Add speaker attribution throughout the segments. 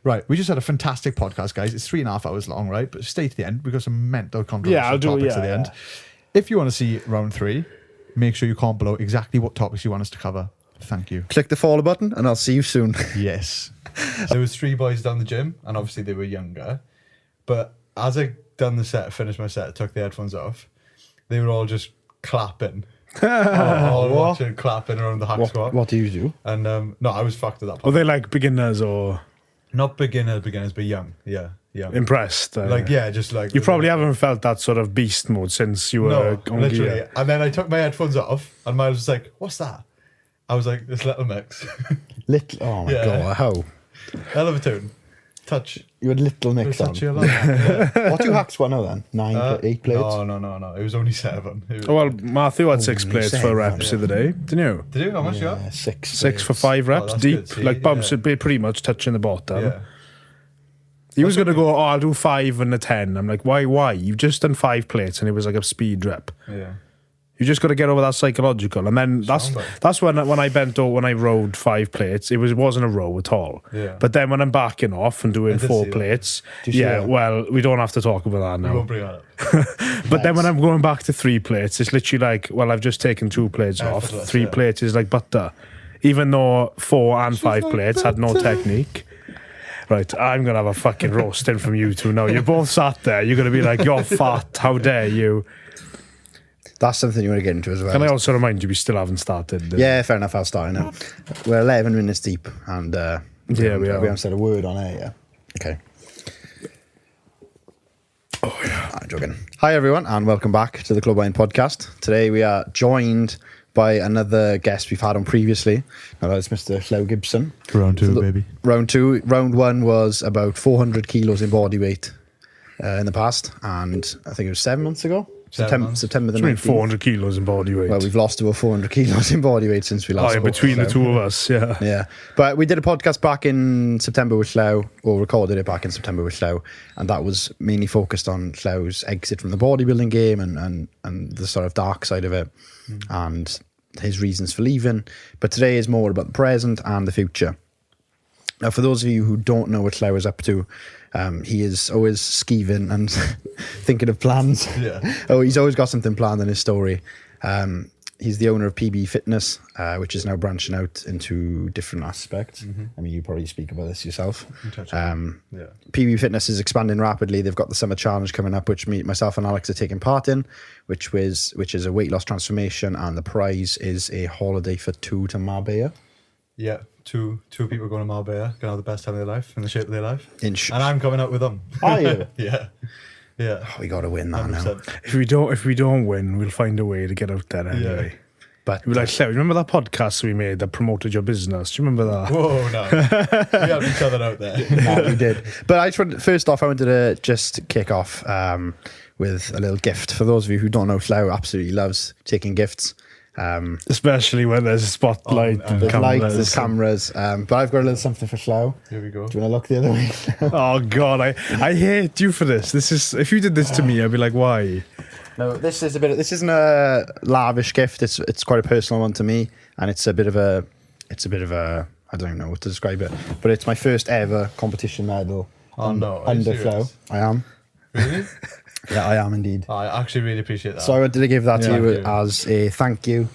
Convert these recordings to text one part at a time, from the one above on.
Speaker 1: Right, we just had a fantastic podcast, guys. It's 3.5 hours long, right? But stay to the end. We've got some mental controversial topics at the end. If you want to see round 3, make sure you comment below exactly what topics you want us to cover. Thank you.
Speaker 2: Click the follow button and I'll see you soon.
Speaker 1: Yes. There was 3 boys down the gym, and obviously they were younger. But as I done the set, finished my set, took the headphones off, they were all just clapping. all watching, clapping around the hack squat.
Speaker 2: What do you do?
Speaker 1: And no, I was fucked at that point.
Speaker 3: Are they like beginners or?
Speaker 1: Not beginners, but young. Yeah.
Speaker 3: Impressed.
Speaker 1: Just like...
Speaker 3: You probably haven't felt that sort of beast mode since you were on
Speaker 1: literally.
Speaker 3: gear.
Speaker 1: And then I took my headphones off, and Miles was like, "What's that?" I was like, "This little mix."
Speaker 2: Oh my God, how?
Speaker 1: Hell of a tune. Touch.
Speaker 2: You had little mix on. What do you hack squat now then? 8 plates?
Speaker 1: No. It was only 7.
Speaker 3: Well, Matthew had 6 plates for reps the other day, didn't you?
Speaker 1: Did you? How much you got?
Speaker 2: 6
Speaker 3: for 5 reps, deep.
Speaker 1: Good,
Speaker 3: like bumps would be pretty much touching the bottom.
Speaker 1: Yeah.
Speaker 3: He was going to go, I'll do 5 and a 10. I'm like, why? You've just done 5 plates and it was like a speed rep.
Speaker 1: Yeah.
Speaker 3: You just got to get over that psychological. And then that's when I bent over, when I rowed 5 plates, it wasn't a row at all.
Speaker 1: Yeah.
Speaker 3: But then when I'm backing off and doing 4 plates, well, we don't have to talk about that now.
Speaker 1: We won't bring that up.
Speaker 3: But then when I'm going back to 3 plates, it's literally like, well, I've just taken 2 plates off. 3 plates is like butter. Even though 4 and 5 plates had no technique. Right, I'm going to have a fucking roasting from you two now. You're both sat there. You're going to be like, you're fat. How dare you?
Speaker 2: That's something you want to get into as well.
Speaker 3: Can I also remind you, we still haven't started?
Speaker 2: Yeah, fair enough. I'll start now. We're 11 minutes deep, and we haven't said a word on air yet. Okay. Oh yeah, I'm joking. Hi everyone, and welcome back to the Club Wine Podcast. Today we are joined by another guest we've had on previously. Now that's Mr. Llew Gibson.
Speaker 1: Round 2, baby.
Speaker 2: Round 2. Round 1 was about 400 kilos in body weight in the past, and I think it was 7 months ago. September the 19th.
Speaker 3: 400 kilos in body weight.
Speaker 2: Well, we've lost about 400 kilos in body weight since we last spoke.
Speaker 3: Between the two of us, yeah.
Speaker 2: Yeah. But we did a podcast back in September with Llew, or recorded it back in September with Llew, and that was mainly focused on Llew's exit from the bodybuilding game and the sort of dark side of it and his reasons for leaving. But today is more about the present and the future. Now, for those of you who don't know what Llew is up to, he is always skeeving and thinking of plans.
Speaker 1: Yeah.
Speaker 2: He's always got something planned in his story. He's the owner of PB Fitness, which is now branching out into different aspects. I mean, you probably speak about this yourself. PB Fitness is expanding rapidly. They've got the Summer Challenge coming up, which myself and Alex are taking part in, which is a weight loss transformation, and the prize is a holiday for 2 to Marbella.
Speaker 1: Yeah. Two people going to Marbella, gonna have the best time of their life, in the shape of their life.
Speaker 2: And
Speaker 1: I'm coming out with them.
Speaker 2: Are you?
Speaker 1: Yeah.
Speaker 2: Oh, we got to win that
Speaker 1: 100%.
Speaker 2: now.
Speaker 3: If we don't win, we'll find a way to get out there anyway.
Speaker 1: Yeah.
Speaker 2: But
Speaker 3: we're like, Llew, remember that podcast we made that promoted your business? Do you remember that?
Speaker 1: Whoa, no. We helped each other out there.
Speaker 2: No, we did. But first off, I wanted to just kick off with a little gift. For those of you who don't know, Llew absolutely loves taking gifts.
Speaker 3: Especially when there's a spotlight and
Speaker 2: there's
Speaker 3: cameras.
Speaker 2: Lights, there's cameras. But I've got a little something for Llew.
Speaker 1: Here we go.
Speaker 2: Do you want to look the other way?
Speaker 3: Oh God, I hate you for this. If you did this to me, I'd be like, why?
Speaker 2: No, this isn't a lavish gift. It's quite a personal one to me, and it's a bit of a I don't even know what to describe it, but it's my first ever competition medal. Under Llew. I am.
Speaker 1: Really?
Speaker 2: Yeah, I am indeed.
Speaker 1: I actually really appreciate that.
Speaker 2: So I wanted to give that to you
Speaker 1: you.
Speaker 2: as a thank you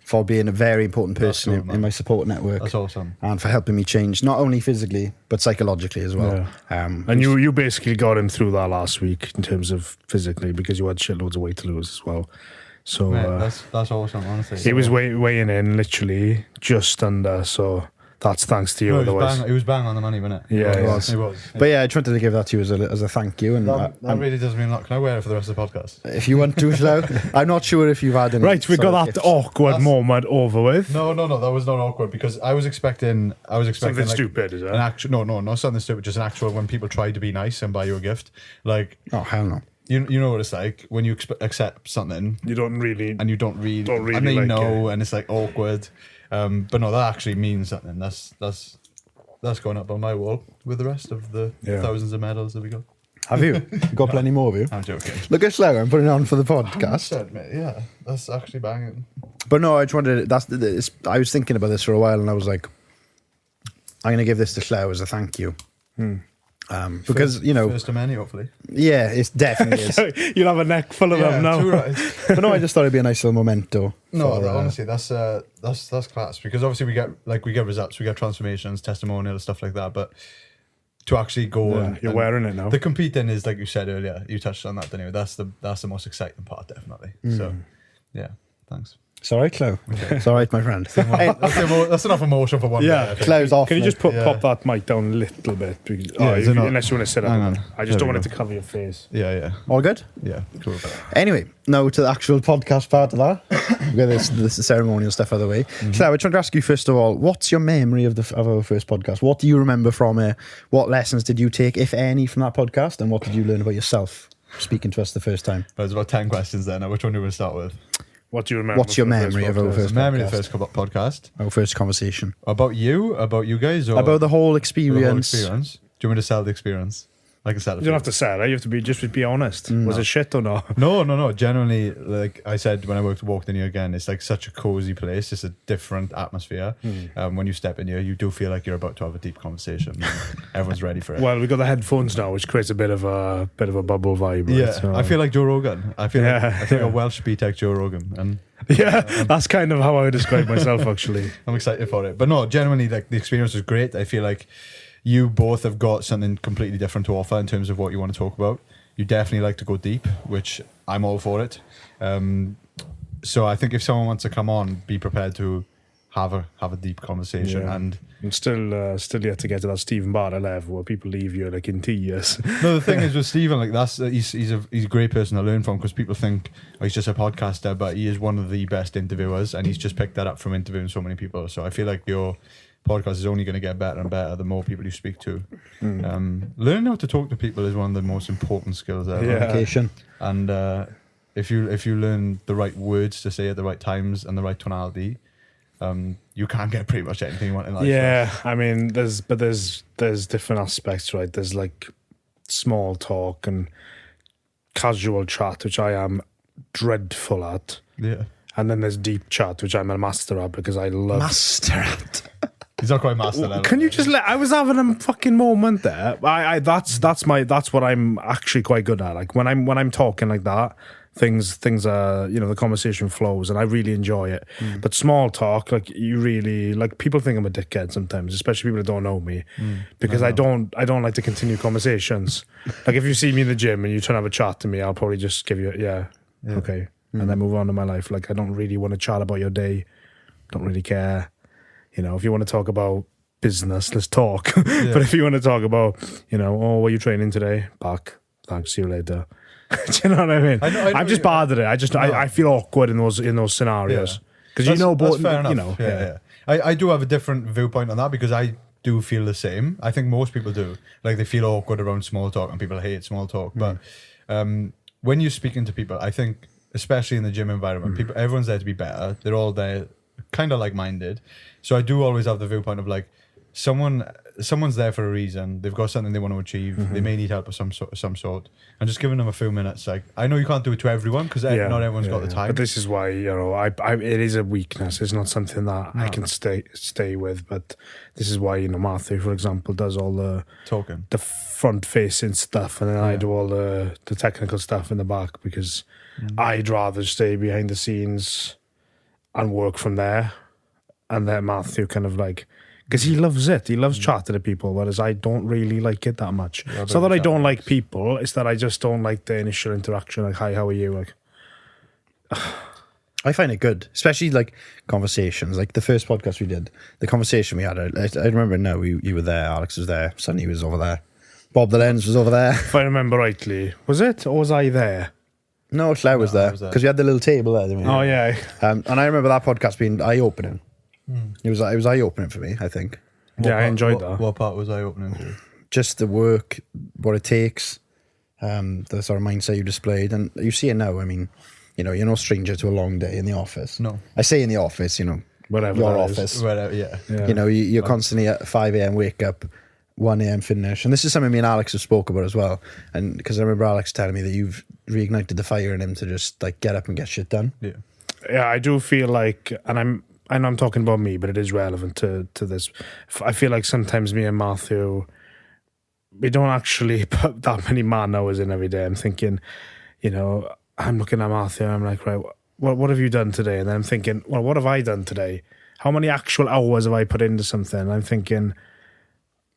Speaker 2: for being a very important person in my support network.
Speaker 1: That's awesome.
Speaker 2: And for helping me change, not only physically, but psychologically as well.
Speaker 3: Yeah. And you basically got him through that last week in terms of physically, because you had shitloads of weight to lose as well. So
Speaker 1: mate, that's awesome, honestly.
Speaker 3: He was weighing in literally just under, so that's thanks to you.
Speaker 1: No, he was bang on the money, wasn't it?
Speaker 3: Yeah,
Speaker 1: he was.
Speaker 2: But yeah, I just wanted to give that to you as a thank you. And
Speaker 1: that really does mean a lot. Can I wear it for the rest of the podcast?
Speaker 2: If you want to, Llew. I'm not sure if you've had any.
Speaker 3: Right, we got that awkward moment over with.
Speaker 1: No, that was not awkward, because I was expecting
Speaker 3: something
Speaker 1: like
Speaker 3: stupid, is it?
Speaker 1: An actual, no, not something stupid, just an actual when people try to be nice and buy you a gift. Like,
Speaker 2: oh hell no.
Speaker 1: You know what it's like when you accept something
Speaker 3: you don't really
Speaker 1: and they
Speaker 3: like
Speaker 1: know it. And it's like awkward. But no, that actually means something. That's going up on my wall with the rest of the thousands of medals that we got.
Speaker 2: Have you? Got plenty more of you?
Speaker 1: I'm joking.
Speaker 2: Look at Llew, I'm putting it on for the podcast.
Speaker 1: 100%, mate. Yeah, that's actually banging.
Speaker 2: But no, I just wanted. I was thinking about this for a while, and I was like, I'm going to give this to Llew as a thank you. Because, you know,
Speaker 1: First of many, hopefully.
Speaker 2: yeah, it's definitely is.
Speaker 3: You'll have a neck full of them now.
Speaker 1: too right.
Speaker 2: But no, I just thought it'd be a nice little memento.
Speaker 1: No,
Speaker 2: for,
Speaker 1: honestly, that's class, because obviously we get results, we get transformations, testimonials, stuff like that. But to actually go,
Speaker 3: You're wearing it now.
Speaker 1: The competing is, like you said earlier, you touched on that, didn't you? That's the most exciting part, definitely. So, yeah, thanks.
Speaker 2: It's all right, Clo. It's all right, my friend. Hey,
Speaker 1: That's enough emotion for one day. I think.
Speaker 2: Clo's off.
Speaker 3: Can you
Speaker 2: now.
Speaker 3: just pop that mic down a little bit? Because,
Speaker 1: is it not?
Speaker 3: unless you want to sit up.
Speaker 1: Hang on.
Speaker 3: I just
Speaker 1: There
Speaker 3: don't
Speaker 1: we
Speaker 3: want it
Speaker 1: go.
Speaker 3: to cover your face.
Speaker 1: Yeah.
Speaker 2: All good?
Speaker 1: Yeah, cool.
Speaker 2: Anyway, now to the actual podcast part of that. We'll get this ceremonial stuff out of the way. Clo, I trying to ask you first of all, what's your memory of our first podcast? What do you remember from it? What lessons did you take, if any, from that podcast? And what did you learn about yourself speaking to us the first time?
Speaker 1: There's about 10 questions there. Now, which one do we want to start with?
Speaker 3: What do you remember?
Speaker 2: What's your
Speaker 3: from the
Speaker 2: memory of our
Speaker 3: podcast?
Speaker 2: first
Speaker 1: Memory of
Speaker 2: podcast?
Speaker 1: the first podcast.
Speaker 2: Our first conversation.
Speaker 1: About you guys, or
Speaker 2: About the whole
Speaker 1: the
Speaker 2: experience.
Speaker 1: whole experience? Do you want me to sell the experience? I can sell it.
Speaker 3: You don't have to say it. You have to just be honest. Was it shit or not?
Speaker 1: No. Generally, like I said when I walked in here again, it's like such a cozy place. It's a different atmosphere. When you step in here, you do feel like you're about to have a deep conversation. Everyone's ready for it.
Speaker 3: Well, we got the headphones now, which creates a bit of a bubble vibe. Right?
Speaker 1: Yeah,
Speaker 3: So-
Speaker 1: I feel like Joe Rogan. I feel like
Speaker 3: Yeah.
Speaker 1: a Welsh B-Tech Joe Rogan, and
Speaker 3: yeah, that's kind of how I would describe myself, actually.
Speaker 1: I'm excited for it. But no, generally, like the experience was great. I feel like you both have got something completely different to offer in terms of what you want to talk about. You definitely like to go deep, which I'm all for it. So I think if someone wants to come on, be prepared to have a deep conversation.
Speaker 3: Yeah.
Speaker 1: And
Speaker 3: I'm still yet to get to that Stephen Barter level where people leave you like in tears.
Speaker 1: no, the thing is with Stephen, like he's a great person to learn from, because people think he's just a podcaster, but he is one of the best interviewers, and he's just picked that up from interviewing so many people. So I feel like your podcast is only going to get better and better the more people you speak to. Learning how to talk to people is one of the most important skills ever.
Speaker 3: Yeah.
Speaker 2: Communication.
Speaker 1: And if you learn the right words to say at the right times and the right tonality, you can get pretty much anything you want in life.
Speaker 3: Yeah, I mean, there's different aspects, right? There's like small talk and casual chat, which I am dreadful at,
Speaker 1: Yeah.
Speaker 3: and then there's deep chat, which I'm a master at because I love.
Speaker 2: Master at.
Speaker 1: He's not quite master level.
Speaker 3: Can you just let? I was having a fucking moment there. That's what I'm actually quite good at. Like when I'm talking like that, things are, the conversation flows and I really enjoy it. But small talk, like you really, like people think I'm a dickhead sometimes, especially people that don't know me, because I don't like to continue conversations. Like if you see me in the gym and you try to have a chat to me, I'll probably just give you okay, and then move on to my life. Like I don't really want to chat about your day. Don't really care. If you want to talk about business, let's talk. But if you want to talk about, what are you training today? Back. Thanks. See you later. Do you know what I mean?
Speaker 1: I know
Speaker 3: I'm just bad at it. I feel awkward in those scenarios because
Speaker 1: That's fair enough. Yeah. I do have a different viewpoint on that, because I do feel the same. I think most people do. Like they feel awkward around small talk, and people hate small talk. But when you're speaking to people, I think, especially in the gym environment, everyone's there to be better. They're all there kind of like-minded. So I do always have the viewpoint of like, someone's there for a reason. They've got something they want to achieve. They may need help of some sort. And just giving them a few minutes. Like, I know you can't do it to everyone, because not everyone's got the time.
Speaker 3: But this is why it is a weakness. It's not something that I can stay with. But this is why Matthew, for example, does all the
Speaker 1: Talking.
Speaker 3: the front facing stuff, and then I do all the technical stuff in the back, because I'd rather stay behind the scenes and work from there, and let Matthew kind of like. Because he loves it. He loves chatting to people, whereas I don't really like it that much. It's not that I don't like people, it's that I just don't like the initial interaction. Like, hi, how are you? Like,
Speaker 2: I find it good, especially like conversations. Like the first podcast we did, the conversation we had, I remember now, you were there, Alex was there, Sonny was over there, Bob the Lens was over there.
Speaker 3: if I remember rightly, was it? Or was I there?
Speaker 2: No, Slough was there, because we had the little table there, didn't we?
Speaker 3: Oh, yeah.
Speaker 2: And I remember that podcast being eye-opening. It was eye-opening for me, I think.
Speaker 3: I enjoyed that.
Speaker 1: What part was I opening to?
Speaker 2: Just the work, what it takes, the sort of mindset you displayed. And you see it now, I mean, you're no stranger to a long day in the office.
Speaker 1: No.
Speaker 2: I say in the office,
Speaker 3: Whatever
Speaker 2: your
Speaker 3: that is.
Speaker 2: office.
Speaker 1: Whatever, yeah.
Speaker 2: You're constantly at 5 a.m. wake up, 1 a.m. finish. And this is something me and Alex have spoke about as well. And because I remember Alex telling me that you've reignited the fire in him to just like get up and get shit done.
Speaker 1: Yeah.
Speaker 3: Yeah, I do feel like, and I'm talking about me, but it is relevant to this. I feel like sometimes me and Matthew we don't actually put that many man hours in every day. I'm thinking, you know, I'm looking at Matthew and I'm like, right, what have you done today? And then I'm thinking, well, what have I done today? How many actual hours have I put into something? And I'm thinking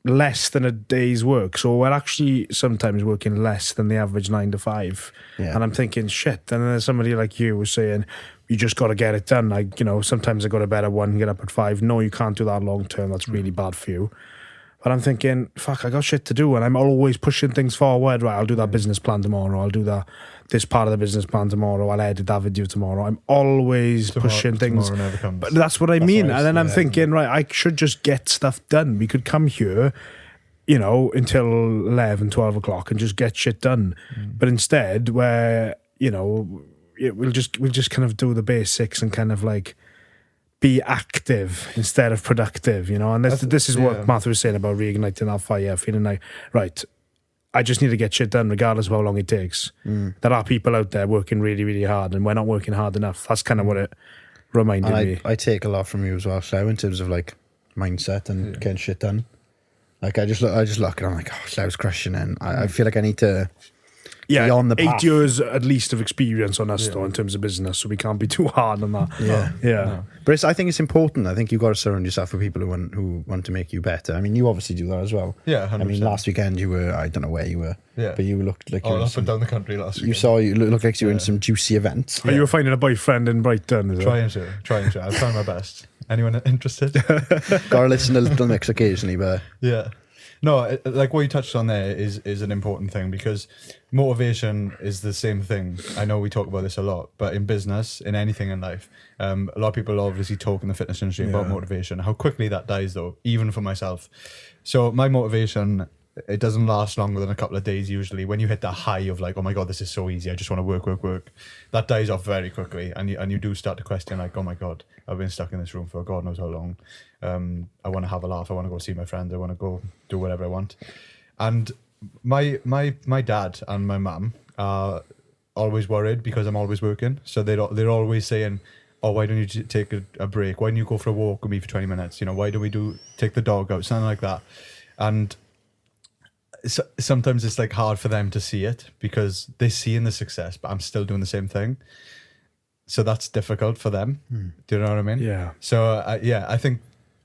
Speaker 3: less than a day's work. So we're actually sometimes working less than the average 9 to 5.
Speaker 2: Yeah.
Speaker 3: And I'm thinking, shit. And then there's somebody like you was saying, you just got to get it done. Like, you know, sometimes I go to bed at 1, get up at 5. No, you can't do that long term. That's really bad for you. But I'm thinking, fuck, I got shit to do. And I'm always pushing things forward. Right, I'll do that business plan tomorrow. I'll do this part of the business plan tomorrow. I'll edit that video tomorrow. I'm always pushing things.
Speaker 1: Never comes.
Speaker 3: But that's what I mean. And then I'm thinking, right, I should just get stuff done. We could come here, you know, until 11, 12 o'clock and just get shit done. But instead, where, you know, we'll just kind of do the basics and kind of like be active instead of productive, you know. And this is what Matthew was saying about reigniting that fire, feeling like, right, I just need to get shit done regardless of how long it takes. There are people out there working really, really hard and we're not working hard enough. That's kind of what it reminded me.
Speaker 2: I take a lot from you as well, Llew, in terms of like mindset and getting shit done. Like I just look and I'm like, oh, Llew's crushing it. And I feel like I need to be on the path.
Speaker 3: 8 years at least of experience on us though in terms of business, so we can't be too hard on that.
Speaker 2: No. But I think it's important. I think you've got to surround yourself with people who want to make you better. I mean, you obviously do that as well.
Speaker 1: Yeah, 100%.
Speaker 2: I mean, last weekend you were, I don't know where you were, but you looked like you were
Speaker 1: up and down the country last week.
Speaker 2: You looked like you were in some juicy events.
Speaker 3: You were finding a boyfriend in Brighton, is it?
Speaker 1: Trying to. I've tried my best. Anyone interested?
Speaker 2: Got to listen to Little Mix occasionally, but
Speaker 1: yeah. No, like what you touched on there is an important thing, because motivation is the same thing. I know we talk about this a lot, but in business, in anything in life, a lot of people obviously talk in the fitness industry about motivation. How quickly that dies, though, even for myself. So my motivation, it doesn't last longer than a couple of days usually. When you hit that high of like, oh my God, this is so easy, I just want to work, that dies off very quickly. And you do start to question like, oh my God, I've been stuck in this room for God knows how long. I want to have a laugh. I want to go see my friends. I want to go do whatever I want. And my dad and my mum are always worried because I'm always working. So they're always saying, oh, why don't you take a break? Why don't you go for a walk with me for 20 minutes? You know, why don't we take the dog out? Something like that. And sometimes it's like hard for them to see it because they're seeing the success, but I'm still doing the same thing. So that's difficult for them. Do you know what I mean?
Speaker 3: Yeah.
Speaker 1: So I think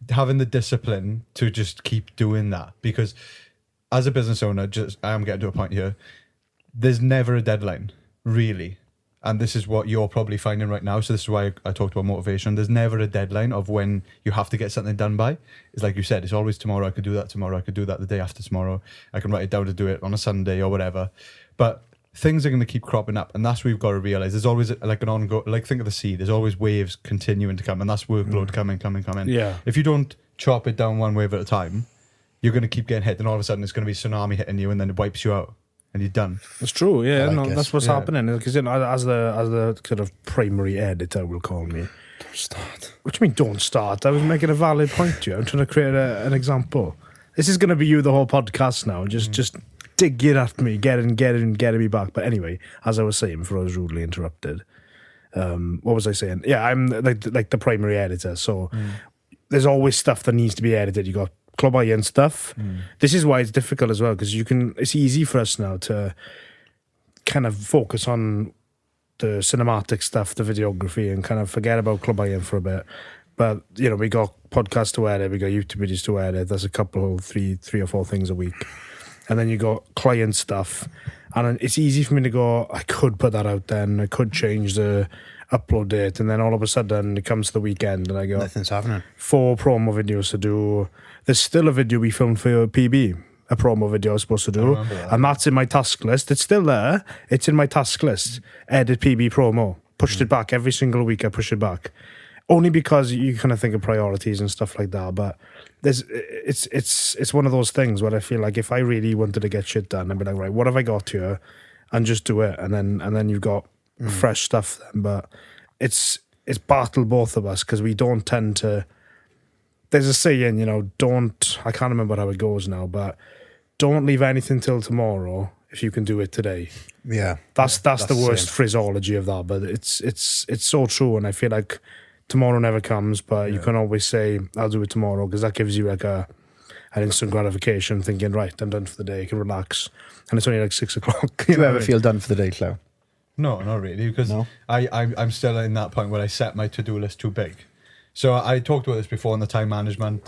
Speaker 1: having the discipline to just keep doing that, because as a business owner, I am getting to a point here, there's never a deadline, really. And this is what you're probably finding right now. So this is why I talked about motivation. There's never a deadline of when you have to get something done by. It's like you said, it's always tomorrow. I could do that tomorrow. I could do that the day after tomorrow. I can write it down to do it on a Sunday or whatever. But things are going to keep cropping up. And that's what we've got to realize. There's always like an ongoing, like think of the sea. There's always waves continuing to come. And that's workload coming.
Speaker 3: Yeah.
Speaker 1: If you don't chop it down one wave at a time, you're going to keep getting hit. And all of a sudden it's going to be tsunami hitting you and then it wipes you out. And you're done.
Speaker 3: That's true, yeah.
Speaker 2: Like
Speaker 3: that's what's happening. Because as the sort of primary editor will call me.
Speaker 2: don't start.
Speaker 3: What do you mean, don't start? I was making a valid point to you. I'm trying to create an example. This is going to be you the whole podcast now. Just dig it at me, get me back. But anyway, as I was saying before I was rudely interrupted, what was I saying? Yeah, I'm like the primary editor. So there's always stuff that needs to be edited. You got Club Iron stuff. This is why it's difficult as well, because it's easy for us now to kind of focus on the cinematic stuff, the videography, and kind of forget about Club Iron for a bit. But you know, we got podcasts to edit, we got YouTube videos to edit. There's a couple, three or four things a week, and then you got client stuff. And it's easy for me to go, I could put that out then, I could change the upload date, and then all of a sudden it comes to the weekend and I go,
Speaker 2: nothing's happening. 4
Speaker 3: promo videos to do. There's still a video we filmed for your PB, a promo video I was supposed to do, and that's in my task list. It's still there. It's in my task list. Edit PB promo. Pushed it back every single week. I push it back, only because you kind of think of priorities and stuff like that. But it's one of those things where I feel like if I really wanted to get shit done, I'd be like, right, what have I got here, and just do it, and then you've got fresh stuff then. But it's battle both of us, because we don't tend to. There's a saying, you know, I can't remember how it goes now, but don't leave anything till tomorrow if you can do it today.
Speaker 2: Yeah.
Speaker 3: That's the worst phraseology of that, but it's so true. And I feel like tomorrow never comes, but you can always say, I'll do it tomorrow, because that gives you like a and instant gratification, thinking, right, I'm done for the day, I can relax. And it's only like 6 o'clock.
Speaker 2: Do you ever feel done for the day, Llew?
Speaker 1: No, not really, because
Speaker 2: No?
Speaker 1: I'm still in that point where I set my to-do list too big. So I talked about this before in the time management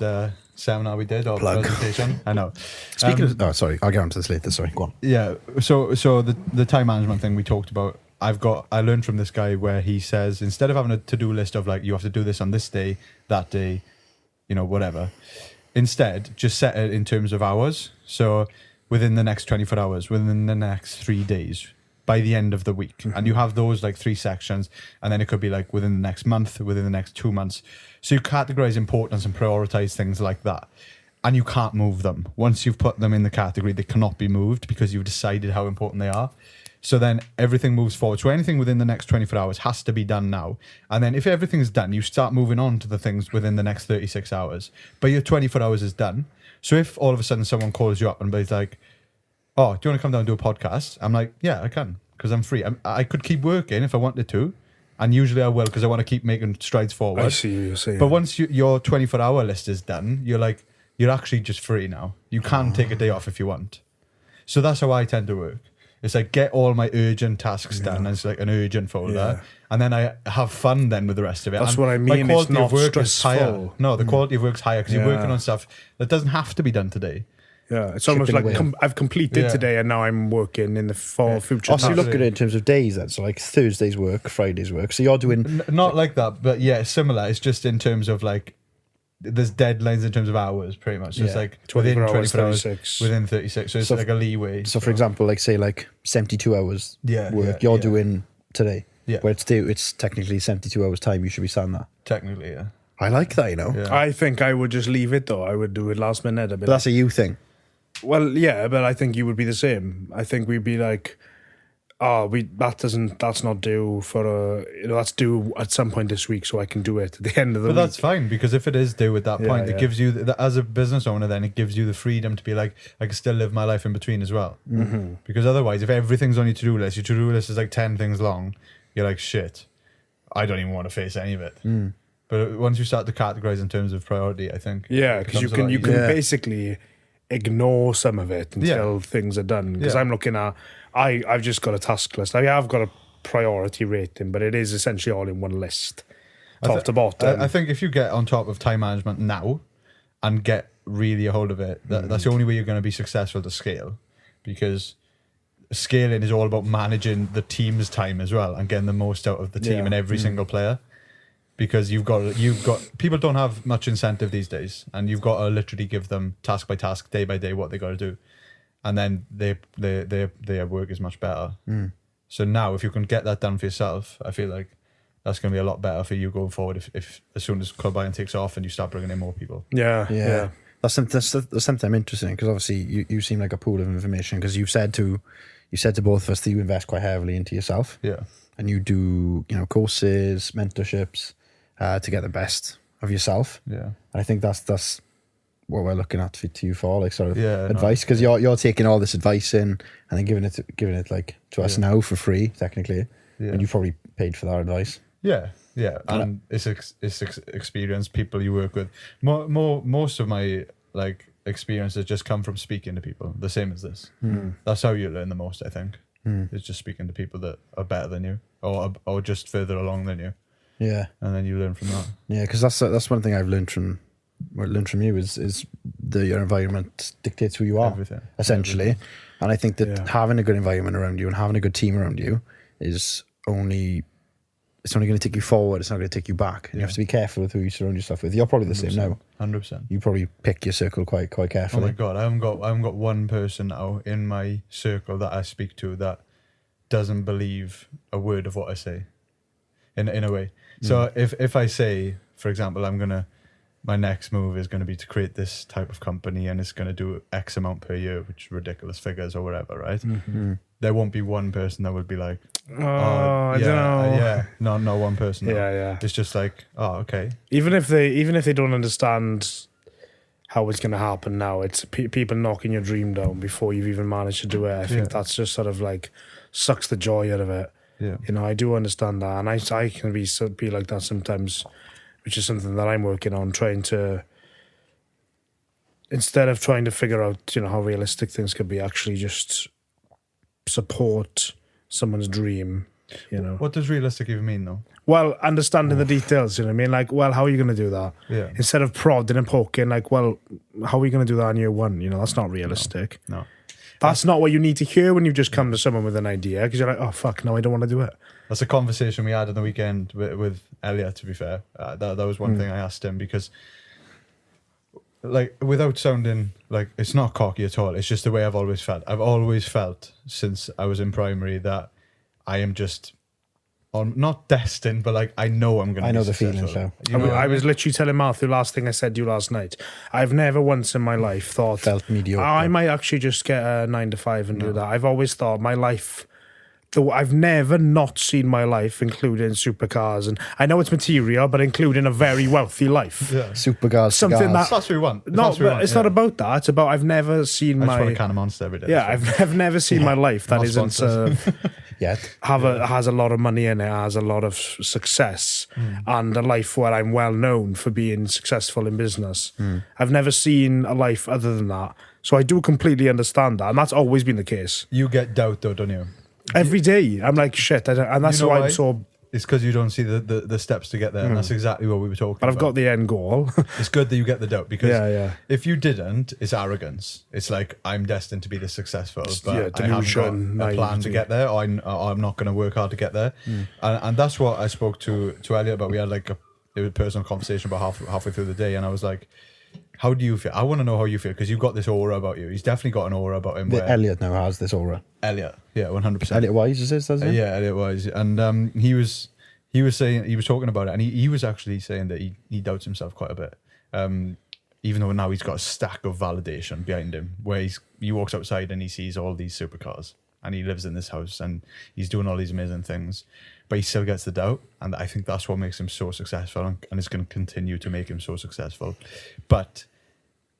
Speaker 1: seminar we did, or
Speaker 2: Plug.
Speaker 1: presentation. I know.
Speaker 2: Speaking of... Oh, sorry. I'll get onto this later. Sorry. Go on.
Speaker 1: Yeah, so the time management thing we talked about, I learned from this guy where he says, instead of having a to-do list of like, you have to do this on this day, that day, whatever, instead just set it in terms of hours. So within the next 24 hours, within the next 3 days, by the end of the week. And you have those like 3 sections, and then it could be like within the next month, within the next 2 months. So you categorize importance and prioritize things like that. And you can't move them. Once you've put them in the category, they cannot be moved because you've decided how important they are. So then everything moves forward. So anything within the next 24 hours has to be done now. And then if everything's done, you start moving on to the things within the next 36 hours. But your 24 hours is done. So if all of a sudden someone calls you up and is like, oh, do you want to come down and do a podcast? I'm like, yeah, I can, because I'm free. I could keep working if I wanted to. And usually I will, because I want to keep making strides forward.
Speaker 3: I see what you're saying.
Speaker 1: But once your 24-hour list is done, you're actually just free now. You can take a day off if you want. So that's how I tend to work. It's like, get all my urgent tasks done, and it's like an urgent folder. And then I have fun then with the rest of it.
Speaker 3: That's
Speaker 1: and
Speaker 3: what I mean.
Speaker 1: My quality
Speaker 3: It's not
Speaker 1: of work is higher.
Speaker 3: stressful.
Speaker 1: No, the quality of work's higher because you're working on stuff that doesn't have to be done today.
Speaker 3: Yeah, it's almost like
Speaker 2: away.
Speaker 3: I've completed today, and now I'm working in the future.
Speaker 2: Also, you
Speaker 3: tasks.
Speaker 2: look at it in terms of days then. So like Thursday's work, Friday's work. So you're doing...
Speaker 1: Not like that, but yeah, similar. It's just in terms of like, there's deadlines in terms of hours, pretty much. So it's like
Speaker 3: 24
Speaker 1: within
Speaker 3: hours,
Speaker 1: 24 hours,
Speaker 3: 36.
Speaker 1: within 36. So it's like a leeway.
Speaker 2: So for example, like say like 72 hours work you're doing today.
Speaker 1: Yeah.
Speaker 2: Where it's technically 72 hours time you should be saying that.
Speaker 1: Technically, yeah.
Speaker 2: I like that,
Speaker 1: Yeah.
Speaker 3: I think I would just leave it though. I would do it last minute.
Speaker 2: But that's a you thing.
Speaker 3: Well, yeah, but I think you would be the same. I think we'd be like, that's not due for that's due at some point this week, so I can do it at the end of the week.
Speaker 1: But that's fine, because if it is due at that point,
Speaker 3: Yeah.
Speaker 1: it gives you, as a business owner, then it gives you the freedom to be like, I can still live my life in between as well. Mm-hmm. Because otherwise, if everything's on your to-do list, your to-do list is like 10 things long, you're like, shit, I don't even want to face any of it. But once you start to categorize in terms of priority, I think.
Speaker 3: Yeah, because you can basically ignore some of it until things are done. Because I'm looking at, I've just got a task list. I have got a priority rating, but it is essentially all in one list, top to bottom.
Speaker 1: I think if you get on top of time management now and get really a hold of it, that's the only way you're going to be successful to scale. Because scaling is all about managing the team's time as well and getting the most out of the team and every single player. Because you've got people don't have much incentive these days, and you've got to literally give them task by task, day by day, what they got to do, and then their work is much better. So now, if you can get that done for yourself, I feel like that's going to be a lot better for you going forward. If as soon as Club Iron takes off and you start bringing in more people,
Speaker 2: Yeah. That's something interesting, because obviously you seem like a pool of information, because you said to both of us that you invest quite heavily into yourself.
Speaker 1: Yeah,
Speaker 2: and you do courses, mentorships. To get the best of yourself.
Speaker 1: Yeah.
Speaker 2: And I think that's what we're looking at to you for, like sort of advice, because you're taking all this advice in and then giving it like to us now for free, technically. Yeah. And you probably paid for that advice.
Speaker 1: Yeah. And it's experience, people you work with. Most of my like experiences just come from speaking to people, the same as this. That's how you learn the most, I think. It's just speaking to people that are better than you or just further along than you.
Speaker 2: Yeah,
Speaker 1: and then you learn from that.
Speaker 2: Yeah, because that's one thing I've learned from you is your environment dictates who you are.
Speaker 1: Everything,
Speaker 2: essentially. And I think that having a good environment around you and having a good team around you is only going to take you forward. It's not going to take you back. And you have to be careful with who you surround yourself with. You're probably the same now.
Speaker 1: 100%.
Speaker 2: You probably pick your circle quite carefully.
Speaker 1: Oh my god, I haven't got one person now in my circle that I speak to that doesn't believe a word of what I say. In a way. So if I say, for example, my next move is going to be to create this type of company and it's going to do X amount per year, which is ridiculous figures or whatever, right? There won't be one person that would be like,
Speaker 3: I don't know.
Speaker 1: No, one person. No.
Speaker 3: Yeah.
Speaker 1: It's just like, oh, okay.
Speaker 3: Even if they don't understand how it's going to happen now, it's people knocking your dream down before you've even managed to do it. I think that's just sort of like sucks the joy out of it.
Speaker 1: Yeah,
Speaker 3: I do understand that, and I can be like that sometimes, which is something that I'm working on, trying to instead of trying to figure out, how realistic things could be, actually just support someone's dream,
Speaker 1: What does realistic even mean, though?
Speaker 3: Well, understanding the details, you know what I mean? Like, well, how are you going to do that?
Speaker 1: Yeah.
Speaker 3: Instead of prodding and poking, like, well, how are you going to do that in year one? That's not realistic.
Speaker 1: No.
Speaker 3: That's not what you need to hear when you've just come to someone with an idea, because you're like, oh, fuck, no, I don't want to do it.
Speaker 1: That's a conversation we had on the weekend with Elliot, to be fair. That was one thing I asked him, because, like, without sounding like, it's not cocky at all, it's just the way I've always felt. I've always felt since I was in primary that I am just not destined, but like I know I'm going to.
Speaker 2: I know the feeling, so.
Speaker 3: I was literally telling Matthew last thing I said to you last night. I've never once in my life felt
Speaker 2: mediocre.
Speaker 3: I might actually just get a 9 to 5 and do that. I've always thought my life. Though I've never not seen my life, including supercars, and I know it's material, but including a very wealthy life.
Speaker 1: Yeah.
Speaker 2: Supercars,
Speaker 3: something
Speaker 2: cigars.
Speaker 1: That's what we want.
Speaker 3: No, but it's not about that. It's about I've never seen
Speaker 1: I just
Speaker 3: my.
Speaker 1: want a can of Monster every day.
Speaker 3: Yeah, I've never seen my life that isn't has a lot of money in it, has a lot of success, and a life where I'm well known for being successful in business. I've never seen a life other than that, so I do completely understand that, and that's always been the case.
Speaker 1: You get doubt, though, don't you?
Speaker 3: Every day, I'm like, shit, and that's why I'm so.
Speaker 1: It's because you don't see the steps to get there, and that's exactly what we were talking about.
Speaker 3: But I've got the end goal.
Speaker 1: It's good that you get the doubt, because if you didn't, it's arrogance. It's like, I'm destined to be this successful, but I haven't got a plan to get there, or I'm not going to work hard to get there. And that's what I spoke to Elliot about. We had like a personal conversation about halfway through the day, and I was like, how do you feel? I want to know how you feel, because you've got this aura about you. He's definitely got an aura about him.
Speaker 2: Elliot now has this aura.
Speaker 1: Elliot, yeah, 100%.
Speaker 2: Elliot Wise is his, doesn't he?
Speaker 1: Yeah, Elliot Wise, and he was saying, he was talking about it, and he was actually saying that he doubts himself quite a bit. Even though now he's got a stack of validation behind him, where he walks outside and he sees all these supercars, and he lives in this house, and he's doing all these amazing things, but he still gets the doubt, and I think that's what makes him so successful, and it's going to continue to make him so successful. But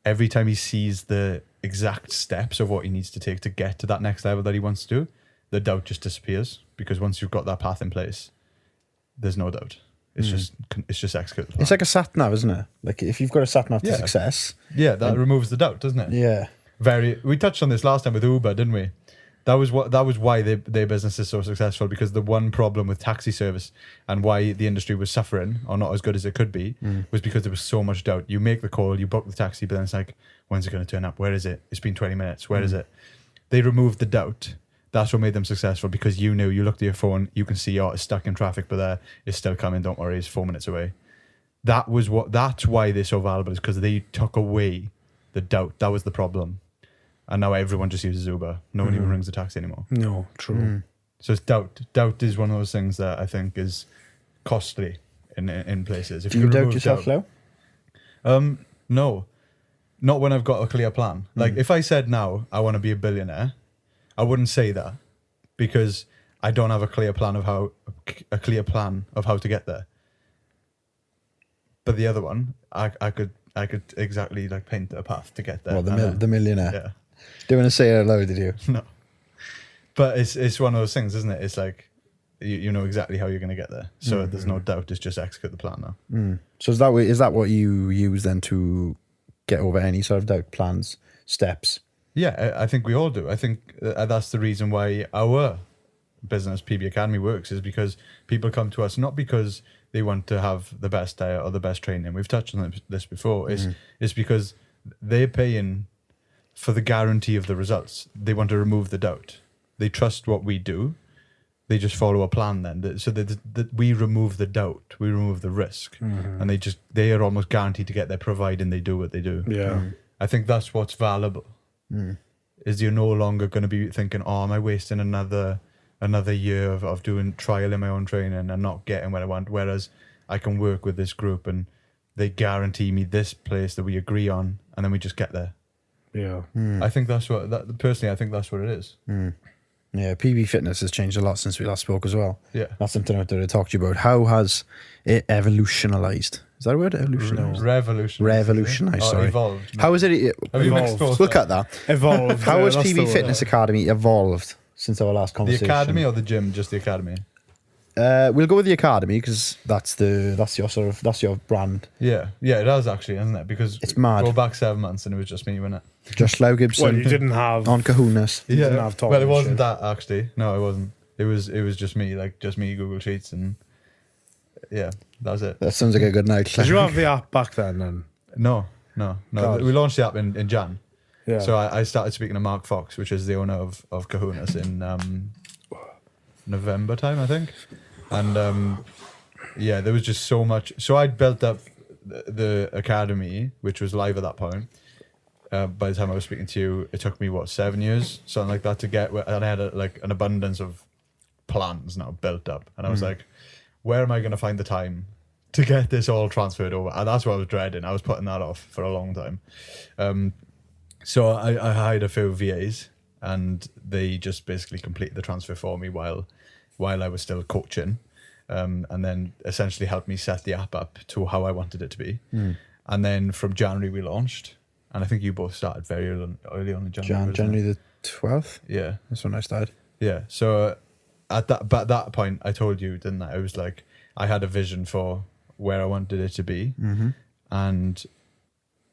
Speaker 1: every time he sees the exact steps of what he needs to take to get to that next level that he wants to do, the doubt just disappears, because once you've got that path in place, there's no doubt. It's just execute the plan.
Speaker 2: It's like a sat nav, isn't it? Like if you've got a sat nav to success.
Speaker 1: Yeah, that removes the doubt, doesn't it?
Speaker 2: Yeah.
Speaker 1: We touched on this last time with Uber, didn't we? That was why their business is so successful, because the one problem with taxi service and why the industry was suffering, or not as good as it could be, was because there was so much doubt. You make the call, you book the taxi, but then it's like, when's it going to turn up? Where is it? It's been 20 minutes. Where is it? They removed the doubt. That's what made them successful, because you looked at your phone, you can see, it's stuck in traffic, but there, it's still coming. Don't worry, it's 4 minutes away. That's why they're so valuable, is because they took away the doubt. That was the problem. And now everyone just uses Uber. No one even rings a taxi anymore.
Speaker 3: No, true.
Speaker 1: So it's doubt. Doubt is one of those things that I think is costly in places. If
Speaker 2: Do you doubt yourself, Llew?
Speaker 1: No. Not when I've got a clear plan. Like, if I said now, I want to be a billionaire, I wouldn't say that, because I don't have a clear plan of how to get there. But the other one, I could exactly like paint a path to get there.
Speaker 2: Well, the millionaire.
Speaker 1: Yeah.
Speaker 2: Do you want to say it out loud, did you?
Speaker 1: No. But it's one of those things, isn't it? It's like, you know exactly how you're going to get there. So there's no doubt, it's just execute the plan now.
Speaker 2: So is that what you use then to get over any sort of doubt, plans, steps?
Speaker 1: Yeah, I think we all do. I think that's the reason why our business, PB Academy, works, is because people come to us not because they want to have the best diet or the best training. We've touched on this before. It's because they're paying for the guarantee of the results. They want to remove the doubt. They trust what we do. They just follow a plan then. So that we remove the doubt. We remove the risk. And they are almost guaranteed to get there, providing they do what they do.
Speaker 3: Yeah.
Speaker 1: I think that's what's valuable. Is you're no longer going to be thinking, am I wasting another year of doing trial in my own training and not getting what I want, whereas I can work with this group and they guarantee me this place that we agree on, and then we just get there.
Speaker 3: Yeah.
Speaker 1: I think that's personally, I think that's what it is.
Speaker 2: Yeah, PB Fitness has changed a lot since we last spoke as well.
Speaker 1: Yeah.
Speaker 2: That's something out there to talk to you about. How has it evolutionized? Is that a word? Evolutionized?
Speaker 1: Revolutionized,
Speaker 2: sorry.
Speaker 1: Evolved.
Speaker 2: How has it evolved? Look at that.
Speaker 3: Evolved.
Speaker 2: How has PB Fitness Academy evolved since our last conversation?
Speaker 1: The academy or the gym? Just the academy?
Speaker 2: We'll go with the academy because that's your brand.
Speaker 1: Yeah, it has actually, hasn't it? Because
Speaker 2: It's mad.
Speaker 1: Go back 7 months and it was just me, wasn't it?
Speaker 2: Just Llew Gibson.
Speaker 3: Well, you didn't have
Speaker 2: on Kahunas.
Speaker 3: You didn't have Tom
Speaker 1: well, it
Speaker 3: and
Speaker 1: wasn't
Speaker 3: shit.
Speaker 1: that actually. No, it wasn't. It was just me, Google Sheets, and yeah, that was it.
Speaker 2: That sounds like a good night.
Speaker 3: Did you have the app back then?
Speaker 1: No.
Speaker 3: God.
Speaker 1: We launched the app in Jan.
Speaker 3: Yeah.
Speaker 1: So I started speaking to Mark Fox, which is the owner of Kahunas, in November time, I think. And yeah, there was just so much. So I'd built up the academy, which was live at that point. By the time I was speaking to you, it took me 7 years, something like that, to get. And I had an abundance of plans now built up, and I was like, where am I going to find the time to get this all transferred over? And that's what I was dreading. I was putting that off for a long time. So I hired a few VAs, and they just basically completed the transfer for me while I was still coaching, and then essentially helped me set the app up to how I wanted it to be. And then from January we launched, and I think you both started very early on in January.
Speaker 2: January the 12th.
Speaker 1: Yeah,
Speaker 2: That's when I started.
Speaker 1: yeah. So at that point, I told you, didn't I? I was like, I had a vision for where I wanted it to be, and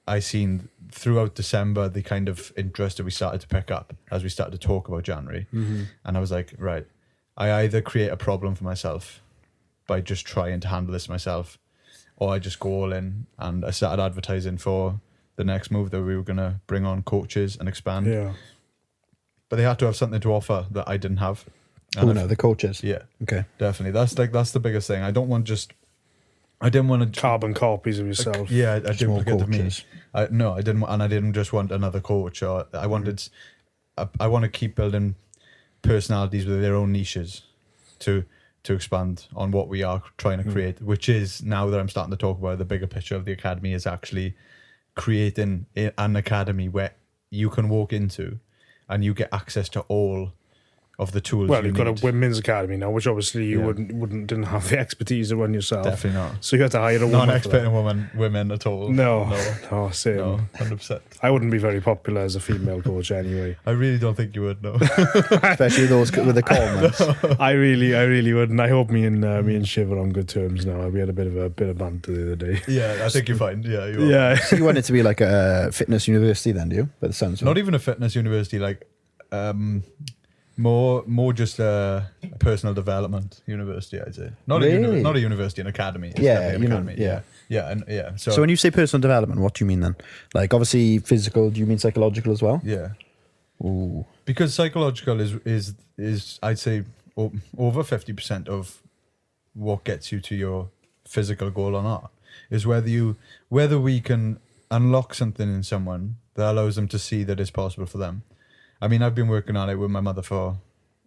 Speaker 1: I seen throughout December the kind of interest that we started to pick up as we started to talk about January, and I was like, right, I either create a problem for myself by just trying to handle this myself, or I just go all in. And I started advertising for the next move that we were going to bring on coaches and expand.
Speaker 3: Yeah.
Speaker 1: But they had to have something to offer that I didn't have.
Speaker 2: Oh no, the coaches.
Speaker 1: Yeah,
Speaker 2: Okay.
Speaker 1: definitely. That's the biggest thing. I didn't want to.
Speaker 3: Carbon copies of yourself.
Speaker 1: Yeah, a
Speaker 2: Small
Speaker 1: duplicate of me.
Speaker 2: coaches.
Speaker 1: I didn't just want another coach. Or I wanted. I want to keep building personalities with their own niches to expand on what we are trying to create, which is, now that I'm starting to talk about the bigger picture of the academy, is actually creating an academy where you can walk into and you get access to all of the tools.
Speaker 3: Well,
Speaker 1: you
Speaker 3: you've got
Speaker 1: need.
Speaker 3: a women's academy now, which obviously you
Speaker 1: Yeah.
Speaker 3: didn't have the expertise to run yourself.
Speaker 1: Definitely not.
Speaker 3: So you had to hire a woman.
Speaker 1: Not an
Speaker 3: for
Speaker 1: expert
Speaker 3: that.
Speaker 1: in women at all.
Speaker 3: No, same.
Speaker 1: No, 100%.
Speaker 3: I wouldn't be very popular as a female coach anyway.
Speaker 1: I really don't think you would know.
Speaker 2: Especially those with the comments.
Speaker 3: I really wouldn't. I hope me and Shiv are on good terms now. We had a bit of banter the other day.
Speaker 1: Yeah, I think you're fine. Yeah, you are.
Speaker 3: Yeah.
Speaker 2: So you want it to be like a fitness university then, do you? By the sounds of
Speaker 1: Not
Speaker 2: it.
Speaker 1: even a fitness university, more just a personal development university, I'd say. Not
Speaker 2: Really?
Speaker 1: not a university, an academy. It's
Speaker 2: Yeah,
Speaker 1: definitely an academy.
Speaker 2: yeah.
Speaker 1: Yeah.
Speaker 2: So when you say personal development, what do you mean then? Like obviously physical, do you mean psychological as well?
Speaker 1: yeah,
Speaker 2: Ooh.
Speaker 1: because psychological is I'd say over 50% of what gets you to your physical goal or not, is whether we can unlock something in someone that allows them to see that it's possible for them. I mean, I've been working on it with my mother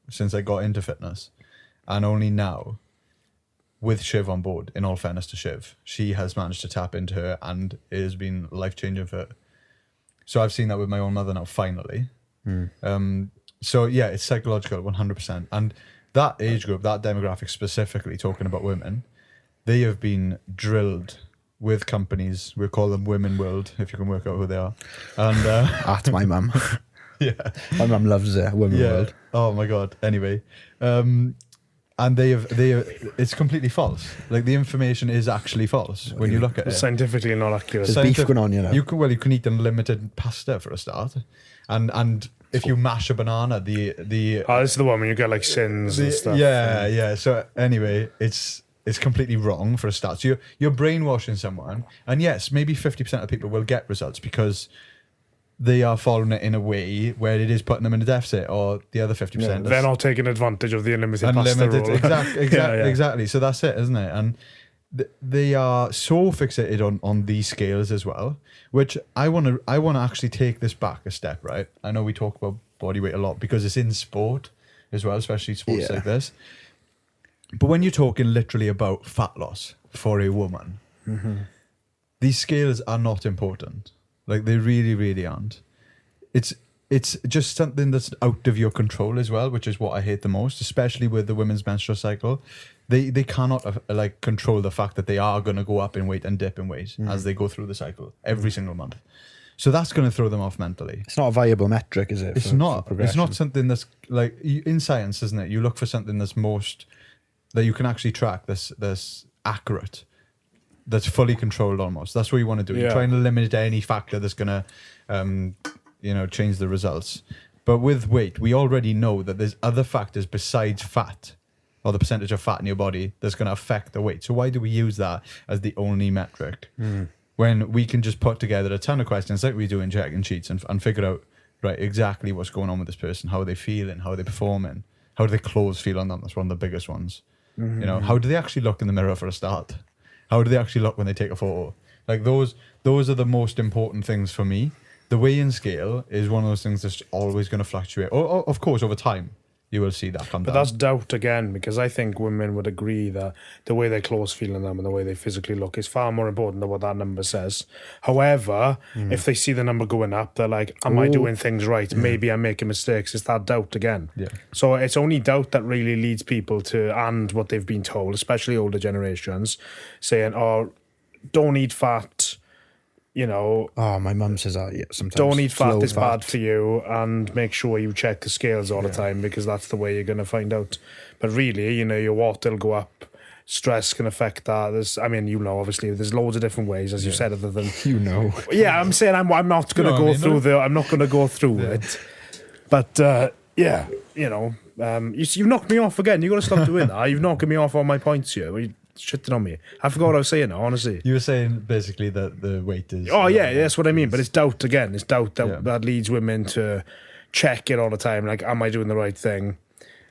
Speaker 1: since I got into fitness, and only now, with Shiv on board, in all fairness to Shiv, she has managed to tap into her, and it has been life-changing for her. So I've seen that with my own mother now, finally. So yeah, it's psychological, 100%. And that age group, that demographic specifically, talking about women, they have been drilled with companies. We call them Women World, if you can work out who they are. And
Speaker 2: At my mum.
Speaker 1: yeah.
Speaker 2: My mum loves Women World.
Speaker 1: Oh my god. Anyway, and they have it's completely false. Like, the information is actually false when you look at it.
Speaker 3: Scientifically not accurate.
Speaker 2: There's beef going on, you know.
Speaker 1: You can eat unlimited pasta for a start, and if you mash a banana, the
Speaker 3: This is the one when you get like sins and stuff.
Speaker 1: yeah. So anyway, it's completely wrong for a start. So you're brainwashing someone, and yes, maybe 50% of people will get results because they are following it in a way where it is putting them in a deficit, or the other 50%.
Speaker 3: They're not taking advantage of the unlimited pasta roll.
Speaker 1: Exactly. So that's it, isn't it? And they are so fixated on these scales as well, which I want to actually take this back a step, right? I know we talk about body weight a lot because it's in sport as well, especially sports like this. But when you're talking literally about fat loss for a woman, these scales are not important. Like, they really, really aren't. It's just something that's out of your control as well, which is what I hate the most, especially with the women's menstrual cycle. They cannot control the fact that they are going to go up in weight and dip in weight as they go through the cycle every single month. So that's going to throw them off mentally.
Speaker 2: It's not a viable metric, is it?
Speaker 1: It's not something that's like, in science, isn't it? You look for something that's most that you can actually track this accurate, that's fully controlled almost. That's what you want to do. You're trying to eliminate any factor that's going to, change the results. But with weight, we already know that there's other factors besides fat, or the percentage of fat in your body, that's going to affect the weight. So why do we use that as the only metric? When we can just put together a ton of questions like we do in checking sheets and figure out, right, exactly what's going on with this person, how are they feeling, how are they performing, how do their clothes feel on them? That's one of the biggest ones. How do they actually look in the mirror for a start? How do they actually look when they take a photo? Like those are the most important things for me. The weigh-in scale is one of those things that's always going to fluctuate. Or of course, over time, you will see that come down.
Speaker 3: But that's doubt again, because I think women would agree that the way their clothes feel in them and the way they physically look is far more important than what that number says. However, if they see the number going up, they're like, am I doing things right? Maybe I'm making mistakes. It's that doubt again. Yeah. So it's only doubt that really leads people to, and what they've been told, especially older generations, saying, oh, don't eat fat.
Speaker 2: My mum says that sometimes.
Speaker 3: Don't eat fat, it's bad for you, and make sure you check the scales all the time, because that's the way you're going to find out. But really, your water will go up, stress can affect that. Obviously, there's loads of different ways, as you said, other than... Yeah, I'm saying I'm not going to go through I'm not going to go through it. But, you've knocked me off again. You've got to stop doing that. You've knocked me off on my points here. Shitting on me. I forgot what I was saying now, honestly.
Speaker 1: You were saying basically that the weight is...
Speaker 3: Oh, yeah, that's what I mean. But it's doubt again. It's doubt that leads women to check it all the time. Like, am I doing the right thing?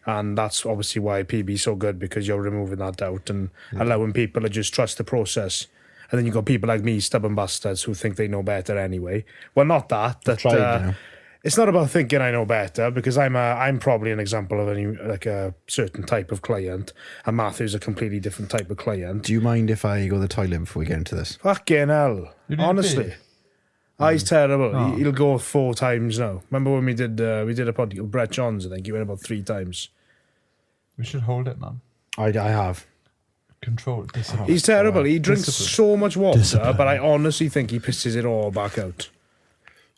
Speaker 3: And that's obviously why PB is so good, because you're removing that doubt and allowing people to just trust the process. And then you've got people like me, stubborn bastards, who think they know better anyway. Well, not that. It's not about thinking I know better, because I'm probably an example of a certain type of client, and Matthew's a completely different type of client.
Speaker 2: Do you mind if I go to the toilet before we get into this?
Speaker 3: Fucking hell. Honestly. He's terrible. He'll go 4 times now. Remember when we did a podcast with Brett Johns, I think he went about 3 times.
Speaker 1: We should hold it, man.
Speaker 2: I have.
Speaker 1: Control. Discipline.
Speaker 3: He's terrible. He drinks so much water, but I honestly think he pisses it all back out.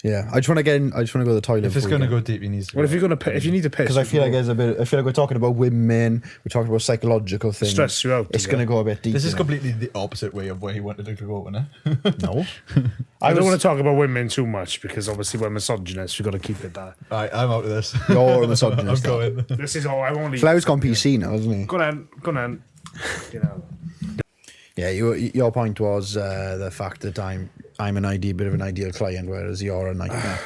Speaker 2: Yeah, I just want to go to the toilet.
Speaker 1: If it's going to go deep, you need to.
Speaker 3: Well, if you need to piss,
Speaker 2: because I feel like we're talking about women, we're talking about psychological things.
Speaker 3: Stress you out.
Speaker 2: It's going to go a bit deep.
Speaker 1: This is completely the opposite way of where he wanted it to go, isn't it?
Speaker 2: No,
Speaker 3: I don't want to talk about women too much, because obviously we're misogynists. We've got to keep it that.
Speaker 1: Right, I'm out of this.
Speaker 2: You're a misogynist.
Speaker 1: I'm going.
Speaker 3: This is all I only.
Speaker 2: Flow's gone PC now, isn't he?
Speaker 3: Go on.
Speaker 2: Yeah, your point was the fact that I'm bit of an ideal client, whereas you're a nightmare.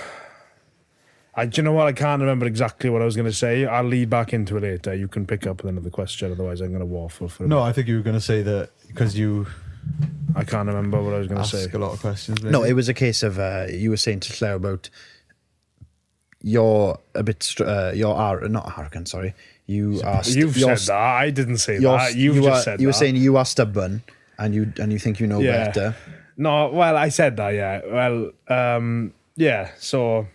Speaker 3: Do you know what? I can't remember exactly what I was going to say. I'll lead back into it later. You can pick up with another question, otherwise I'm going to waffle for a bit.
Speaker 1: I think you were going to say that because you...
Speaker 3: I can't remember what I was going to say.
Speaker 1: Ask a lot of questions, maybe.
Speaker 2: No, it was a case of you were saying to Llew about you're a bit... not arrogant, sorry. You've
Speaker 3: said that. I didn't say that. You've just said that.
Speaker 2: You were saying you are stubborn and you think you know better.
Speaker 3: No, well, I said that, yeah. Well, so...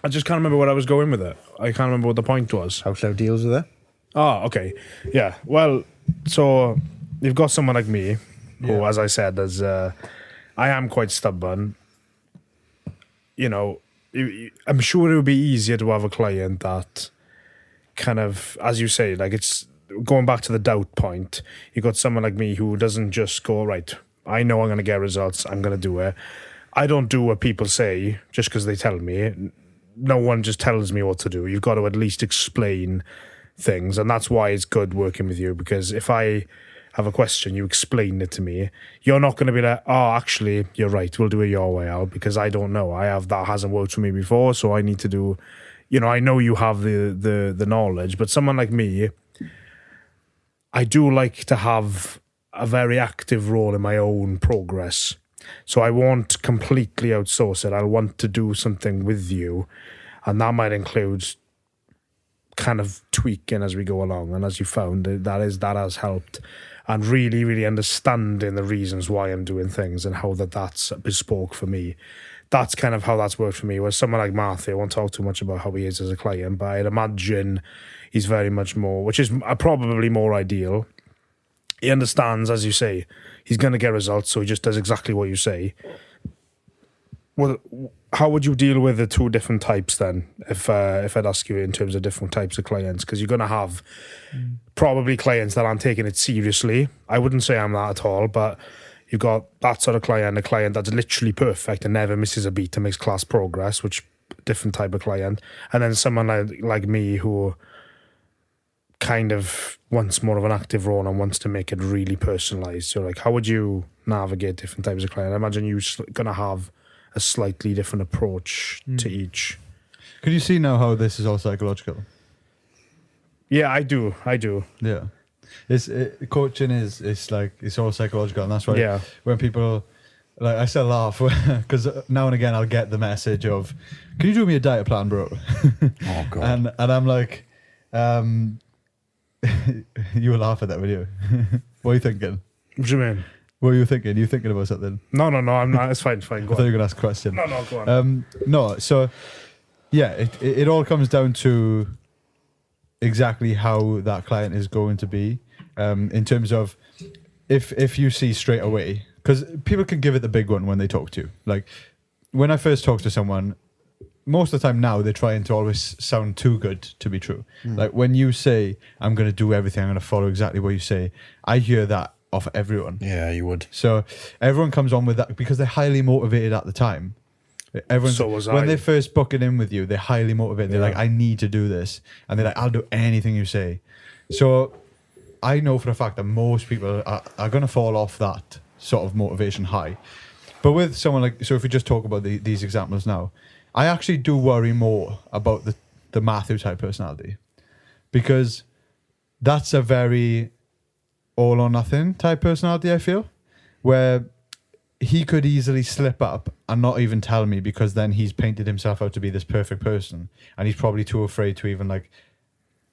Speaker 3: I just can't remember what I was going with it. I can't remember what the point was.
Speaker 2: How Llew deals with it?
Speaker 3: Oh, okay. Yeah. Well, so you've got someone like me who, as I said, I am quite stubborn. I'm sure it would be easier to have a client that kind of, as you say, like it's going back to the doubt point. You've got someone like me who doesn't just go, right, I know I'm going to get results, I'm going to do it. I don't do what people say just because they tell me. No one just tells me what to do. You've got to at least explain things, and that's why it's good working with you, because if I have a question, you explain it to me. You're not going to be like, oh, actually, you're right, we'll do it your way out, because I don't know. That hasn't worked for me before, so I need to do, I know you have the knowledge, but someone like me, I do like to have a very active role in my own progress. So I won't completely outsource it. I'll want to do something with you. And that might include kind of tweaking as we go along. And as you found, that has helped. And really, really understanding the reasons why I'm doing things and how that's bespoke for me. That's kind of how that's worked for me. Whereas someone like Matthew, I won't talk too much about how he is as a client, but I'd imagine he's very much more, which is probably more ideal. He understands, as you say, he's going to get results, so he just does exactly what you say. Well, how would you deal with the two different types then? If I'd ask you in terms of different types of clients, because you're going to have probably clients that aren't taking it seriously. I wouldn't say I'm that at all, but you've got that sort of client, a client that's literally perfect and never misses a beat and makes class progress, which different type of client. And then someone like me who kind of wants more of an active role and wants to make it really personalized. So like, how would you navigate different types of client? I imagine you're going to have a slightly different approach to each.
Speaker 1: Could you see now how this is all psychological?
Speaker 3: Yeah, I do.
Speaker 1: Yeah. Coaching is like, it's all psychological, and that's why when people, like, I still laugh because now and again I'll get the message of, can you do me a diet plan, bro?
Speaker 2: Oh god.
Speaker 1: And I'm like, you will laugh at that, will you? What are you thinking?
Speaker 3: What do you mean?
Speaker 1: What are you thinking? You thinking about something?
Speaker 3: No, I'm not. It's fine.
Speaker 1: I
Speaker 3: Go
Speaker 1: thought you
Speaker 3: on.
Speaker 1: were going to ask a question.
Speaker 3: No, go on.
Speaker 1: No, so yeah, it all comes down to exactly how that client is going to be, in terms of if you see straight away, because people can give it the big one when they talk to you. Like when I first talk to someone, most of the time now they're trying to always sound too good to be true. Like when you say, I'm going to do everything, I'm going to follow exactly what you say, I hear that off everyone.
Speaker 2: Yeah, you would.
Speaker 1: So everyone comes on with that because they're highly motivated at the time.
Speaker 3: So was
Speaker 1: when
Speaker 3: I.
Speaker 1: they first book it in with you, they're highly motivated. They're like, I need to do this. And they're like, I'll do anything you say. So I know for a fact that most people are going to fall off that sort of motivation high. But with someone like, so if we just talk about these examples now, I actually do worry more about the Matthew type personality, because that's a very all or nothing type personality, I feel, where he could easily slip up and not even tell me, because then he's painted himself out to be this perfect person, and he's probably too afraid to even like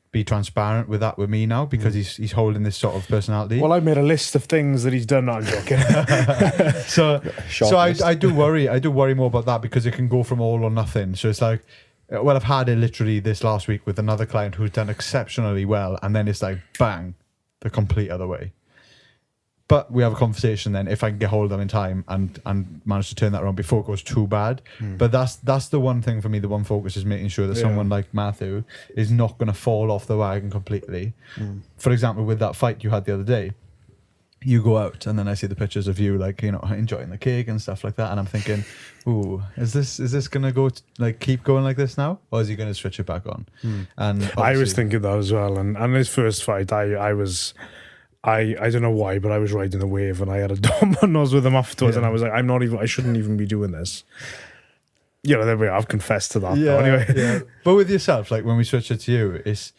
Speaker 1: be transparent with that with me now, because he's holding this sort of personality.
Speaker 3: Well, I made a list of things that he's done. No, I'm joking.
Speaker 1: So I do worry more about that, because it can go from all or nothing. So it's like, well, I've had it literally this last week with another client who's done exceptionally well, and then it's like bang, the complete other way. But we have a conversation then, if I can get hold of them in time and manage to turn that around before it goes too bad. But that's the one thing for me, the one focus is making sure that someone like Matthew is not going to fall off the wagon completely. For example, with that fight you had the other day, you go out and then I see the pictures of you, like, you know, enjoying the cake and stuff like that, and I'm thinking, ooh, is this going to go like keep going like this now, or is he going to switch it back on? And
Speaker 3: I was thinking that as well. And his first fight, I don't know why, but I was riding the wave and I had a dominoes with him afterwards, and I was like, I shouldn't even be doing this. You know, there we are. I've confessed to that.
Speaker 1: Yeah,
Speaker 3: anyway.
Speaker 1: yeah. But with yourself, like when we switch it to you, it's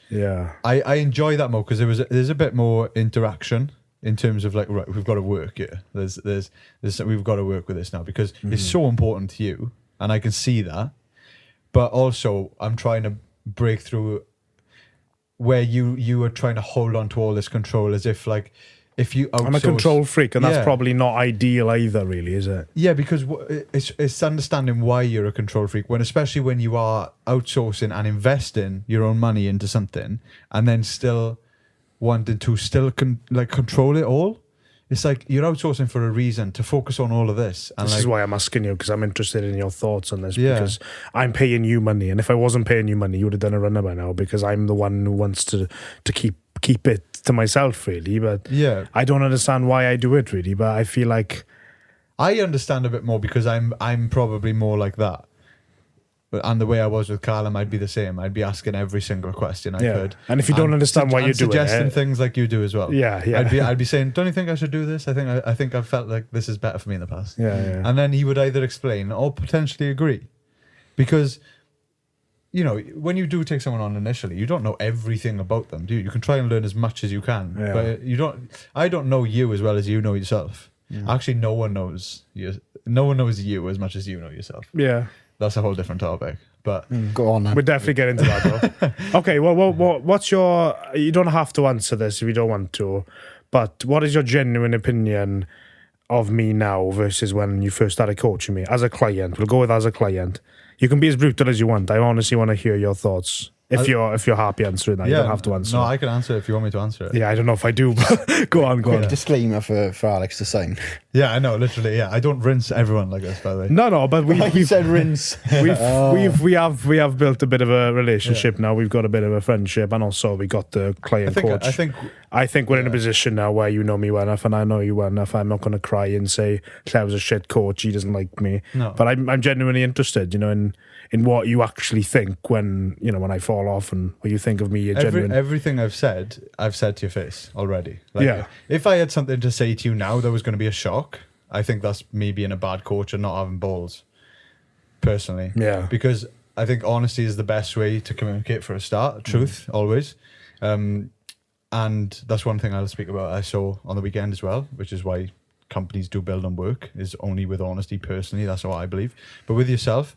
Speaker 1: I enjoy that more, because there's a bit more interaction in terms of like, right, we've got to work here. There's we've got to work with this now, because it's so important to you, and I can see that. But also, I'm trying to break through where you are trying to hold on to all this control, as if like, if you outsource,
Speaker 3: I'm a control freak, and that's probably not ideal either, really, is it?
Speaker 1: Yeah, because it's understanding why you're a control freak, especially when you are outsourcing and investing your own money into something, and then still wanting to control it all. It's like you're outsourcing for a reason, to focus on all of this. And
Speaker 3: this is why I'm asking you, because I'm interested in your thoughts on this. Because I'm paying you money, and if I wasn't paying you money, you would have done a runner by now, because I'm the one who wants to keep it to myself, really. But I don't understand why I do it, really. But I feel like
Speaker 1: I understand a bit more, because I'm probably more like that. And the way I was with Callum, I'd be the same. I'd be asking every single question I could.
Speaker 3: And if you don't understand why you're doing it,
Speaker 1: suggesting things like you do as well.
Speaker 3: Yeah.
Speaker 1: I'd be saying, don't you think I should do this? I think I've felt like this is better for me in the past.
Speaker 3: Yeah.
Speaker 1: And then he would either explain or potentially agree, because, you know, when you do take someone on initially, you don't know everything about them, do you? You can try and learn as much as you can, but I don't know you as well as you know yourself. Actually, no one knows you. No one knows you as much as you know yourself.
Speaker 3: Yeah.
Speaker 1: That's a whole different topic, but
Speaker 2: go on then.
Speaker 3: We'll definitely get into that, though. Okay, well, what's your... You don't have to answer this if you don't want to, but what is your genuine opinion of me now versus when you first started coaching me? As a client, we'll go with as a client. You can be as brutal as you want. I honestly want to hear your thoughts If you're happy answering that, you don't have to answer.
Speaker 1: No,
Speaker 3: it.
Speaker 1: I can answer it if you want me to answer it.
Speaker 3: Yeah, I don't know if I do, but go on.
Speaker 2: Disclaimer for Alex to sign.
Speaker 1: Yeah, I know, literally. Yeah, I don't rinse everyone like this, by the way.
Speaker 3: No, but
Speaker 2: He said rinse.
Speaker 3: we have built a bit of a relationship now. We've got a bit of a friendship, and also we got the client coach. I think we're in a position now where you know me well enough, and I know you well enough. I'm not going to cry and say Claire's a shit coach. He doesn't like me.
Speaker 1: No.
Speaker 3: But I'm genuinely interested, in what you actually think when I fall off, and what you think of me.
Speaker 1: Everything I've said to your face already. If I had something to say to you now that was going to be a shock, I think that's me being a bad coach and not having balls. Personally,
Speaker 3: yeah,
Speaker 1: because I think honesty is the best way to communicate for a start. Truth always, and that's one thing I'll speak about. I saw on the weekend as well, which is why companies do build on work is only with honesty. Personally, that's what I believe. But with yourself,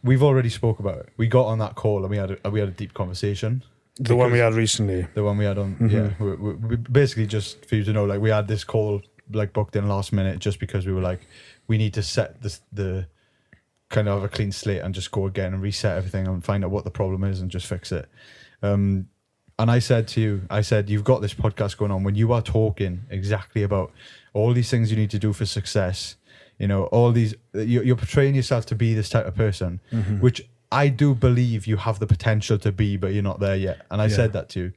Speaker 1: we've already spoke about it. We got on that call and we had a deep conversation.
Speaker 3: The one we had recently.
Speaker 1: The one we had on, yeah. We basically, just for you to know, like, we had this call like booked in last minute just because we were like, we need to set the kind of a clean slate and just go again and reset everything and find out what the problem is and just fix it. And I said to you, you've got this podcast going on when you are talking exactly about all these things you need to do for success. All these, you're portraying yourself to be this type of person, which I do believe you have the potential to be, but you're not there yet. And I said that to you.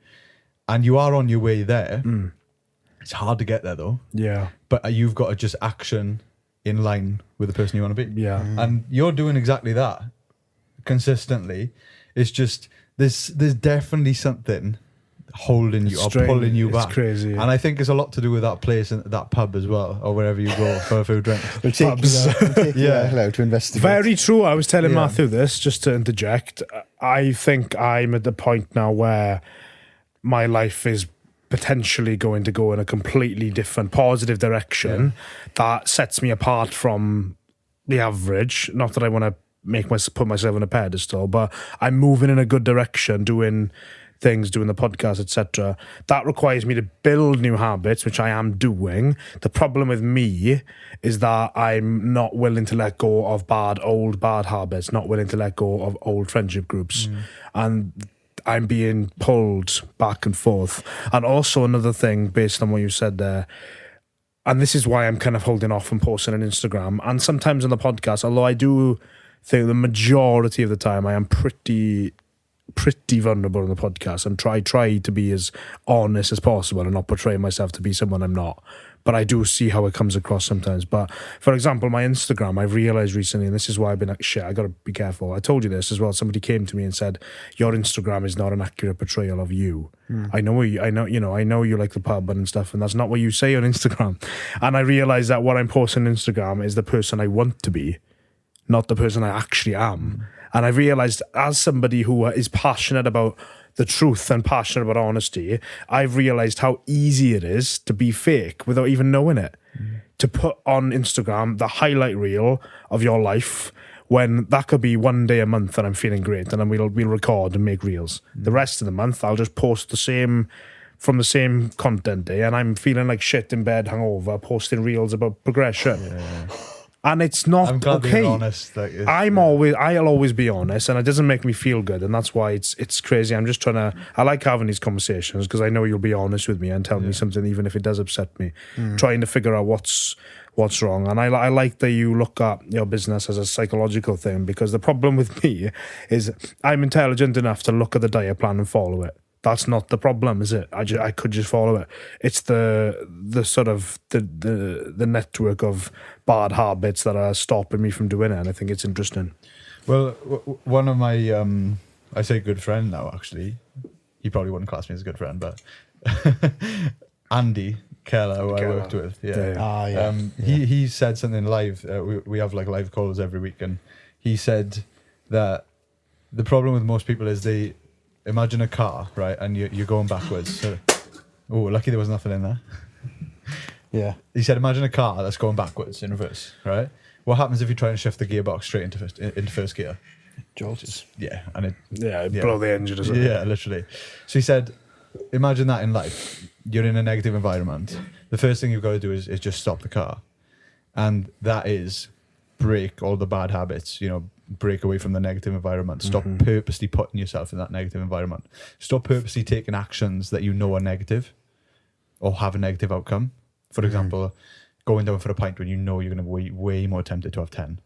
Speaker 1: And you are on your way there. It's hard to get there though. Yeah. But you've got to just action in line with the person you want to be.
Speaker 3: Yeah.
Speaker 1: And you're doing exactly that consistently. It's just, there's definitely something holding you or pulling you back.
Speaker 3: It's crazy.
Speaker 1: And I think it's a lot to do with that place and that pub as well, or wherever you go for a few drinks.
Speaker 2: We'll take you to investigate.
Speaker 3: Very true. I was telling Matthew this, just to interject. I think I'm at the point now where my life is potentially going to go in a completely different positive direction that sets me apart from the average. Not that I want to put myself on a pedestal, but I'm moving in a good direction, doing things, doing the podcast, etc. That requires me to build new habits, which I am doing. The problem with me is that I'm not willing to let go of old bad habits, not willing to let go of old friendship groups. And I'm being pulled back and forth. And also another thing, based on what you said there, and this is why I'm kind of holding off on posting on Instagram and sometimes on the podcast, although I do think the majority of the time I am pretty vulnerable on the podcast and try to be as honest as possible and not portray myself to be someone I'm not. But I do see how it comes across sometimes. But for example, my Instagram, I've realized recently, and this is why I've been like, shit, I got to be careful. I told you this as well. Somebody came to me and said, your Instagram is not an accurate portrayal of you. I know you like the pub and stuff, and that's not what you say on Instagram. And I realized that what I'm posting on Instagram is the person I want to be, not the person I actually am. And I realized, as somebody who is passionate about the truth and passionate about honesty, I've realized how easy it is to be fake without even knowing it. To put on Instagram the highlight reel of your life, when that could be one day a month and I'm feeling great, and then we'll record and make reels. The rest of the month, I'll just post from the same content day, and I'm feeling like shit in bed, hungover, posting reels about progression. Yeah. And it's not
Speaker 1: I'm glad
Speaker 3: okay.
Speaker 1: You're honest.
Speaker 3: I'll always be honest, and it doesn't make me feel good, and that's why it's crazy. I'm just I like having these conversations because I know you'll be honest with me and tell me something, even if it does upset me. Trying to figure out what's wrong, and I like that you look at your business as a psychological thing, because the problem with me is I'm intelligent enough to look at the diet plan and follow it. That's not the problem, is it? I could just follow it. It's the sort of the network of bad habits that are stopping me from doing it, and I think it's interesting.
Speaker 1: Well, one of my I say good friend now, actually. He probably wouldn't class me as a good friend, but Andy Keller, who I worked with, he said something live. We have like live calls every week, and he said that the problem with most people is they imagine a car, right, and you're going backwards. So, lucky there was nothing in there.
Speaker 2: Yeah.
Speaker 1: He said, imagine a car that's going backwards in reverse, right? What happens if you try and shift the gearbox straight into first gear?
Speaker 2: Jolts.
Speaker 1: Yeah, and it
Speaker 3: blow the engine or something.
Speaker 1: Yeah, literally. So he said, imagine that in life. You're in a negative environment. The first thing you've got to do is just stop the car, and that is break all the bad habits. break away from the negative environment. Stop purposely putting yourself in that negative environment. Stop purposely taking actions that you know are negative or have a negative outcome. For example, going down for a pint when you know you're going to be way more tempted to have 10.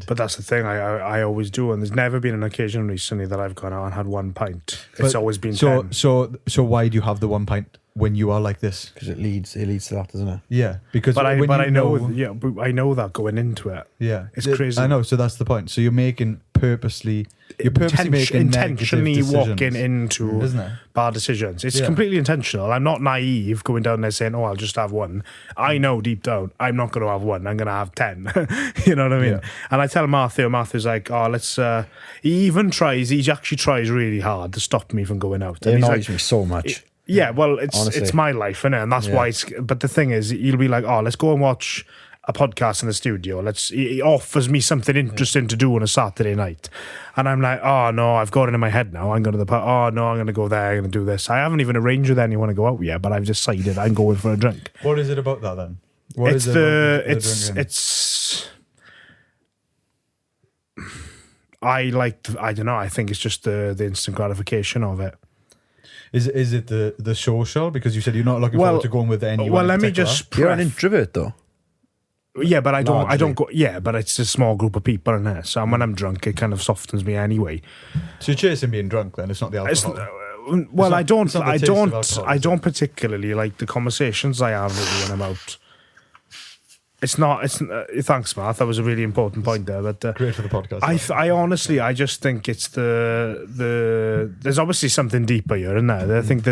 Speaker 3: But that's the thing, I always do, and there's never been an occasion recently that I've gone out and had 1 pint. It's always been 10.
Speaker 1: So why do you have the 1 pint when you are like this?
Speaker 2: Because it leads to that, doesn't it?
Speaker 1: Yeah, because
Speaker 3: but I know that going into it.
Speaker 1: Yeah,
Speaker 3: it's crazy.
Speaker 1: I know, so that's the point. So you're purposely making
Speaker 3: intentionally walking
Speaker 1: decisions,
Speaker 3: into
Speaker 1: isn't it?
Speaker 3: bad decisions. It's completely intentional. I'm not naive going down there saying, "Oh, I'll just have 1." I know deep down I'm not going to have 1. I'm going to have 10. You know what I mean?
Speaker 1: Yeah.
Speaker 3: And I tell Matthew's like, "Oh, let's." He actually tries really hard to stop me from going out.
Speaker 2: It
Speaker 3: And
Speaker 2: annoys me so much.
Speaker 3: Yeah, well, it's
Speaker 2: Honestly.
Speaker 3: my life, innit? And that's why. But the thing is, he'll be like, "Oh, let's go and watch a podcast in the studio." He offers me something interesting to do on a Saturday night, and I'm like, "Oh no, I've got it in my head now. I'm going to the pub. Oh no, I'm going to go there. I'm going to do this." I haven't even arranged with anyone to go out yet, but I've decided I'm going for a drink.
Speaker 1: What is it about that then?
Speaker 3: I don't know. I think it's just the instant gratification of it.
Speaker 1: Is it the social? Because you said you're not looking forward to going with anyone.
Speaker 3: Well, let me just.
Speaker 2: You're an introvert, though.
Speaker 3: Yeah, but I don't go. Yeah, but it's a small group of people in there. So when I'm drunk, it kind of softens me anyway.
Speaker 1: So you're chasing being drunk, then it's not the alcohol.
Speaker 3: I don't particularly like the conversations I have really when I'm out. It's not. Thanks, Matt. That was a really important point there. But
Speaker 1: great for the podcast.
Speaker 3: I honestly, I just think it's the. There's obviously something deeper here, isn't there? I think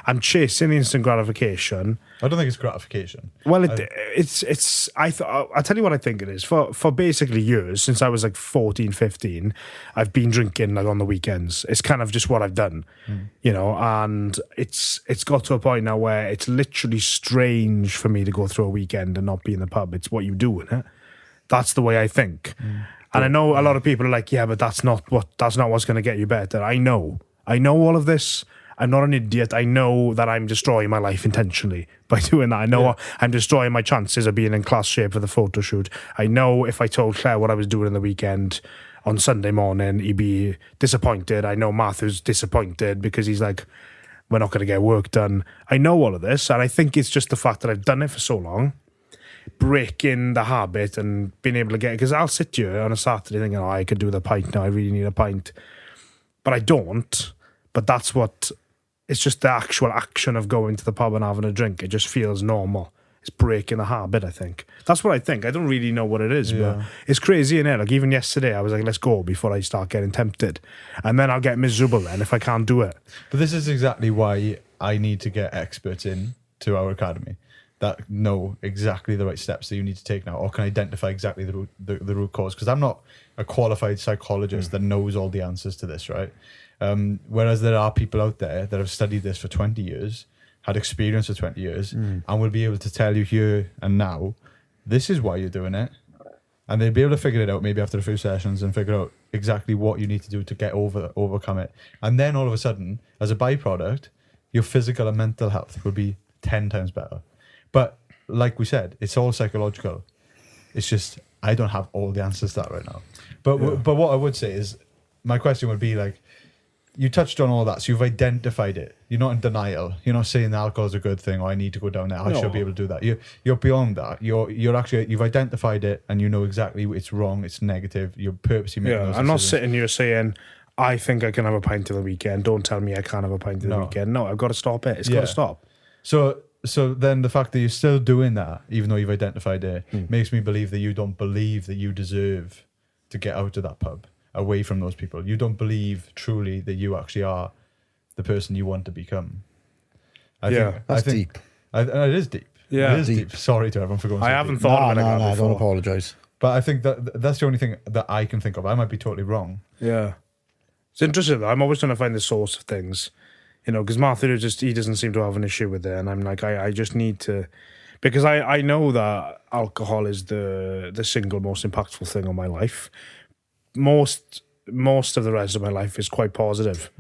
Speaker 3: I'm chasing instant gratification.
Speaker 1: I don't think it's gratification.
Speaker 3: Well, I'll tell you what I think it is. For basically years, since I was like 14, 15, I've been drinking like on the weekends. It's kind of just what I've done, you know, and it's got to a point now where it's literally strange for me to go through a weekend and not be in the pub. It's what you do, isn't it? That's the way I think. And I know a lot of people are like, yeah, but that's not what's going to get you better. I know all of this. I'm not an idiot. I know that I'm destroying my life intentionally by doing that. I know I'm destroying my chances of being in class shape for the photo shoot. I know if I told Claire what I was doing in the weekend on Sunday morning, he'd be disappointed. I know Matthew's disappointed because he's like, we're not going to get work done. I know all of this, and I think it's just the fact that I've done it for so long, breaking the habit and being able to get, because I'll sit here on a Saturday thinking, oh, I could do the pint now, I really need a pint. But I don't. But that's what... It's just the actual action of going to the pub and having a drink. It just feels normal. It's breaking the habit, I think. That's what I think. I don't really know what it is, but it's crazy, innit? Like, even yesterday, I was like, let's go before I start getting tempted. And then I'll get miserable then if I can't do it.
Speaker 1: But this is exactly why I need to get experts in to our academy that know exactly the right steps that you need to take now, or can identify exactly the root cause. Because I'm not a qualified psychologist that knows all the answers to this, right? Whereas there are people out there that have studied this for 20 years, had experience for 20 years, and will be able to tell you here and now, this is why you're doing it. And they'll be able to figure it out maybe after a few sessions and figure out exactly what you need to do to get overcome it. And then all of a sudden, as a byproduct, your physical and mental health will be 10 times better. But like we said, it's all psychological. It's just, I don't have all the answers to that right now. But what I would say is, my question would be like, you touched on all that, so you've identified it. You're not in denial. You're not saying that alcohol is a good thing, or I need to go down there. I should be able to do that. You're beyond that. You're actually, you've identified it, and you know exactly it's wrong. It's negative. You're purposely making those decisions.
Speaker 3: I'm not sitting here saying, I think I can have a pint of the weekend. Don't tell me I can't have a pint of the weekend. No, I've got to stop it. It's got to stop.
Speaker 1: So then the fact that you're still doing that, even though you've identified it, makes me believe that you don't believe that you deserve to get out of that pub, away from those people. You don't believe truly that you actually are the person you want to become.
Speaker 2: That's deep.
Speaker 1: It is deep.
Speaker 2: Yeah,
Speaker 1: it is deep. Sorry to everyone for going.
Speaker 3: I haven't thought of it.
Speaker 2: No, don't apologise.
Speaker 1: But I think that's the only thing that I can think of. I might be totally wrong.
Speaker 3: Yeah, it's interesting though. I'm always trying to find the source of things, you know, because Matthew he doesn't seem to have an issue with it, and I'm like, I just need to, because I know that alcohol is the single most impactful thing on my life. Most of the rest of my life is quite positive.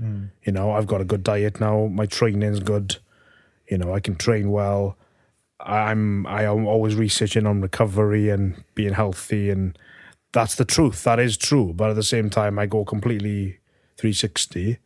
Speaker 3: You know, I've got a good diet now. My training's good. You know, I can train well. I am always researching on recovery and being healthy, and that's the truth. That is true. But at the same time, I go completely 360.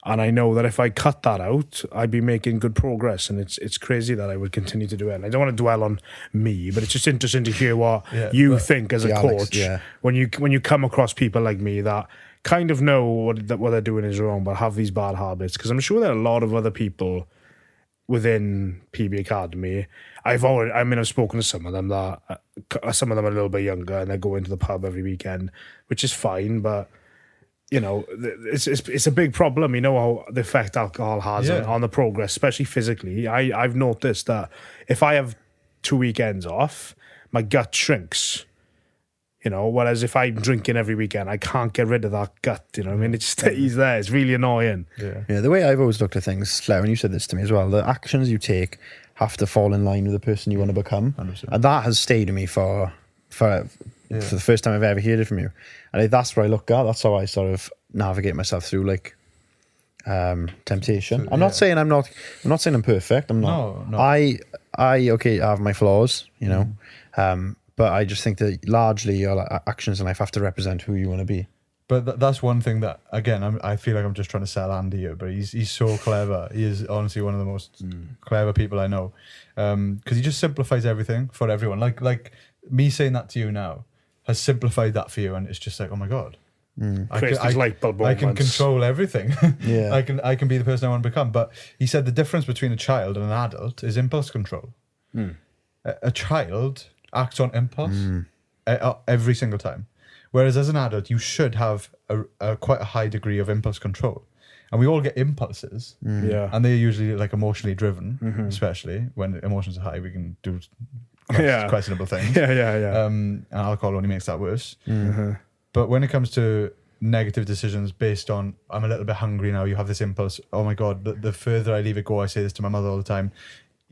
Speaker 3: And I know that if I cut that out, I'd be making good progress. And it's crazy that I would continue to do it. And I don't want to dwell on me, but it's just interesting to hear what you think as a coach when you come across people like me that kind of know what they're doing is wrong, but have these bad habits. Because I'm sure there are a lot of other people within PB Academy. I've spoken to some of them that some of them are a little bit younger and they go into the pub every weekend, which is fine, but you know, it's a big problem. You know how the effect alcohol has on the progress, especially physically. I've noticed that if I have 2 weekends off, my gut shrinks. You know, whereas if I'm drinking every weekend, I can't get rid of that gut. You know what I mean? It stays there. It's really annoying.
Speaker 2: Yeah, the way I've always looked at things, Llew, and you said this to me as well, the actions you take have to fall in line with the person you want to become. 100%. And that has stayed with me for the first time I've ever heard it from you. And that's where I look at. That's how I sort of navigate myself through like temptation. I'm not saying I'm saying I'm perfect. I'm not. No. I have my flaws, you know. But I just think that largely your actions in life have to represent who you want to be.
Speaker 1: But that's one thing that, again, I feel like I'm just trying to sell Andy here, but he's so clever. He is honestly one of the most clever people I know. Because he just simplifies everything for everyone. Like me saying that to you now has simplified that for you, and it's just like, oh my God. I can control everything. I can be the person I want to become. But he said the difference between a child and an adult is impulse control. A child acts on impulse every single time. Whereas as an adult, you should have quite a high degree of impulse control. And we all get impulses. And they're usually like emotionally driven, especially when emotions are high, we can do questionable things. And alcohol only makes that worse. But when it comes to negative decisions based on, I'm a little bit hungry now, you have this impulse, oh my God, the further I leave it go, I say this to my mother all the time,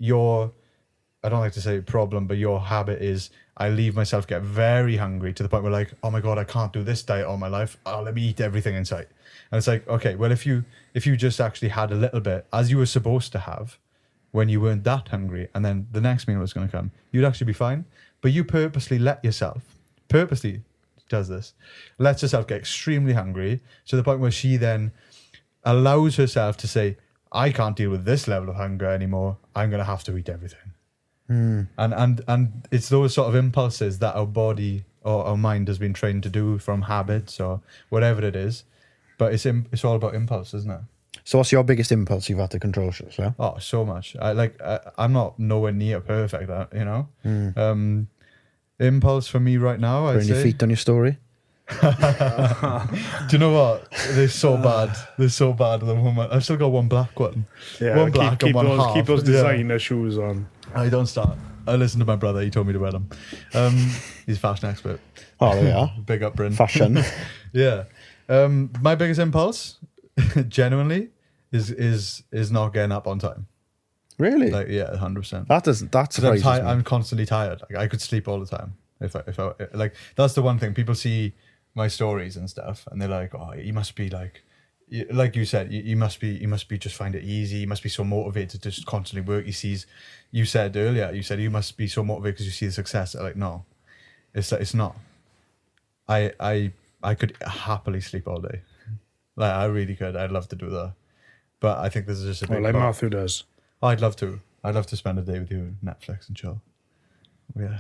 Speaker 1: I don't like to say problem, but your habit is I leave myself get very hungry to the point where like, oh my God, I can't do this diet all my life. Oh, let me eat everything in sight. And it's like, okay, well, if you just actually had a little bit as you were supposed to have when you weren't that hungry, and then the next meal was going to come, you'd actually be fine. But you purposely lets yourself get extremely hungry to the point where she then allows herself to say, I can't deal with this level of hunger anymore. I'm going to have to eat everything. And it's those sort of impulses that our body or our mind has been trained to do from habits or whatever it is. But it's all about impulse, isn't it?
Speaker 2: So what's your biggest impulse you've had to control, Llew?
Speaker 1: Oh, so much. I'm not nowhere near perfect, you know? Impulse for me right now, I'd say.
Speaker 2: Your feet on your story?
Speaker 1: Do you know what? They're so bad. They're so bad at the moment. I've still got one black one.
Speaker 3: Yeah,
Speaker 1: one black and one half.
Speaker 3: Keep those designer shoes on.
Speaker 1: I don't start. I listened to my brother. He told me to wear them. He's a fashion expert.
Speaker 2: Oh, there we are.
Speaker 1: Big up, Bryn.
Speaker 2: Fashion.
Speaker 1: Yeah. My biggest impulse, genuinely, is not getting up on time.
Speaker 2: Really?
Speaker 1: Like, yeah, 100%.
Speaker 2: That surprises me.
Speaker 1: I'm constantly tired. Like, I could sleep all the time. If I like, that's the one thing people see my stories and stuff, and they're like, oh, you must be like you said, you must be just find it easy. You must be so motivated to just constantly work. You said earlier, you must be so motivated because you see the success. Like, no, it's not. I could happily sleep all day. Like, I really could. I'd love to do that. But I think this is just a big
Speaker 3: like Matthew does.
Speaker 1: Oh, I'd love to. I'd love to spend a day with you, Netflix and chill. Yeah.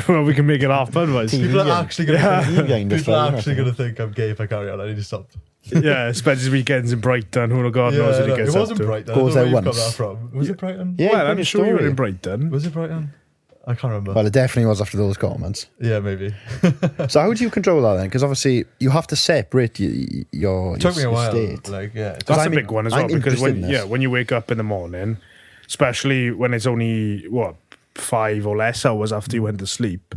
Speaker 3: Well, we can make it half otherwise.
Speaker 1: People are actually going to think I'm gay if I carry on. I need to stop.
Speaker 3: Yeah, spends his weekends in Brighton. Who God knows what he gets up to.
Speaker 1: It wasn't Brighton.
Speaker 2: Goes out once.
Speaker 1: Got that from. Was it Brighton?
Speaker 2: Yeah,
Speaker 3: well, I'm sure you were in Brighton.
Speaker 1: Was it Brighton? I can't remember.
Speaker 2: Well, it definitely was after those comments.
Speaker 1: Yeah, maybe.
Speaker 2: So how do you control that then? Because obviously you have to separate your
Speaker 1: took me a while.
Speaker 2: State.
Speaker 1: Like, yeah,
Speaker 3: that's a big one as well. Because when you wake up in the morning, especially when it's only 5 or less hours after you went to sleep,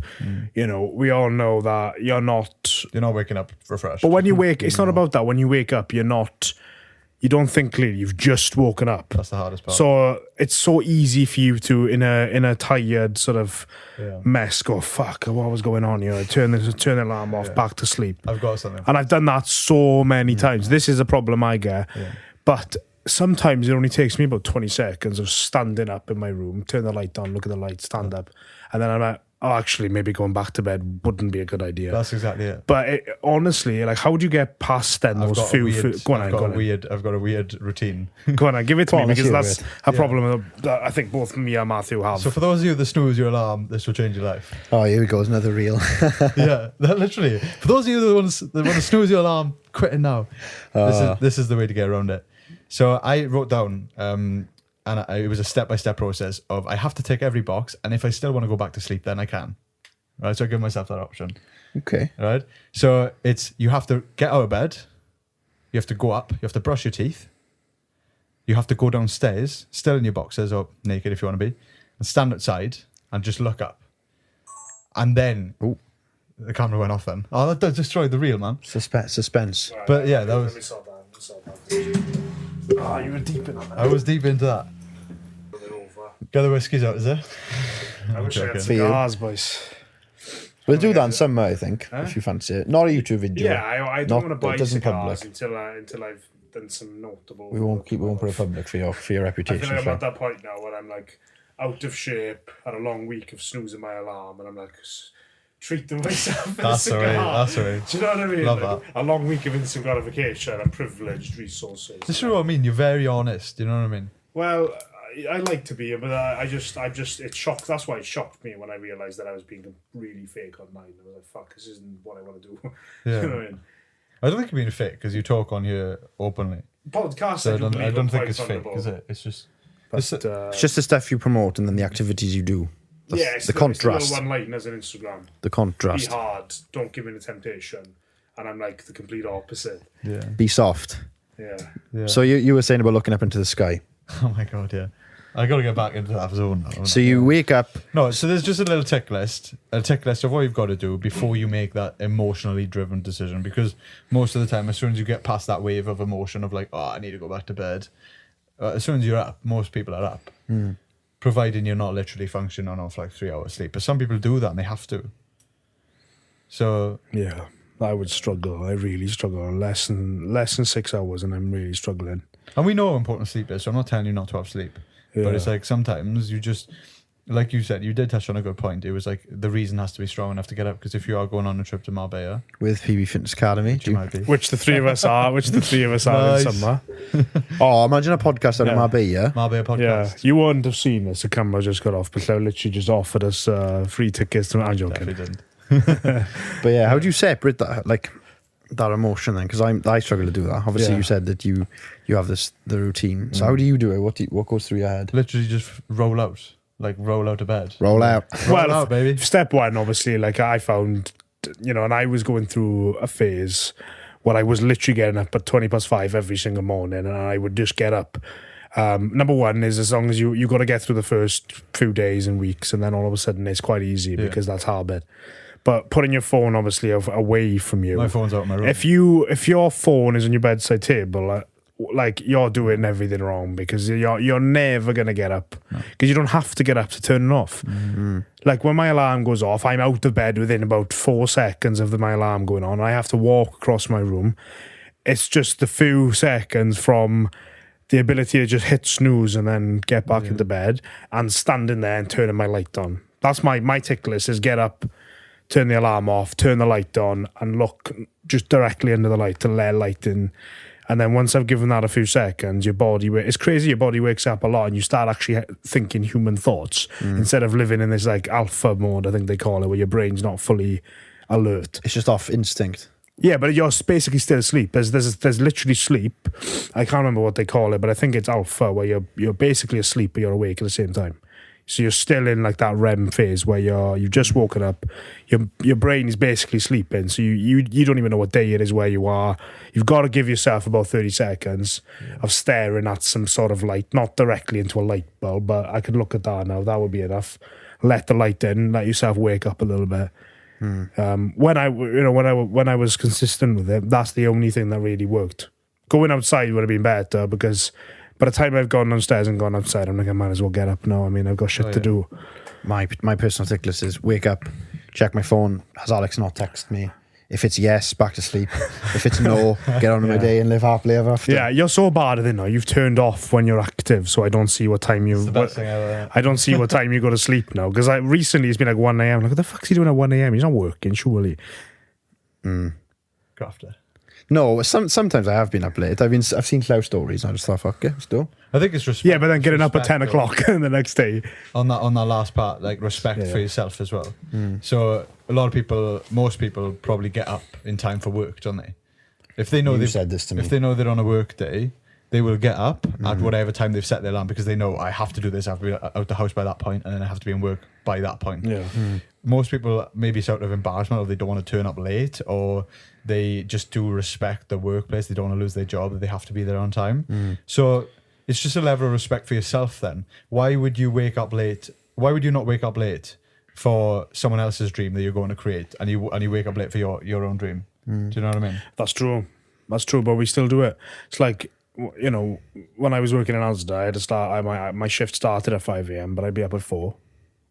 Speaker 3: you know, we all know that you're not
Speaker 1: waking up refreshed.
Speaker 3: But when you wake, it's not about that. When you wake up, you don't think clearly. You've just woken up.
Speaker 1: That's the hardest part.
Speaker 3: So it's so easy for you to, in a tired sort of mess, go, fuck, what was going on here? Turn the alarm off, back to sleep.
Speaker 1: I've got something.
Speaker 3: And I've done that so many times. This is a problem I get. Yeah. But sometimes it only takes me about 20 seconds of standing up in my room, turn the light on, look at the light, stand up. And then I'm like, oh, actually, maybe going back to bed wouldn't be a good idea.
Speaker 1: That's exactly it.
Speaker 3: But honestly, like, how do you get past then those few?
Speaker 1: I've got a weird routine.
Speaker 3: Go on, give it to me,
Speaker 2: let's
Speaker 3: because
Speaker 2: hear
Speaker 3: that's
Speaker 2: it.
Speaker 3: a problem that I think both me and Matthew have.
Speaker 1: So for those of you that snooze your alarm, this will change your life.
Speaker 2: Oh, here we go. Another reel.
Speaker 1: Yeah, literally. For those of you that want to snooze your alarm, quit it now. This is the way to get around it. So I wrote down, and it was a step-by-step process of I have to tick every box, and if I still want to go back to sleep, then I can. Right, so I give myself that option.
Speaker 2: Okay.
Speaker 1: Right, so it's you have to get out of bed, you have to go up, you have to brush your teeth, you have to go downstairs, still in your boxers or naked if you want to be, and stand outside and just look up. And then, the camera went off then. Oh, that destroyed the reel, man.
Speaker 2: Suspense.
Speaker 3: Right,
Speaker 1: But yeah, that
Speaker 3: let
Speaker 1: was...
Speaker 3: me sort that. Oh, you were deep in that.
Speaker 1: I was deep into that. Get the whiskies out, is it?
Speaker 3: I wish I had
Speaker 2: For you.
Speaker 3: cigars, boys.
Speaker 2: We'll do that in summer, I think, if you fancy it. Not a YouTube video.
Speaker 3: Yeah, I don't want to buy
Speaker 2: doesn't
Speaker 3: cigars
Speaker 2: public.
Speaker 3: until I've done some notable.
Speaker 2: We won't put it public for your
Speaker 3: I feel
Speaker 2: reputation.
Speaker 3: like I'm
Speaker 2: Phil.
Speaker 3: at that point now where I'm like out of shape, had a long week of snoozing my alarm, and I'm like treating myself with a cigar.
Speaker 1: That's right.
Speaker 3: Do you know what I mean?
Speaker 1: Love
Speaker 3: Like, a long week of instant gratification and privileged resources.
Speaker 1: This is what I mean. You're very honest. You know what I mean?
Speaker 3: Well, I like to be, but I just, it shocked. That's why it shocked me when I realised that I was being really fake online. I was like, fuck, this isn't what I want to do.
Speaker 1: Yeah.
Speaker 3: You know what I mean?
Speaker 1: I don't think you're being fake because you talk on here openly.
Speaker 3: Podcast,
Speaker 1: So I don't
Speaker 3: believe
Speaker 1: think
Speaker 3: quite
Speaker 1: it's fake,
Speaker 3: vulnerable.
Speaker 1: is it? It's just...
Speaker 3: But,
Speaker 2: It's just the stuff you promote and then the activities you do.
Speaker 3: yeah, it's
Speaker 2: the contrast.
Speaker 3: It's the one-liners on Instagram.
Speaker 2: The
Speaker 3: Be
Speaker 2: contrast.
Speaker 3: hard, don't give in to temptation. And I'm like the complete opposite.
Speaker 1: Yeah.
Speaker 2: Be soft.
Speaker 3: Yeah.
Speaker 2: So you were saying about looking up into the sky.
Speaker 1: Oh my God, yeah. I got to get back into that zone now.
Speaker 2: So you wake up.
Speaker 1: No, so there's just a little tick list of what you've got to do before you make that emotionally driven decision. Because most of the time, as soon as you get past that wave of emotion of like, oh, I need to go back to bed, as soon as you're up, most people are up. Providing you're not literally functioning off like 3 hours sleep. But some people do that and they have to. So...
Speaker 3: Yeah, I would struggle. I really struggle. Less than 6 hours and I'm really struggling.
Speaker 1: And we know how important sleep is, so I'm not telling you not to have sleep.
Speaker 3: Yeah.
Speaker 1: But it's like sometimes you just, like you said, you did touch on a good point. It was like the reason has to be strong enough to get up, because if you are going on a trip to Marbella,
Speaker 2: With PB Fitness Academy.
Speaker 1: which you might be.
Speaker 3: Which the three of us are.
Speaker 1: Nice.
Speaker 3: In summer.
Speaker 2: Oh, imagine a podcast out of
Speaker 3: Yeah.
Speaker 2: Marbella.
Speaker 1: Marbella
Speaker 3: Yeah,
Speaker 1: podcast.
Speaker 3: you wouldn't have seen this. The camera just got off, but they literally just offered us free tickets. I'm joking.
Speaker 1: Definitely didn't.
Speaker 2: But yeah, how do you separate that, like that emotion then? Because I struggle to do that. Obviously,
Speaker 3: Yeah.
Speaker 2: you said that you have the routine. So how do you do it? What goes through your head?
Speaker 1: Literally just roll out. Like roll out of bed.
Speaker 2: Roll out.
Speaker 1: Roll out, baby.
Speaker 3: Step one, obviously, like I found, and I was going through a phase where I was literally getting up at 5:20 every single morning, and I would just get up. Number one is, as long as you got to get through the first few days and weeks, and then all of a sudden it's quite easy because that's habit. But putting your phone obviously away from you.
Speaker 1: My phone's out of my room.
Speaker 3: If your phone is on your bedside table, like you're doing everything wrong, because you're never gonna get up, because you don't have to get up to turn it off. Like when my alarm goes off, I'm out of bed within about 4 seconds of my alarm going on. I have to walk across my room. It's just a few seconds from the ability to just hit snooze and then get back into bed, and standing there and turning my light on. That's my tick list: is get up, turn the alarm off, turn the light on, and look just directly under the light to let light in. And then once I've given that a few seconds, your body, it's crazy, your body wakes up a lot and you start actually thinking human thoughts instead of living in this like alpha mode, I think they call it, where your brain's not fully alert.
Speaker 2: It's just off instinct.
Speaker 3: Yeah, but you're basically still asleep. There's literally sleep. I can't remember what they call it, but I think it's alpha, where you're basically asleep but you're awake at the same time. So you're still in like that REM phase where you've just woken up. Your brain is basically sleeping. So you don't even know what day it is where you are. You've got to give yourself about 30 seconds of staring at some sort of light, not directly into a light bulb, but I could look at that now. That would be enough. Let the light in. Let yourself wake up a little bit. When I was consistent with it, that's the only thing that really worked. Going outside would have been better, because by the time I've gone downstairs and gone outside, I'm like, I might as well get up now. I mean, I've got shit to do.
Speaker 2: My personal tick list is wake up, check my phone. Has Alex not texted me? If it's yes, back to sleep. If it's no, get on with my day and live happily ever after.
Speaker 3: Yeah, you're so bad at it now. You've turned off when you're active, so I don't see what time you.
Speaker 1: It's the best thing ever.
Speaker 3: I don't see what time you go to sleep now. Because recently it's been like 1 a.m. Like, what the fuck's he doing at 1 a.m? He's not working, surely.
Speaker 1: Grafter.
Speaker 2: No, sometimes I have been up late. I've seen Llew stories. And I just thought, fuck it, still.
Speaker 1: I think it's respect.
Speaker 3: Yeah, but then getting up at
Speaker 1: respect,
Speaker 3: 10 o'clock the next day.
Speaker 1: On that last part, like respect for yourself as well. So a lot of people, most people probably get up in time for work, don't they? If they know
Speaker 2: You said this to me.
Speaker 1: If they know they're on a work day, they will get up at whatever time they've set their alarm because they know I have to do this. I have to be out the house by that point, and then I have to be in work by that point.
Speaker 3: Yeah.
Speaker 1: Most people maybe it's out of embarrassment, or they don't want to turn up late, or they just do respect the workplace. They don't want to lose their job. They have to be there on time. So it's just a level of respect for yourself. Then why would you wake up late? Why would you not wake up late for someone else's dream that you're going to create, and you wake up late for your own dream? Do you know what I mean?
Speaker 3: That's true. That's true, but we still do it. It's like, you know, when I was working in Asda, I had to start. My shift started at 5 a.m, but I'd be up at 4.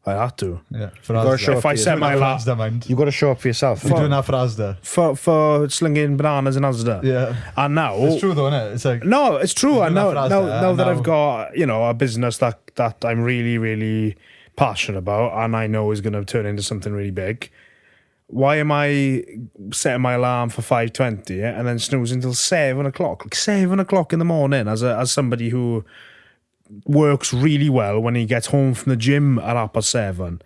Speaker 3: I had to.
Speaker 1: Yeah. For
Speaker 2: gotta
Speaker 1: Asda.
Speaker 2: show
Speaker 3: If I set my alarm,
Speaker 1: Asda, mind.
Speaker 2: You got to show up for yourself.
Speaker 1: You're doing that for Asda.
Speaker 3: for slinging bananas in Asda.
Speaker 1: Yeah.
Speaker 3: And now
Speaker 1: It's true though, isn't it? It's like
Speaker 3: no, it's true.
Speaker 1: You're
Speaker 3: And
Speaker 1: doing
Speaker 3: now,
Speaker 1: that for Asda,
Speaker 3: now that
Speaker 1: now-
Speaker 3: I've got, you know, a business that I'm really, really passionate about, and I know is going to turn into something really big. Why am I setting my alarm for 5:20 and then snoozing until 7 o'clock? Like 7 o'clock in the morning, as somebody who works really well when he gets home from the gym at 7:30.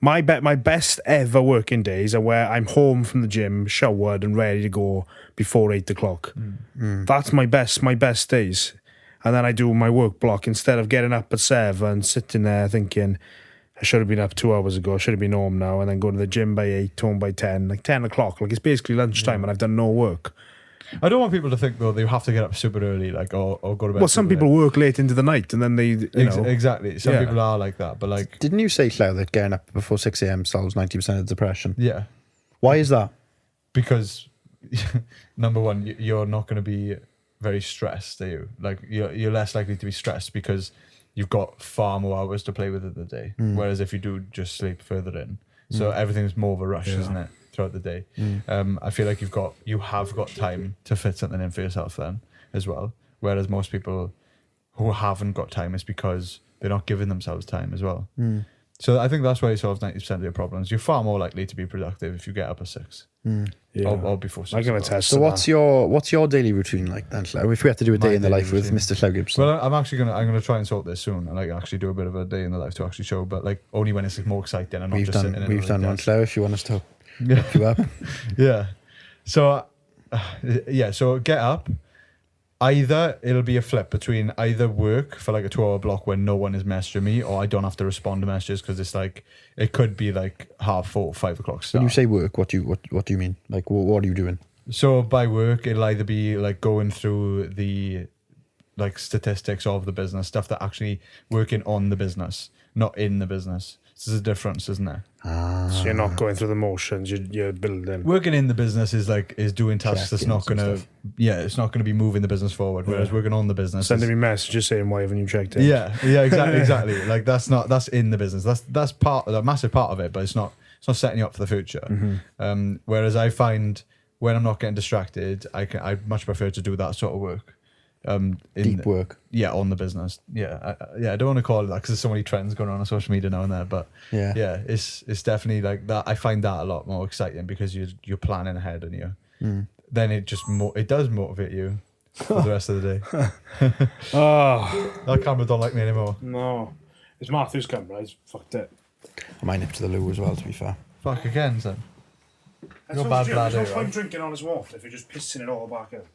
Speaker 3: My best ever working days are where I'm home from the gym, showered and ready to go before 8 o'clock. That's my best days. And then I do my work block instead of getting up at 7, sitting there thinking, I should have been up 2 hours ago, I should have been home now, and then going to the gym by 8, home by 10, like 10 o'clock. Like it's basically lunchtime and I've done no work.
Speaker 1: I don't want people to think though they have to get up super early, like or go to bed.
Speaker 3: Well, some
Speaker 1: super
Speaker 3: people
Speaker 1: late.
Speaker 3: work late into the night and then they, you know.
Speaker 1: Exactly. Some
Speaker 3: Yeah.
Speaker 1: people are like that, but like
Speaker 2: Didn't you say, Llew, that getting up before 6 a.m. solves 90% of depression?
Speaker 1: yeah,
Speaker 2: Why is that?
Speaker 1: because number one, you're not going to be very stressed, are you? Like you're less likely to be stressed because you've got far more hours to play with in the day. Whereas if you do just sleep further in, so everything's more of a rush, isn't it, throughout the day? I feel like you have got time to fit something in for yourself then as well. Whereas most people who haven't got time is because they're not giving themselves time as well. So I think that's why it solves 90% of your problems. You're far more likely to be productive if you get up at 6
Speaker 3: Yeah.
Speaker 1: or before 6.
Speaker 3: I can attest
Speaker 2: So
Speaker 3: to
Speaker 2: what's your daily routine like then, Llew? If we had to do a day
Speaker 1: My
Speaker 2: in the
Speaker 1: daily
Speaker 2: life with
Speaker 1: routine.
Speaker 2: Mr. Llew Gibson.
Speaker 1: Well, I'm gonna try and sort this soon, and like actually do a bit of a day in the life to actually show, but like only when it's like, more exciting and not
Speaker 2: we've
Speaker 1: just sitting in
Speaker 2: done
Speaker 1: a
Speaker 2: one,
Speaker 1: desk.
Speaker 2: Llew, if you want us to
Speaker 1: Yeah.
Speaker 2: hook you up.
Speaker 1: Yeah. So, so get up. Either it'll be a flip between either work for like a 2-hour block when no one is messaging me, or I don't have to respond to messages because it's like it could be like 4:30, 5 o'clock start.
Speaker 2: When you say work, what do you mean? Like, what are you doing?
Speaker 1: So by work, it'll either be like going through the like statistics of the business, stuff that actually working on the business, not in the business. So there's a difference, isn't there?
Speaker 3: So you're not going through the motions, you're building.
Speaker 1: Working in the business is doing tasks that's not
Speaker 2: Check-ins and
Speaker 1: gonna,
Speaker 2: stuff.
Speaker 1: it's not gonna be moving the business forward. Whereas working on the business,
Speaker 3: Sending
Speaker 1: is,
Speaker 3: me messages saying, why haven't you checked it?
Speaker 1: yeah, exactly. Like that's in the business. That's part, a massive part of it, but it's not setting you up for the future. Whereas I find when I'm not getting distracted, I much prefer to do that sort of work.
Speaker 2: Deep work.
Speaker 1: Yeah, on the business. Yeah, I don't want to call it that because there's so many trends going on social media now and there. But
Speaker 2: Yeah.
Speaker 1: it's definitely like that. I find that a lot more exciting because you're planning ahead and then it just it does motivate you for the rest of the day.
Speaker 3: Oh,
Speaker 1: That camera don't like me anymore.
Speaker 3: no. It's Matthew's camera, he's fucked it.
Speaker 2: I might nip to the loo as well, to be fair.
Speaker 1: Fuck again, son.
Speaker 3: There's
Speaker 1: You're bad bladder,
Speaker 3: There's no point
Speaker 1: right?
Speaker 3: drinking on his water if you're just pissing it all back out.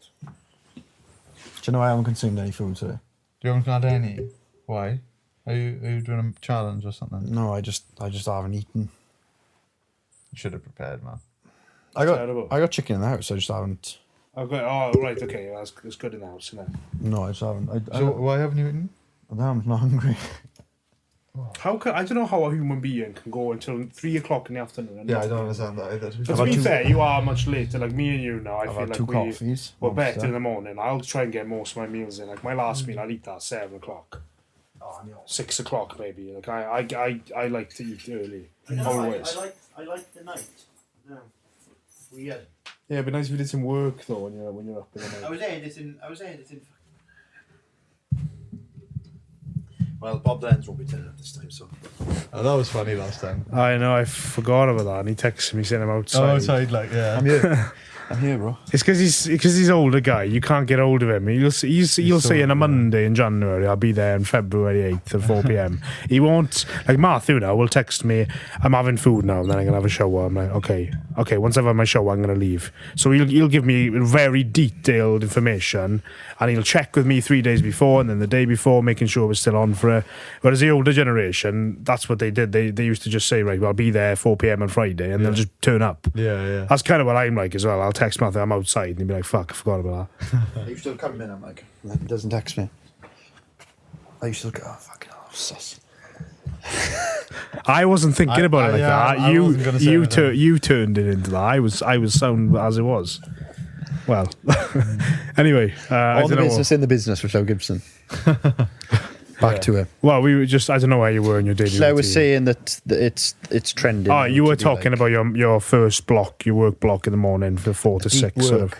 Speaker 2: Do you know I haven't consumed any food today?
Speaker 1: You haven't had any. Why? Are you doing a challenge or something?
Speaker 2: No, I just haven't eaten.
Speaker 1: You should have prepared, man.
Speaker 2: I
Speaker 3: Terrible.
Speaker 2: got chicken in the house. I just haven't.
Speaker 3: Okay, oh, right, okay, that's good in the house, isn't it?
Speaker 2: No, I just haven't.
Speaker 1: So why haven't you eaten?
Speaker 2: I'm not hungry.
Speaker 3: I don't know how a human being can go until 3 o'clock in the afternoon. And
Speaker 1: Yeah,
Speaker 3: not
Speaker 1: I don't
Speaker 3: eat.
Speaker 1: understand that either.
Speaker 3: But to be fair, you are much later. Like me and you now, I
Speaker 2: I've
Speaker 3: feel
Speaker 2: had
Speaker 3: like
Speaker 2: 2 coffees.
Speaker 3: we're better
Speaker 2: monster.
Speaker 3: in the morning. I'll try and get most of my meals in. Like my last meal, I'll eat that 7 o'clock. 6 o'clock maybe. Like I like to eat early. Always.
Speaker 4: I like the night. Yeah.
Speaker 2: weird.
Speaker 3: Yeah, it'd be nice if you did some work though when you're up in the night.
Speaker 2: I was editing. Well, Bob Lenz won't be turning up this time, so.
Speaker 1: Oh, that was funny last time.
Speaker 3: I know, I forgot about that, and he texted me saying I'm outside.
Speaker 1: Oh, outside, like, yeah.
Speaker 2: I'm here. I'm here, bro.
Speaker 3: It's because he's older guy. You can't get hold of him. He'll say on a Monday in January, I'll be there on February 8th at 4 p.m. He won't, like Matthew now will text me, I'm having food now, and then I'm going to have a shower. I'm like, okay, once I've had my shower, I'm going to leave. So he'll give me very detailed information, and he'll check with me 3 days before, and then the day before, making sure we're still on for it. Whereas the older generation, that's what they did. They used to just say, right, well, I'll be there 4 p.m. on Friday, and they'll just turn up.
Speaker 1: Yeah.
Speaker 3: That's kind of what I'm like as well. I'll text Matthew, I'm outside, and he'll be like, fuck, I forgot about that.
Speaker 2: You still come in, I'm like, he doesn't text me. I used to look at, oh, fucking hell, sus.
Speaker 3: I wasn't thinking about it like that.
Speaker 1: I wasn't gonna say anything.
Speaker 3: You turned it into that. I was sound as it was. Well, anyway,
Speaker 2: All the business in the business with Llew Gibson. Back to it.
Speaker 3: Well, we were just, I don't know where you were in your daily routine.
Speaker 2: I was saying that it's trending.
Speaker 3: Oh, you were talking about your first block, your work block in the morning for 4 to 6. Sort of.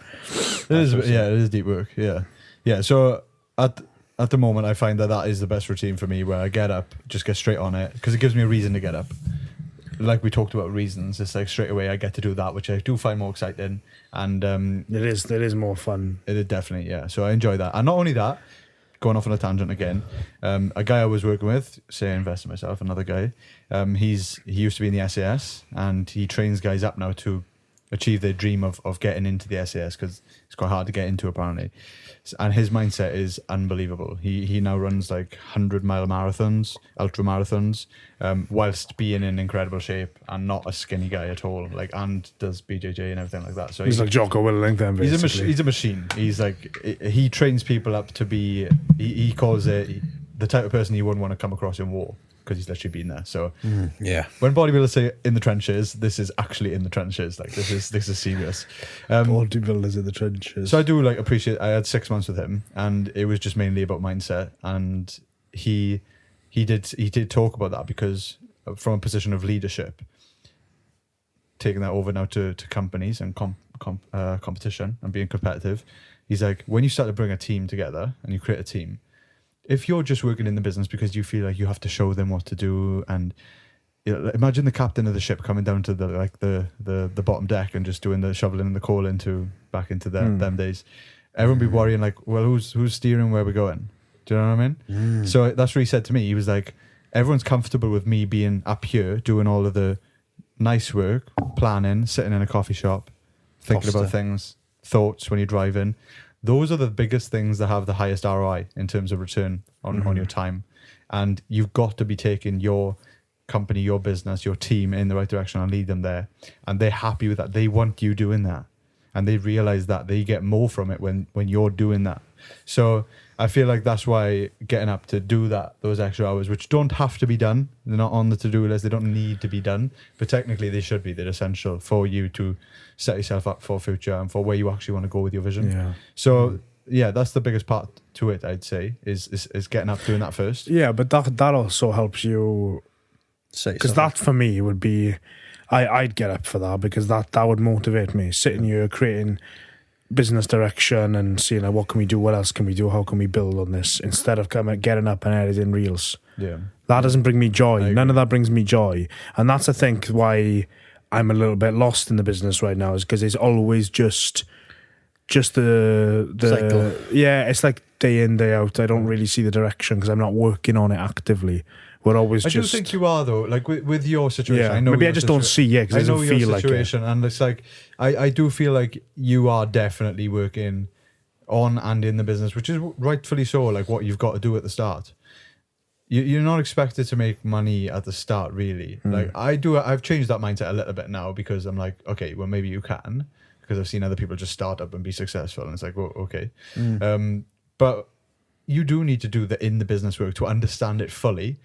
Speaker 1: It is deep work. Yeah. So at the moment, I find that is the best routine for me, where I get up, just get straight on it, because it gives me a reason to get up. Like we talked about reasons, it's like straight away I get to do that, which I do find more exciting, and
Speaker 3: it is more fun.
Speaker 1: It is definitely, yeah. So I enjoy that, and not only that, going off on a tangent again, a guy I was working with, say I invest in myself, another guy, he used to be in the SAS, and he trains guys up now to achieve their dream of getting into the SAS, because it's quite hard to get into apparently. And his mindset is unbelievable. He now runs like 100-mile marathons, ultra marathons, whilst being in incredible shape and not a skinny guy at all. Like, and does BJJ and everything like that. So
Speaker 3: he's like Jocko Willink then, basically.
Speaker 1: He's a machine. He's like, he trains people up to be, he calls it the type of person you wouldn't want to come across in war, because he's literally been there. So when bodybuilders say in the trenches, this is actually in the trenches. Like, this is serious.
Speaker 3: Bodybuilders in the trenches.
Speaker 1: So I do like appreciate. I had 6 months with him, and it was just mainly about mindset. And he did talk about that, because from a position of leadership, taking that over now to companies and competition and being competitive. He's like, when you start to bring a team together and you create a team, if you're just working in the business because you feel like you have to show them what to do, and imagine the captain of the ship coming down to the bottom deck and just doing the shoveling and the coal back into them days, everyone be worrying like, well, who's steering where we're going? Do you know what I mean? So that's what he said to me. He was like, everyone's comfortable with me being up here doing all of the nice work, planning, sitting in a coffee shop, thinking about things, thoughts when you're driving. Those are the biggest things that have the highest ROI in terms of return on your time. And you've got to be taking your company, your business, your team in the right direction and lead them there. And they're happy with that. They want you doing that. And they realize that they get more from it when you're doing that. So I feel like that's why getting up to do those extra hours, which don't have to be done. They're not on the to-do list. They don't need to be done. But technically they should be. They're essential for you to set yourself up for future and for where you actually want to go with your vision. Yeah. So that's the biggest part to it, I'd say, is getting up, doing that first.
Speaker 3: Yeah, but that also helps you, because that for me would be, I'd get up for that, because that would motivate me, sitting here creating business direction and seeing like, what can we do, what else can we do, how can we build on this, instead of getting up and editing reels. Yeah, that doesn't bring me joy. None of that brings me joy. And that's I think why I'm a little bit lost in the business right now, is because it's always just the cycle. Yeah, it's like day in, day out. I don't really see the direction because I'm not working on it actively. We're always
Speaker 1: I do think you are, though. Like with your situation,
Speaker 3: yeah,
Speaker 1: I know
Speaker 3: maybe I just don't see it because it doesn't feel like it.
Speaker 1: And it's like I do feel like you are definitely working on and in the business, which is rightfully so. Like what you've got to do at the start. You're not expected to make money at the start, really. Like I've changed that mindset a little bit now, because I'm like, okay, well maybe you can, because I've seen other people just start up and be successful, and it's like, well, okay. But you do need to do the in the business work to understand it fully,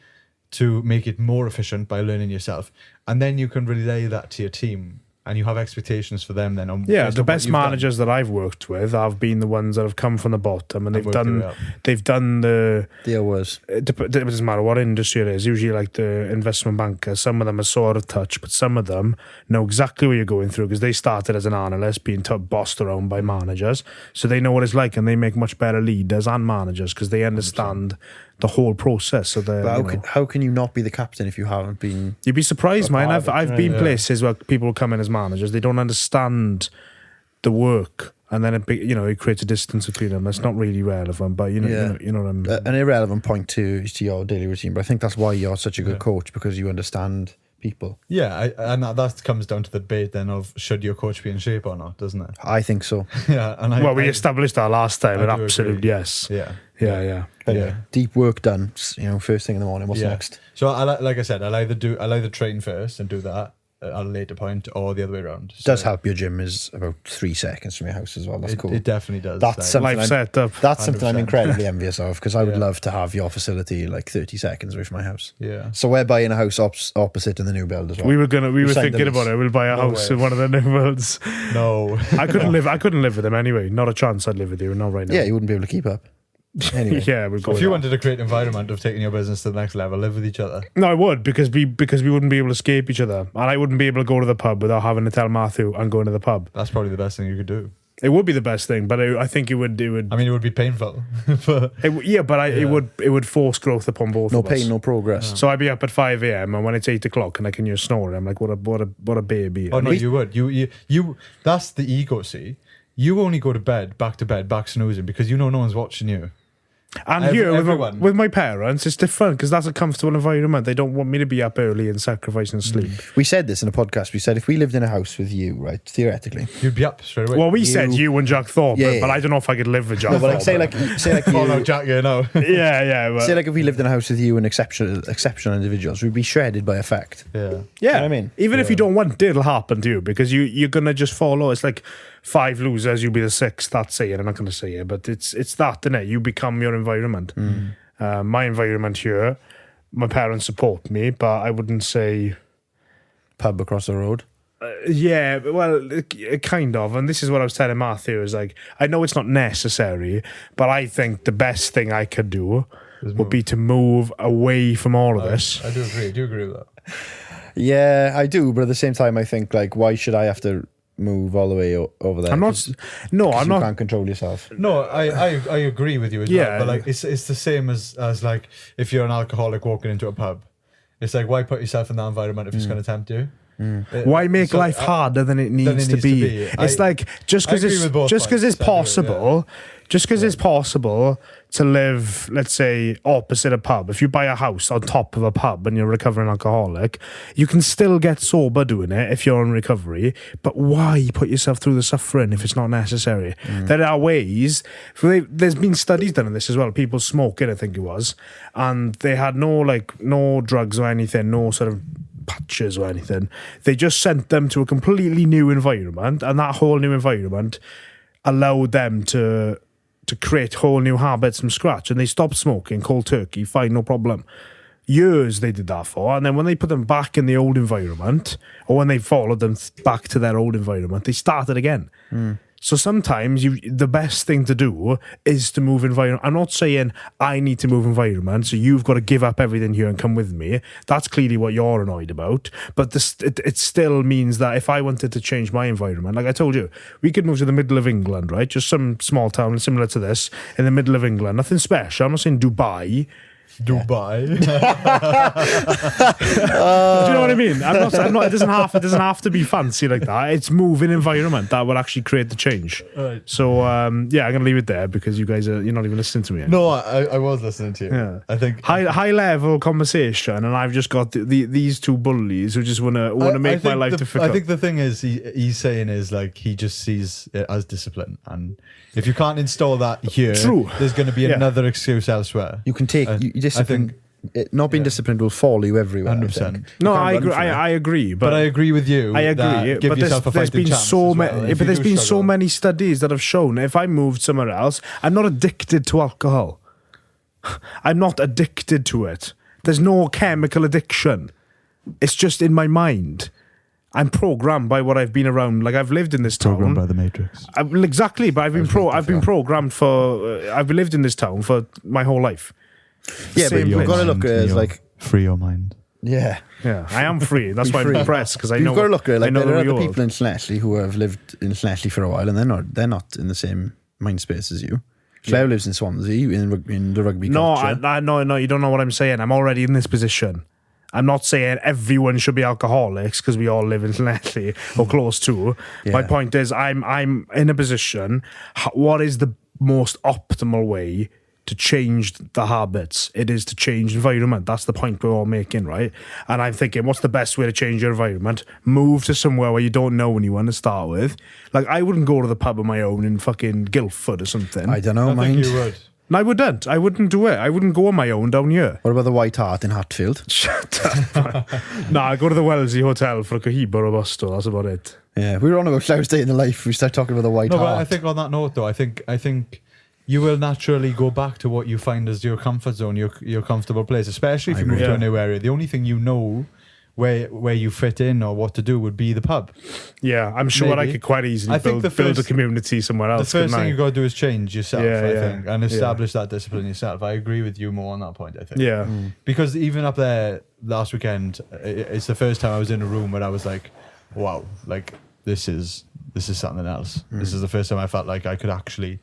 Speaker 1: to make it more efficient by learning yourself, and then you can relay that to your team and you have expectations for them then.
Speaker 3: Yeah,
Speaker 1: based
Speaker 3: the
Speaker 1: on what
Speaker 3: best
Speaker 1: you've done.
Speaker 3: managers that I've worked with have been the ones that have come from the bottom, and
Speaker 1: And worked their way up.
Speaker 3: they've done the.
Speaker 2: There was.
Speaker 3: It doesn't matter what industry it is. Usually, like the investment bankers, some of them are sort of touch, but some of them know exactly what you're going through because they started as an analyst, being bossed around by managers, so they know what it's like, and they make much better leaders and managers because they understand the whole process. So
Speaker 2: How can you not be the captain if you haven't been?
Speaker 3: you'd be surprised, man. I've been
Speaker 1: Yeah.
Speaker 3: places where people come in as managers, they don't understand the work, and then it creates a distance between them. That's not really relevant, but you know what I mean.
Speaker 2: An irrelevant point to your daily routine, but I think that's why you're such a good coach, because you understand people.
Speaker 1: Yeah, and that comes down to the debate then of should your coach be in shape or not, doesn't it?
Speaker 2: I think so.
Speaker 1: Yeah, and
Speaker 3: We established that last time,
Speaker 1: I
Speaker 3: and
Speaker 1: do
Speaker 3: absolute
Speaker 1: agree.
Speaker 3: yes.
Speaker 1: Yeah.
Speaker 3: Yeah.
Speaker 1: Yeah.
Speaker 2: Deep work done. First thing in the morning. What's next?
Speaker 1: So like I said, I'll either train first and do that at a later point, or the other way around.
Speaker 2: It does help. Your gym is about 3 seconds from your house as well. That's cool.
Speaker 1: It definitely does.
Speaker 2: That's something
Speaker 3: Life setup.
Speaker 2: That's something I'm
Speaker 1: 100%.
Speaker 2: incredibly envious of, because I would
Speaker 1: Yeah.
Speaker 2: love to have your facility like 30 seconds away from my house.
Speaker 1: Yeah.
Speaker 2: So we're buying a house opposite in the new build as well.
Speaker 3: We were
Speaker 2: signed
Speaker 3: thinking
Speaker 2: the
Speaker 3: about
Speaker 2: lease.
Speaker 3: it. We'll buy a house
Speaker 1: way.
Speaker 3: in one of the new builds.
Speaker 1: No.
Speaker 3: I couldn't live with them anyway. Not a chance I'd live with you. Not right now.
Speaker 2: Yeah, you wouldn't be able to keep up. Anyway.
Speaker 3: Yeah, we'll go.
Speaker 1: If
Speaker 3: with
Speaker 1: you
Speaker 3: that.
Speaker 1: wanted a great environment of taking your business to the next level, live with each other.
Speaker 3: No, I would, because we wouldn't be able to escape each other, and I wouldn't be able to go to the pub without having to tell Matthew I'm going to the pub.
Speaker 1: That's probably the best thing you could do.
Speaker 3: It would be the best thing, but I think it would.
Speaker 1: I mean, it would be painful. But
Speaker 3: It would force growth upon both
Speaker 2: No
Speaker 3: of us.
Speaker 2: pain, no progress.
Speaker 3: So I'd be up at 5 a.m. and when it's 8 o'clock and I can hear snoring, I'm like, what a baby.
Speaker 1: oh no, you would. You. That's the ego. See, you only go to bed, back snoozing because you know no one's watching you.
Speaker 3: And
Speaker 1: everyone.
Speaker 3: with my parents, it's different because that's a comfortable environment. They don't want me to be up early and sacrificing sleep.
Speaker 2: We said this in a podcast. We said if we lived in a house with you, right, theoretically.
Speaker 1: You'd be up straight away.
Speaker 3: Well, we said you and Jack Thorpe,
Speaker 2: Yeah.
Speaker 3: but I don't know if I could live with Jack
Speaker 2: No, but
Speaker 3: Thorpe.
Speaker 2: like say like
Speaker 1: oh no,
Speaker 2: you,
Speaker 1: Jack, you know.
Speaker 3: yeah. But
Speaker 2: say like if we lived in a house with you and exceptional individuals, we'd be shredded by effect.
Speaker 1: Yeah.
Speaker 3: yeah,
Speaker 2: You know what I mean?
Speaker 3: even if you don't want it, it'll happen to you because you're gonna just follow. It's like 5 losers, you'll be the 6th. That's it. I'm not gonna say it, but it's that, isn't it? You become your environment. My environment here, my parents support me, but I wouldn't say.
Speaker 2: Pub across the road.
Speaker 3: Yeah, well, kind of. And this is what I was telling Matthew, is like, I know it's not necessary, but I think the best thing I could do would be to move away from all of this.
Speaker 1: I do agree. Do you agree with that?
Speaker 2: Yeah, I do, but at the same time, I think like, why should I have to move all the way over there?
Speaker 3: I'm not.
Speaker 2: 'Cause
Speaker 3: No,
Speaker 2: you
Speaker 3: I'm not.
Speaker 2: can't control yourself.
Speaker 1: No, I agree with you as
Speaker 3: Yeah.
Speaker 1: well. But like, it's the same as like if you're an alcoholic walking into a pub. It's like, why put yourself in that environment if it's going to tempt you?
Speaker 3: Why make
Speaker 1: So,
Speaker 3: life harder than it needs, to,
Speaker 1: needs to
Speaker 3: be?
Speaker 1: be.
Speaker 3: It's like just
Speaker 1: I
Speaker 3: because
Speaker 1: agree
Speaker 3: it's
Speaker 1: with both
Speaker 3: just because
Speaker 1: points.
Speaker 3: it's possible, it's possible to live, let's say, opposite a pub. If you buy a house on top of a pub and you're a recovering alcoholic, you can still get sober doing it if you're in recovery. But why put yourself through the suffering if it's not necessary? There are ways. There's been studies done on this as well. People smoking, I think it was, and they had no drugs or anything, no sort of patches or anything. They just sent them to a completely new environment, and that whole new environment allowed them to create whole new habits from scratch, and they stopped smoking cold turkey, fine, no problem. Years they did that for, and then when they put them back in the old environment, or when they followed them back to their old environment, they started again. So sometimes the best thing to do is to move environment. I'm not saying I need to move environment, so you've got to give up everything here and come with me. That's clearly what you're annoyed about. But it still means that if I wanted to change my environment, like I told you, we could move to the middle of England, right? Just some small town similar to this in the middle of England. Nothing special. I'm not saying Dubai.
Speaker 1: Dubai.
Speaker 3: Do you know what I mean? I'm not. It doesn't have to be fancy like that. It's moving environment that will actually create the change.
Speaker 1: Right.
Speaker 3: So I'm gonna leave it there because you're not even listening to me anymore.
Speaker 1: No, I was listening to you.
Speaker 3: Yeah.
Speaker 1: I think
Speaker 3: High level conversation, and I've just got these two bullies who just wanna make my life difficult.
Speaker 1: I think the thing is he's saying is like he just sees it as discipline, and if you can't install that here,
Speaker 3: True.
Speaker 1: there's going to be
Speaker 3: Yeah.
Speaker 1: another excuse elsewhere.
Speaker 2: You can take discipline. Not being disciplined will follow you everywhere.
Speaker 1: 100%.
Speaker 3: no,
Speaker 2: You can't
Speaker 3: I
Speaker 2: run
Speaker 3: agree.
Speaker 2: from it.
Speaker 3: I agree,
Speaker 1: But I agree with you.
Speaker 3: I agree,
Speaker 1: that give
Speaker 3: but
Speaker 1: yourself
Speaker 3: there's
Speaker 1: a fighting
Speaker 3: been
Speaker 1: chance
Speaker 3: so
Speaker 1: as well,
Speaker 3: many.
Speaker 1: if
Speaker 3: But
Speaker 1: you
Speaker 3: there's
Speaker 1: do
Speaker 3: been so
Speaker 1: struggle.
Speaker 3: many studies that have shown if I moved somewhere else, I'm not addicted to alcohol. I'm not addicted to it. There's no chemical addiction. It's just in my mind. I'm programmed by what I've been around. Like I've lived in this town.
Speaker 1: Programmed by the Matrix.
Speaker 3: Exactly, but I've been programmed for. I've lived in this town for my whole life.
Speaker 2: Yeah, but you've got to look at it as like
Speaker 1: free your mind.
Speaker 2: Yeah,
Speaker 3: I am free. That's why I'm impressed because I know.
Speaker 2: You've got to look at it like there are other
Speaker 3: world.
Speaker 2: people in Slashley who have lived in Slashley for a while, and they're not in the same mind space as you. Slough lives in Swansea in the rugby culture.
Speaker 3: No, you don't know what I'm saying. I'm already in this position. I'm not saying everyone should be alcoholics because we all live in Slashley or close to.
Speaker 2: Yeah.
Speaker 3: My point is, I'm in a position. What is the most optimal way to change the habits? It is to change environment. That's the point we're all making, right? And I'm thinking, what's the best way to change your environment? Move to somewhere where you don't know anyone to start with. Like, I wouldn't go to the pub on my own in fucking Guildford or something.
Speaker 2: I don't know,
Speaker 1: I
Speaker 2: mind.
Speaker 1: think you would.
Speaker 3: No, I wouldn't. I wouldn't do it. I wouldn't go on my own down here.
Speaker 2: What about the White Hart in Hatfield?
Speaker 3: Shut up. Nah, I go to the Wellesley Hotel for a cohiba or a busto. That's about it.
Speaker 2: Yeah, we were on about Slough's Day in the Life. We start talking about the White
Speaker 1: No,
Speaker 2: Hart.
Speaker 1: but I think on that note, though, I think you will naturally go back to what you find as your comfort zone, your comfortable place, especially if you move to a new area. The only thing you know where you fit in or what to do would be the pub.
Speaker 3: Yeah, I'm sure I could quite easily build a community somewhere else.
Speaker 1: The first thing you got to do is change yourself, I think, and establish that discipline yourself. I agree with you more on that point, I think.
Speaker 3: Yeah.
Speaker 1: Because even up there last weekend, it's the first time I was in a room where I was like, wow, like this is something else. This is the first time I felt like I could actually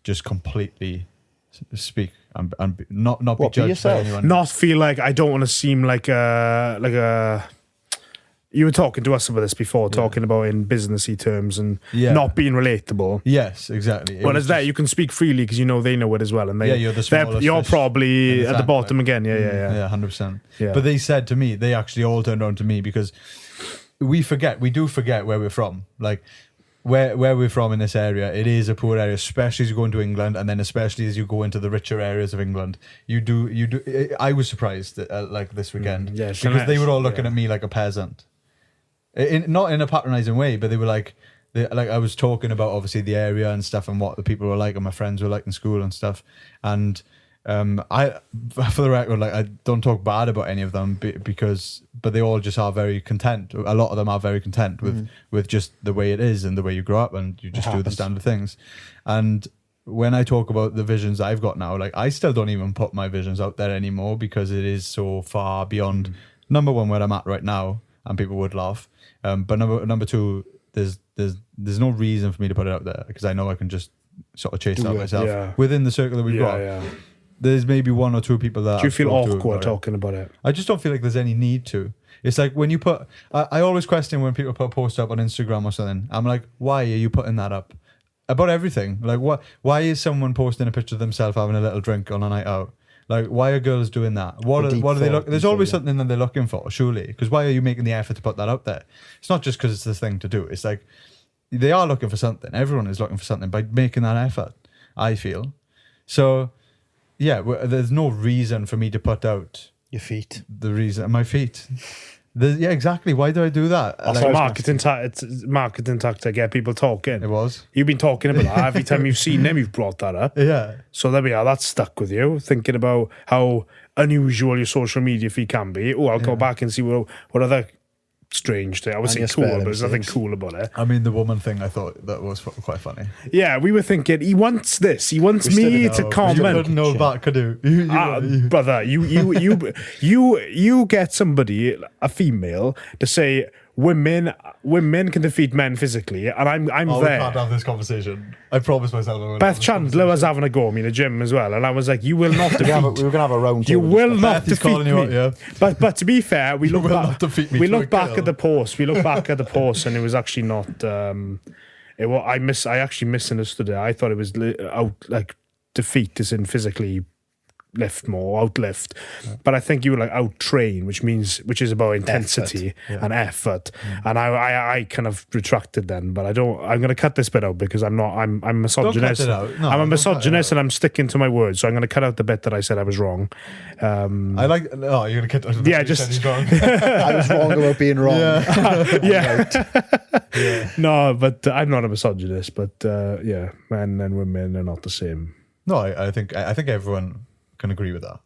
Speaker 1: just completely speak and not be judged by anyone.
Speaker 3: Not feel like I don't want to seem like a. You were talking to us about this before, talking about in businessy terms and not being relatable.
Speaker 1: Yes, exactly.
Speaker 3: Whereas there, you can speak freely because you know they know it as well, and
Speaker 1: you're the smallest
Speaker 3: you're
Speaker 1: fish
Speaker 3: probably at the bottom
Speaker 1: like,
Speaker 3: again. Yeah,
Speaker 1: 100%.
Speaker 3: Yeah.
Speaker 1: But they said to me, they actually all turned around to me because we do forget where we're from, like. Where we're from in this area, it is a poor area, especially as you go into England, and then especially as you go into the richer areas of England. You do. I was surprised, like this weekend, because they were all looking at me like a peasant, not in a patronising way, but they were like I was talking about obviously the area and stuff and what the people were like and my friends were like in school and stuff, and I, for the record, like I don't talk bad about any of them but they all just are very content. A lot of them are very content with just the way it is and the way you grow up and you just do the standard things. And when I talk about the visions I've got now, like I still don't even put my visions out there anymore because it is so far beyond number one where I'm at right now, and people would laugh. But number two, there's no reason for me to put it out there because I know I can just sort of chase it out myself within the circle that we've got. Yeah. There's maybe one or two people that.
Speaker 3: Do you feel awkward talking about it?
Speaker 1: I just don't feel like there's any need to. It's like when you put. I always question when people put a post up on Instagram or something. I'm like, why are you putting that up? About everything. Like, what? Why is someone posting a picture of themselves having a little drink on a night out? Like, why are girls doing that? What are they looking? There's always something that they're looking for, surely. Because why are you making the effort to put that out there? It's not just because it's the thing to do. It's like they are looking for something. Everyone is looking for something by making that effort, I feel. So, yeah, there's no reason for me to put out
Speaker 2: your feet.
Speaker 1: The reason, my feet. Yeah, exactly. Why do I do that?
Speaker 3: That's like, marketing tactic, get people talking.
Speaker 1: It was.
Speaker 3: You've been talking about that every time you've seen them. You've brought that up.
Speaker 1: Yeah.
Speaker 3: So there we are. That's stuck with you. Thinking about how unusual your social media feed can be. Oh, I'll go back and see what other strange thing. I would say cool, but there's nothing cool about it.
Speaker 1: I mean, the woman thing, I thought that was quite funny.
Speaker 3: Yeah, we were thinking he wants this. He wants me to comment.
Speaker 1: You couldn't know that, could you?
Speaker 3: Brother, you get somebody, a female, to say women can defeat men physically, and I'm there.
Speaker 1: We can't have this conversation. I promised myself.
Speaker 3: Beth Chandler was having a go at me in the gym as well, and I was like, "You will not defeat."
Speaker 2: We were going to have a round.
Speaker 3: You will not defeat me.
Speaker 1: Out, yeah.
Speaker 3: But to be fair, we look back. We look back
Speaker 1: girl.
Speaker 3: at the post. We look back at the post, and it was actually not. I actually misunderstood it. I thought it was defeat as in physically outlift, but I think you were like out train, which is about intensity and effort. And I kind of retracted then, but I'm going to cut this bit out because I'm misogynist. I'm a misogynist and I'm sticking to my words, so I'm going to cut out the bit that I said I was wrong.
Speaker 1: You're going to cut out the
Speaker 3: bit just wrong.
Speaker 2: I was wrong about being wrong.
Speaker 3: Yeah. No, but I'm not a misogynist, but men and women are not the same.
Speaker 1: No, I think everyone can agree with that.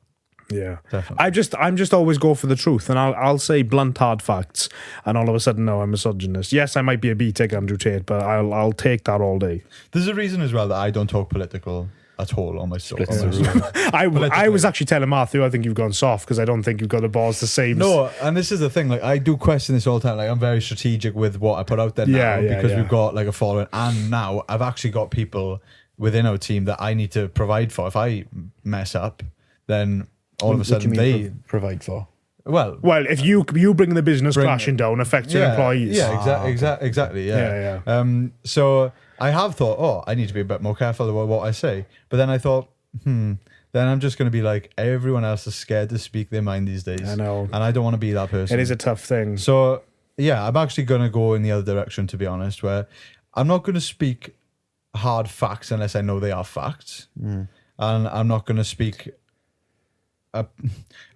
Speaker 3: Yeah,
Speaker 1: Definitely.
Speaker 3: I'm just always go for the truth, and I'll say blunt, hard facts, and all of a sudden, no, I'm misogynist. Yes, I might be a BTEC Andrew Tate, but I'll take that all day.
Speaker 1: There's a reason as well that I don't talk political at all on my story.
Speaker 3: I was actually telling Matthew, I think you've gone soft because I don't think you've got the balls to say.
Speaker 1: No, and this is the thing. Like, I do question this all the time. Like, I'm very strategic with what I put out there now because we've got like a following, and now I've actually got people within our team that I need to provide for. If I mess up, then all of a sudden they
Speaker 2: provide for.
Speaker 1: Well,
Speaker 3: if you bring the business crashing down, affects your employees.
Speaker 1: Yeah, exactly. Yeah. So I have thought, I need to be a bit more careful about what I say. But then I thought, then I'm just going to be like, everyone else is scared to speak their mind these days.
Speaker 3: I know.
Speaker 1: And I don't want to be that person.
Speaker 3: It is a tough thing.
Speaker 1: So, yeah, I'm actually going to go in the other direction, to be honest, where I'm not going to speak hard facts unless I know they are facts. And I'm not going to speak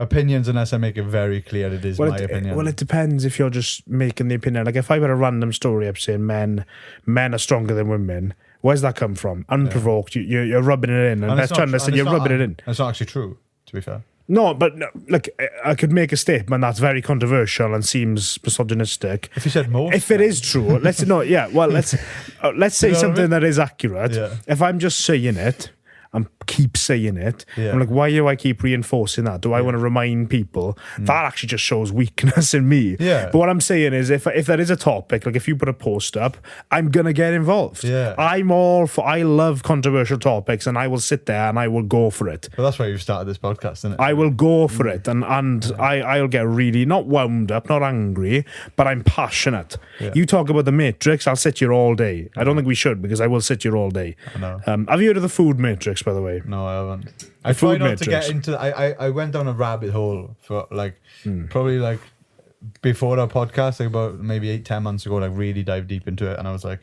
Speaker 1: opinions unless I make it very clear it is my opinion.
Speaker 3: Well, it depends if you're just making the opinion. Like if I put a random story up saying men are stronger than women, where's that come from? Unprovoked, you're rubbing it in, and let's try and listen. You're rubbing it in.
Speaker 1: It's not actually true, to be fair.
Speaker 3: No, but like I could make a statement that's very controversial and seems misogynistic.
Speaker 1: If you said most,
Speaker 3: if it is true, let's say something that is accurate.
Speaker 1: Yeah.
Speaker 3: If I'm just saying it and keep saying it, I'm like, why do I keep reinforcing that? Do I want to remind people? That actually just shows weakness in me.
Speaker 1: Yeah.
Speaker 3: But what I'm saying is, if there is a topic, like if you put a post up, I'm gonna get involved.
Speaker 1: Yeah.
Speaker 3: I love controversial topics, and I will sit there and I will go for it.
Speaker 1: Well, that's why you started this podcast, isn't it?
Speaker 3: I will go for it, and I'll get really not wound up, not angry, but I'm passionate.
Speaker 1: Yeah.
Speaker 3: You talk about the Matrix, I'll sit here all day. I don't think we should, because I will sit here all day.
Speaker 1: I know.
Speaker 3: Have you heard of the food matrix, by the way?
Speaker 1: No, I haven't. I try not to get into. I went down a rabbit hole for probably like before our podcast, like about maybe 8-10 months ago. Like really dive deep into it, and I was like,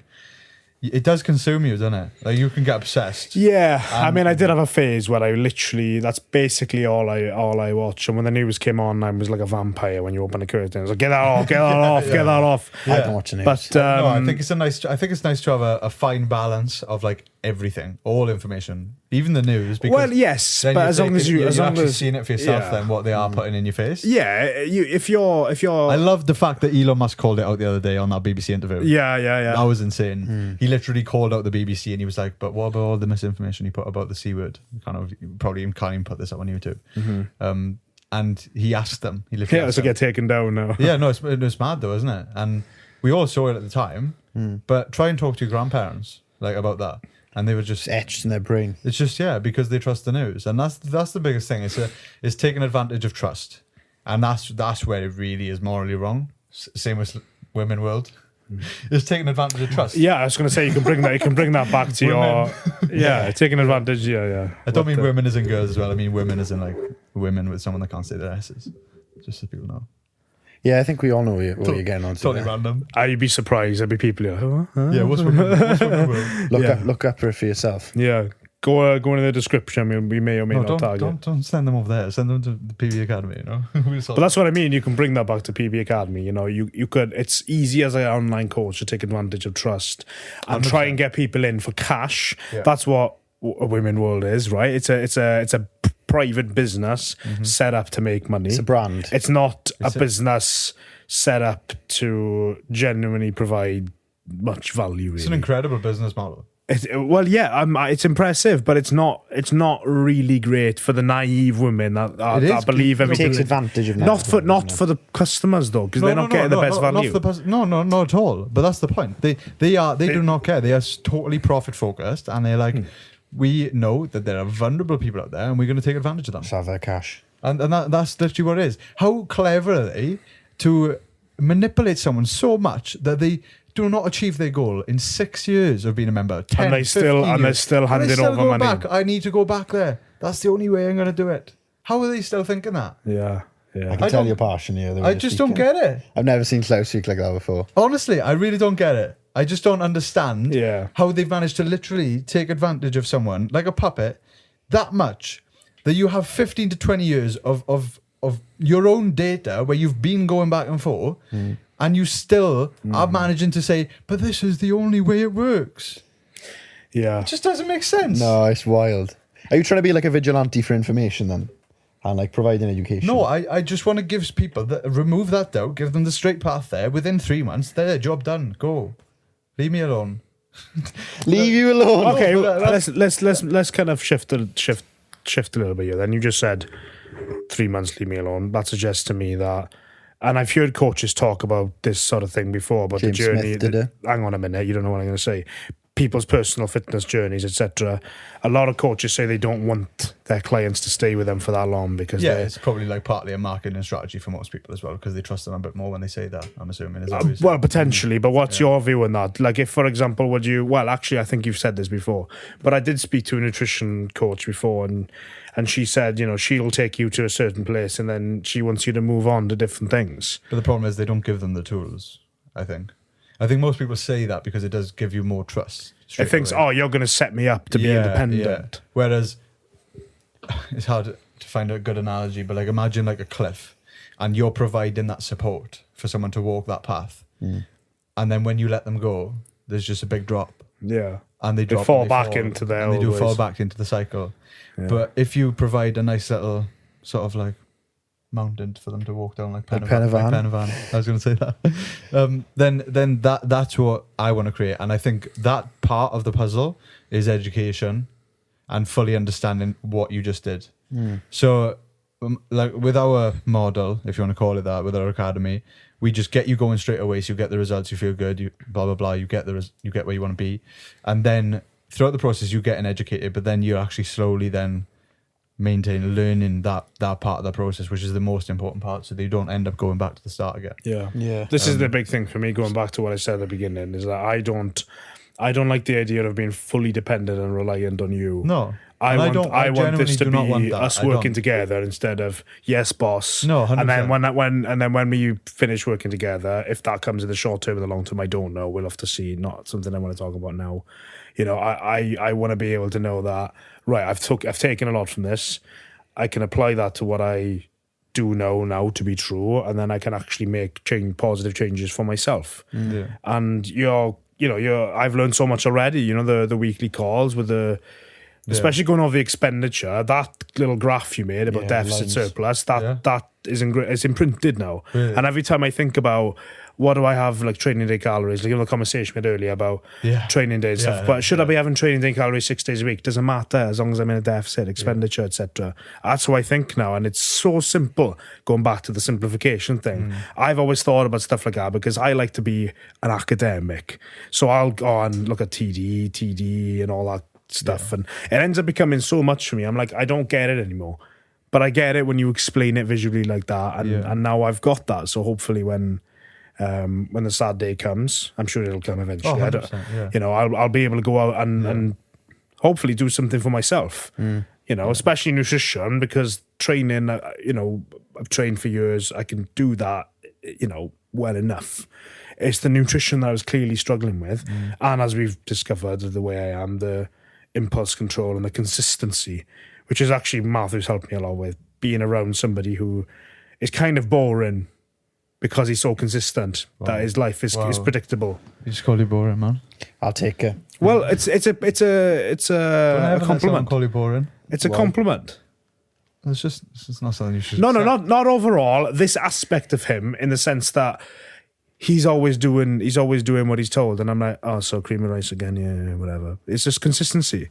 Speaker 1: it does consume you, doesn't it? Like you can get obsessed.
Speaker 3: Yeah, I mean, I did have a phase where I literally, that's basically all I watch. And when the news came on, I was like a vampire when you open the curtain. I was like, get that off, get that off, get that off.
Speaker 2: I don't watch the news.
Speaker 3: But
Speaker 1: No, I think it's nice to have a fine balance of like everything, all information, even the news. Because
Speaker 3: well, yes, but as long as
Speaker 1: you're actually seeing it for yourself, then what they are putting in your face.
Speaker 3: Yeah, if you're.
Speaker 1: I love the fact that Elon Musk called it out the other day on that BBC interview.
Speaker 3: Yeah.
Speaker 1: That was insane. He literally called out the BBC and he was like, "But what about all the misinformation he put about the C word? Probably can't even put this up on YouTube." And he asked them. He literally
Speaker 3: it's to get taken down now.
Speaker 1: Yeah, no, it's mad though, isn't it? And we all saw it at the time. But try and talk to your grandparents like about that. And they were just
Speaker 2: etched in their brain.
Speaker 1: It's just because they trust the news, and that's the biggest thing. It's taking advantage of trust, and that's where it really is morally wrong. Same with women world. It's taking advantage of trust.
Speaker 3: Yeah, I was going to say you can bring that back to your taking advantage. Yeah.
Speaker 1: I don't mean women as in girls as well. I mean women as in like women with someone that can't say their S's. Just so people know.
Speaker 2: Yeah, I think we all know what you're getting on to.
Speaker 1: Totally random.
Speaker 3: You'd be surprised. There'd be people who
Speaker 1: yeah, what's women world?
Speaker 2: Look up for yourself.
Speaker 3: Yeah. Go into the description. I mean, we may or may not target.
Speaker 1: Don't send them over there. Send them to the PB Academy. You know.
Speaker 3: But that's what I mean. You can bring that back to PB Academy. You know, you could. It's easy as an online coach to take advantage of trust and 100%. Try and get people in for cash. Yeah. That's what a women world is, right? It's a private business set up to make money.
Speaker 2: It's a brand.
Speaker 3: It's not a business set up to genuinely provide much value. Really.
Speaker 1: It's an incredible business model.
Speaker 3: It's impressive, but it's not really great for the naive women that believe everything.
Speaker 2: It takes advantage of
Speaker 3: not for the customers though, because they're not getting the best value.
Speaker 1: Not at all. But that's the point. They do not care. They are totally profit focused, and they're like, we know that there are vulnerable people out there, and we're going to take advantage of them.
Speaker 2: Just have their cash,
Speaker 1: and that's literally what it is. How clever are they to manipulate someone so much that they do not achieve their goal in 6 years of being a member, 10,
Speaker 3: and they're still handing over money.
Speaker 1: Back. I need to go back there. That's the only way I'm going to do it. How are they still thinking that?
Speaker 3: Yeah.
Speaker 2: I can tell your passion here.
Speaker 1: I just don't get it.
Speaker 2: I've never seen Klaus speak like that before.
Speaker 1: Honestly, I really don't get it. I just don't understand how they've managed to literally take advantage of someone like a puppet that much that you have 15 to 20 years of your own data where you've been going back and forth. And you still are managing to say, but this is the only way it works.
Speaker 3: Yeah.
Speaker 1: It just doesn't make sense.
Speaker 2: No, it's wild. Are you trying to be like a vigilante for information then? and like providing education.
Speaker 1: No, I just want to give people remove that doubt, give them the straight path there. Within 3 months, there, job done. Go, leave me alone.
Speaker 2: Leave you alone.
Speaker 3: Okay, let's kind of shift a little bit here. Then you just said 3 months, leave me alone. That suggests to me that, and I've heard coaches talk about this sort of thing before, about
Speaker 2: James
Speaker 3: the journey.
Speaker 2: Smith did it.
Speaker 3: Hang on a minute, you don't know what I'm going to say. People's personal fitness journeys, etc. A lot of coaches say they don't want their clients to stay with them for that long because
Speaker 1: it's probably like partly a marketing strategy for most people as well, because they trust them a bit more when they say that, I'm assuming. Is that what you're saying?
Speaker 3: Well, potentially, but what's your view on that? Like, if, for example, actually, I think you've said this before, but I did speak to a nutrition coach before, and she said, she'll take you to a certain place and then she wants you to move on to different things.
Speaker 1: But the problem is they don't give them the tools, I think. I think most people say that because it does give you more trust.
Speaker 3: It thinks, you're going to set me up to be independent.
Speaker 1: Yeah. Whereas, it's hard to find a good analogy, but like imagine like a cliff and you're providing that support for someone to walk that path. And then when you let them go, there's just a big drop.
Speaker 3: Yeah.
Speaker 1: And they drop.
Speaker 3: Fall back into their
Speaker 1: and they do
Speaker 3: old
Speaker 1: fall
Speaker 3: ways.
Speaker 1: back into the cycle.
Speaker 3: Yeah.
Speaker 1: But if you provide a nice little sort of like mountain for them to walk down like Penavan. I was going to say that. Then that's what I want to create, and I think that part of the puzzle is education and fully understanding what you just did. So, like with our model, if you want to call it that, with our academy, we just get you going straight away. So you get the results, you feel good, you blah blah blah. You get where you want to be, and then throughout the process, you getting educated. But then you actually slowly then maintain learning that part of the process, which is the most important part, so that you don't end up going back to the start again.
Speaker 2: Yeah.
Speaker 3: This is the big thing for me, going back to what I said at the beginning, is that I don't like the idea of being fully dependent and reliant on you.
Speaker 1: No.
Speaker 3: I want this to be us working
Speaker 1: don't.
Speaker 3: together instead of yes, boss.
Speaker 1: No, 100%.
Speaker 3: And then when we finish working together, if that comes in the short term or the long term, I don't know. We'll have to see. Not something I want to talk about now. I want to be able to know that, right, I've taken a lot from this. I can apply that to what I do know now to be true, and then I can actually make positive changes for myself.
Speaker 1: Yeah.
Speaker 3: And I've learned so much already. The weekly calls with especially going over the expenditure, that little graph you made about deficit
Speaker 2: lines.
Speaker 3: surplus, that is it's imprinted now.
Speaker 1: Really?
Speaker 3: And every time I think about what do I have, like training day calories, like the conversation we had earlier about training day and stuff, but should I be having training day calories 6 days a week? Doesn't matter, as long as I'm in a deficit, expenditure, etc. That's how I think now, and it's so simple, going back to the simplification thing. I've always thought about stuff like that because I like to be an academic, so I'll go and look at TD and all that stuff, and it ends up becoming so much for me. I'm like, I don't get it anymore, but I get it when you explain it visually like that, and now I've got that, so hopefully when the sad day comes, I'm sure it'll come eventually.
Speaker 1: 100%,
Speaker 3: I'll be able to go out and hopefully do something for myself. Especially nutrition, because training, I've trained for years. I can do that, well enough. It's the nutrition that I was clearly struggling with, and as we've discovered, the way I am, the impulse control and the consistency, which is actually Matthew's helped me a lot with, being around somebody who is kind of boring because he's so consistent that his life is predictable.
Speaker 1: You just call you boring, man.
Speaker 2: I'll take it.
Speaker 3: Well, it's a compliment.
Speaker 1: Call you boring.
Speaker 3: It's a compliment.
Speaker 1: It's just not something you should.
Speaker 3: No, not overall. This aspect of him, in the sense that he's always doing what he's told, and I'm like, oh, so creamy rice again, yeah, whatever. It's just consistency.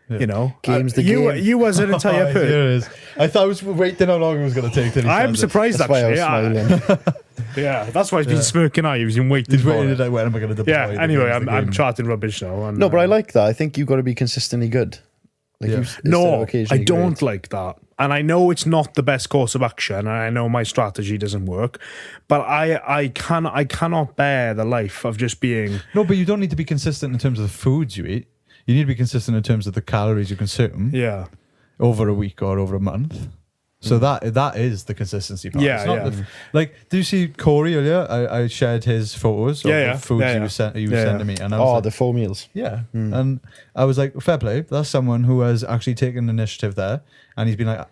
Speaker 2: Game's the game.
Speaker 3: You as an entire person.
Speaker 1: Here it is. I thought I was waiting how long it was going to take.
Speaker 3: I'm surprised
Speaker 2: That's why I
Speaker 3: actually.
Speaker 2: was smiling.
Speaker 3: Yeah, that's why he's been smirking at you. He's been waiting.
Speaker 1: He's waiting
Speaker 3: for
Speaker 1: to
Speaker 3: it.
Speaker 1: when am I going to deploy?
Speaker 3: Yeah. Anyway, I'm charting rubbish now. And,
Speaker 2: No, but I like that. I think you've got to be consistently good.
Speaker 3: No, I don't like that. And I know it's not the best course of action, and I know my strategy doesn't work, but I cannot bear the life of just being...
Speaker 1: No, but you don't need to be consistent in terms of the foods you eat. You need to be consistent in terms of the calories you consume.
Speaker 3: Yeah.
Speaker 1: Over a week or over a month. So that is the consistency part.
Speaker 3: Yeah,
Speaker 1: it's not like, do you see Corey earlier? I shared his photos of the foods he was sending me. And I was
Speaker 2: the full meals.
Speaker 1: Yeah. And I was like, fair play. That's someone who has actually taken initiative there. And he's been like,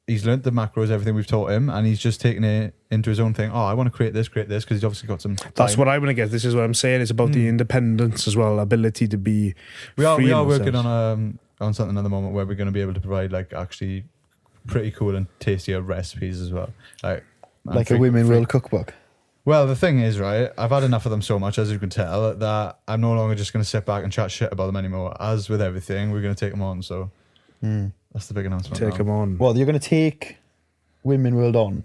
Speaker 1: he's learnt the macros, everything we've taught him, and he's just taken it into his own thing. Oh, I want to create this, because he's obviously got some time.
Speaker 3: That's what I want to get. This is what I'm saying. It's about the independence as well, ability to be
Speaker 1: We are working on something at the moment where we're going to be able to provide like actually pretty cool and tastier recipes as well.
Speaker 2: Like a Women World Cookbook.
Speaker 1: Well, the thing is, right, I've had enough of them so much, as you can tell, that I'm no longer just going to sit back and chat shit about them anymore. As with everything, we're going to take them on, so that's the big announcement.
Speaker 3: Take them on.
Speaker 2: Well, you're going to take Women World on?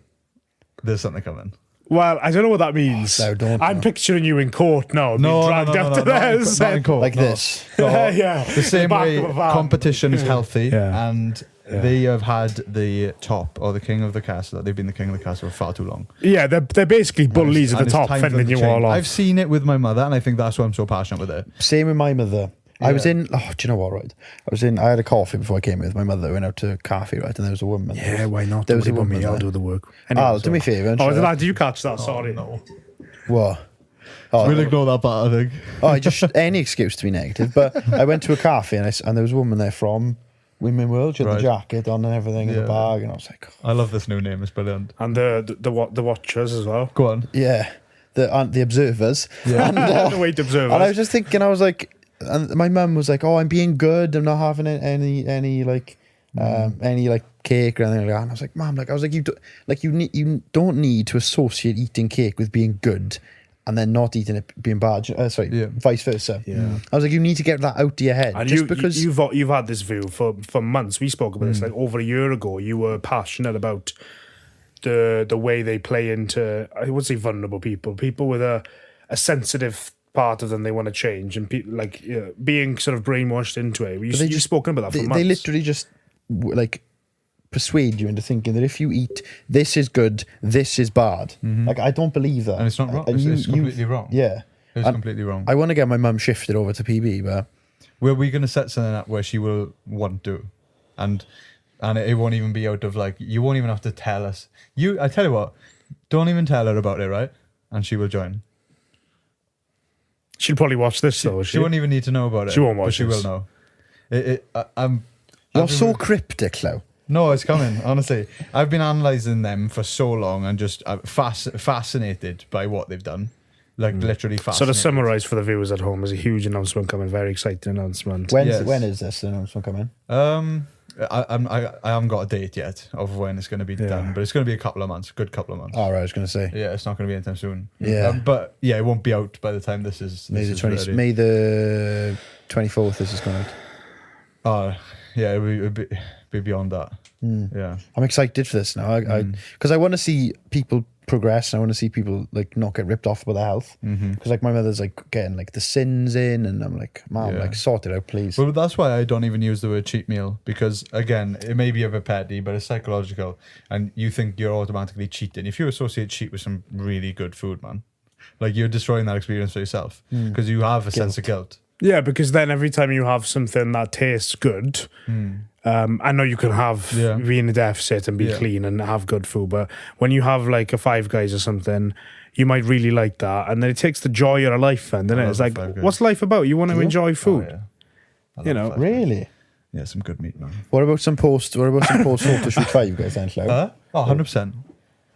Speaker 1: There's something coming.
Speaker 3: Well, I don't know what that means.
Speaker 2: No, don't.
Speaker 3: I'm picturing you in court now, being dragged up to
Speaker 1: not in court,
Speaker 2: Like
Speaker 1: no.
Speaker 2: this.
Speaker 3: yeah.
Speaker 1: The same
Speaker 3: back
Speaker 1: way
Speaker 3: of a van.
Speaker 1: competition is healthy,
Speaker 3: Yeah.
Speaker 1: and they have had the top or the king of the castle. They've been the king of the castle for far too long.
Speaker 3: Yeah, they're basically bullies at
Speaker 1: And
Speaker 3: the
Speaker 1: it's
Speaker 3: top,
Speaker 1: time for them
Speaker 3: fending
Speaker 1: to
Speaker 3: you all
Speaker 1: change.
Speaker 3: off.
Speaker 1: I've seen it with my mother, and I think that's why I'm so passionate with it.
Speaker 2: Same with my mother. I was
Speaker 1: Yeah.
Speaker 2: in, do you know what, right? I had a coffee before I came with my mother. Went out to a cafe, right? And there was a woman.
Speaker 3: Yeah, why not?
Speaker 2: There was a
Speaker 3: Don't worry
Speaker 2: woman
Speaker 3: about me, I'll
Speaker 2: there.
Speaker 3: do the work.
Speaker 2: Al, do me a favour. and
Speaker 3: Oh,
Speaker 2: shut up.
Speaker 3: did you catch that? Sorry.
Speaker 1: No.
Speaker 2: What? Oh,
Speaker 1: We'll ignore that part, I think.
Speaker 2: I just any excuse to be negative. But I went to a cafe and there was a woman there from Women World. She had the jacket on and everything in the bag, and I was like,
Speaker 1: I love this new name. It's brilliant.
Speaker 3: And the watchers as well.
Speaker 1: Go on.
Speaker 2: yeah, the observers.
Speaker 1: Yeah.
Speaker 3: The weight observers.
Speaker 2: And I was just thinking, I was like, and my mum was like, "Oh, I'm being good. I'm not having any cake or anything like that." And I was like, "Mum, you don't need to associate eating cake with being good, and then not eating it being bad. Vice versa."
Speaker 3: Yeah.
Speaker 2: I was like, you need to get that out of your head.
Speaker 3: And
Speaker 2: just because
Speaker 3: you've had this view for months. We spoke about this like over a year ago. You were passionate about the way they play into, I would say, vulnerable people with a sensitive part of them they want to change, and being sort of brainwashed into it. You've spoken about that for months.
Speaker 2: They literally just persuade you into thinking that if you eat this is good, this is bad. Like, I don't believe that.
Speaker 1: And it's not wrong.
Speaker 2: And
Speaker 1: It's completely wrong.
Speaker 2: Yeah.
Speaker 1: It's completely wrong.
Speaker 2: I want to get my mum shifted over to PB, but
Speaker 1: Were we going to set something up where she will want to? And it won't even be out of you won't even have to tell us. I tell you what, don't even tell her about it, right? And she will join.
Speaker 3: She'll probably watch this though.
Speaker 1: She won't even need to know about it.
Speaker 3: She won't watch
Speaker 1: but she
Speaker 3: this.
Speaker 1: will know.
Speaker 2: you're so cryptic, Llew.
Speaker 1: No, it's coming, honestly. I've been analysing them for so long and just fascinated by what they've done. Literally fascinated.
Speaker 3: So to summarise for the viewers at home, there's a huge announcement coming, very exciting announcement.
Speaker 2: When
Speaker 1: Yes.
Speaker 2: is this announcement coming?
Speaker 1: I haven't got a date yet of when it's going to be done, but it's going to be a couple of months, good couple of months.
Speaker 2: All right, I was going to say
Speaker 1: Yeah, it's not going to be anytime soon.
Speaker 2: Yeah.
Speaker 1: But yeah, it won't be out by the time this is.
Speaker 2: May
Speaker 1: this
Speaker 2: the
Speaker 1: is
Speaker 2: 20,
Speaker 1: ready.
Speaker 2: May the 24th. This is going out.
Speaker 1: Oh, yeah, it'll be beyond that. Yeah.
Speaker 2: I'm excited for this now. Because I want to see people progress, and I want to see people not get ripped off about their health. Because my mother's getting the sins in, and I'm like, "Mom,
Speaker 1: Yeah.
Speaker 2: sort it out, please."
Speaker 1: Well, that's why I don't even use the word cheat meal, because again, it may be a bit petty, but it's psychological, and you think you're automatically cheating if you associate cheat with some really good food, man. You're destroying that experience for yourself because you have a sense of guilt.
Speaker 3: Yeah, because then every time you have something that tastes good, I know you can be in a deficit and be clean and have good food, but when you have a Five Guys or something, you might really like that, and then it takes the joy out of life. Then, doesn't it? It's
Speaker 1: love Five Guys.
Speaker 3: what's life about? You want to enjoy food,
Speaker 1: Oh, yeah.
Speaker 3: you know.
Speaker 2: Really?
Speaker 1: Yeah, some good meat, man.
Speaker 2: What about some post photo shoot Five Guys then, Llew?
Speaker 1: Oh, 100%.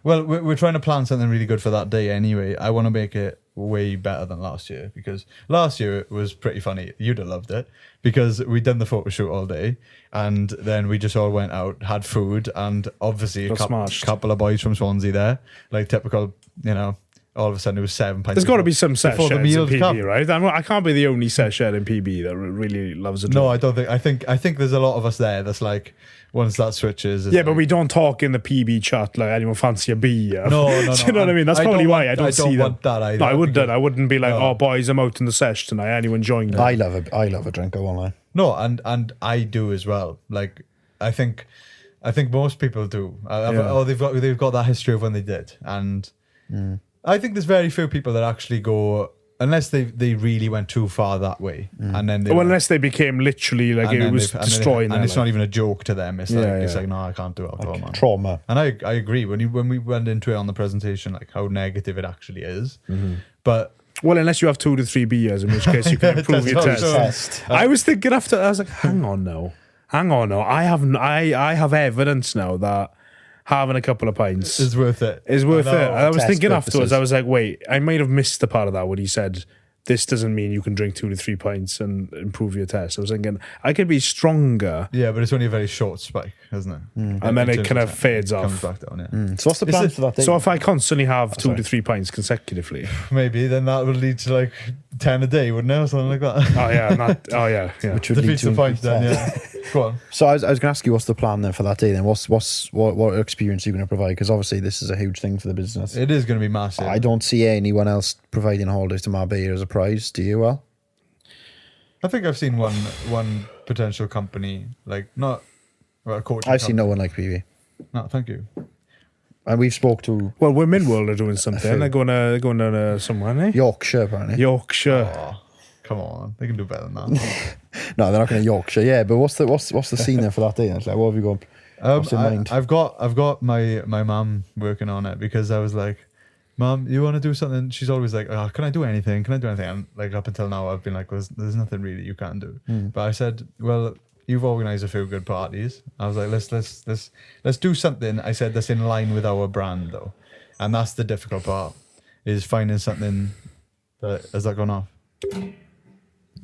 Speaker 1: Well, we're trying to plan something really good for that day anyway. I want to make it way better than last year, because last year it was pretty funny. You'd have loved it because we'd done the photo shoot all day, and then we just all went out, had food, and obviously a couple of boys from Swansea there, typical, all of a sudden it was 7 pints.
Speaker 3: There's got to be some set
Speaker 1: before the
Speaker 3: sheds in
Speaker 1: meals
Speaker 3: PB,
Speaker 1: come.
Speaker 3: right? I can't be the only set shed in PB that really loves a drink.
Speaker 1: No, I don't think. I think there's a lot of us there that's once that switches.
Speaker 3: Yeah, but we don't talk in the PB chat anyone fancy a beer.
Speaker 1: No.
Speaker 3: Do you know what I mean? That's probably why I don't see them.
Speaker 1: Want that either,
Speaker 3: no, I wouldn't.
Speaker 1: because-
Speaker 3: I wouldn't be like,
Speaker 1: No.
Speaker 3: "Oh, boys, I'm out in the sesh tonight. Anyone join?"
Speaker 2: I love a drink. I won't lie.
Speaker 1: No, and I do as well. I think most people do. They've got that history of when they did, and I think there's very few people that actually go, unless they really went too far that way, and then
Speaker 3: unless they became literally it was destroying them.
Speaker 1: and it's not even a joke to them. It's
Speaker 3: Yeah.
Speaker 1: no, I can't do alcohol, man.
Speaker 2: Trauma.
Speaker 1: And I agree when we went into it on the presentation, how negative it actually is, but.
Speaker 3: Well, unless you have 2 to 3 beers, in which case you can improve your
Speaker 1: That's
Speaker 3: test.
Speaker 1: what
Speaker 3: I was thinking after, I was like, hang on now. I have evidence now that having a couple of pints
Speaker 1: It's worth it.
Speaker 3: is worth
Speaker 1: I
Speaker 3: it.
Speaker 1: know.
Speaker 3: I was
Speaker 2: Test
Speaker 3: thinking
Speaker 2: purposes.
Speaker 3: afterwards, I was like, wait, I might have missed the part of that when he said this doesn't mean you can drink 2 to 3 pints and improve your test. I was thinking I could be stronger.
Speaker 1: Yeah, but it's only a very short spike, isn't it?
Speaker 3: And then it kind of fades
Speaker 1: comes
Speaker 3: off.
Speaker 1: back down, yeah.
Speaker 2: So what's the plan for that day?
Speaker 3: So if I constantly have 2 to 3 pints consecutively.
Speaker 1: Maybe then that would lead to like 10 a day, wouldn't it? Or something like that.
Speaker 3: Oh yeah.
Speaker 2: Which would lead
Speaker 1: Defeats
Speaker 2: to
Speaker 1: the point then,
Speaker 2: increased
Speaker 1: yeah. Go on.
Speaker 2: So I was going to ask you, what's the plan then for that day then? What experience are you going to provide? Because obviously this is a huge thing for the business.
Speaker 1: It is going to be massive.
Speaker 2: I don't see anyone else providing holidays to Marbella as a prize. Do you, Well?
Speaker 1: I think I've seen one potential company, like not a coaching
Speaker 2: I've seen
Speaker 1: company.
Speaker 2: no one like PV.
Speaker 1: No, thank you.
Speaker 2: And we've spoke to
Speaker 3: Well, Women World are doing something. They're going down somewhere, eh?
Speaker 2: Yorkshire, apparently.
Speaker 3: Yorkshire.
Speaker 1: Oh, come on. They can do better than that.
Speaker 2: No, they're not going to Yorkshire. Yeah, but what's the scene there for that day? It's like, what have you got? What's in mind?
Speaker 1: I've got my mum working on it because I was like, Mum, you want to do something? She's always like, oh, can I do anything? And like up until now, I've been like, well, there's nothing really you can do. But I said, well, you've organised a few good parties. I was like, let's do something. I said that's in line with our brand though, and that's the difficult part, is finding something that has that gone off.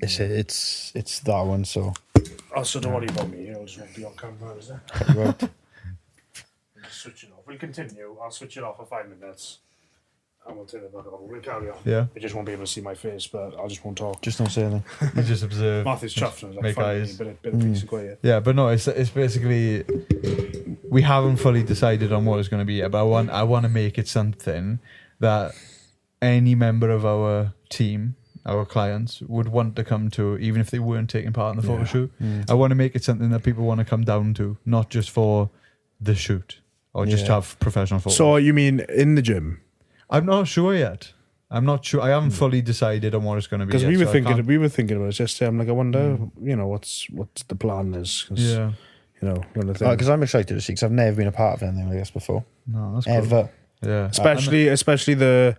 Speaker 2: It's that one. So
Speaker 3: Also, don't worry about me. I'll just won't be on camera, is it?
Speaker 2: right.
Speaker 3: Just switch it off. We'll continue. I'll switch it off for 5 minutes. And we'll turn it back on. We'll carry on.
Speaker 1: Yeah.
Speaker 3: I just won't be able to see my face, but I just won't talk.
Speaker 2: Just don't say anything.
Speaker 1: You just observe.
Speaker 3: Matthew's chuffed. And I was
Speaker 1: Make
Speaker 3: like,
Speaker 1: eyes.
Speaker 3: bit of peace and quiet.
Speaker 1: Yeah, but no, it's basically we haven't fully decided on what it's going to be yet. But I want to make it something that any member of our team, our clients, would want to come to, even if they weren't taking part in the photo shoot. I want to make it something that people want to come down to, not just for the shoot or just have professional photos.
Speaker 3: So you mean in the gym?
Speaker 1: I'm not sure yet. I'm not sure. I haven't fully decided on what it's going to be.
Speaker 3: Because
Speaker 1: yet,
Speaker 3: we were
Speaker 1: so I
Speaker 3: thinking
Speaker 1: can't-
Speaker 3: about it yesterday. I'm like, I wonder, what's the plan is. 'Cause,
Speaker 1: Yeah.
Speaker 2: Because I'm excited to see, because I've never been a part of anything like this before.
Speaker 1: No, that's cool.
Speaker 2: Ever.
Speaker 1: Yeah.
Speaker 3: especially the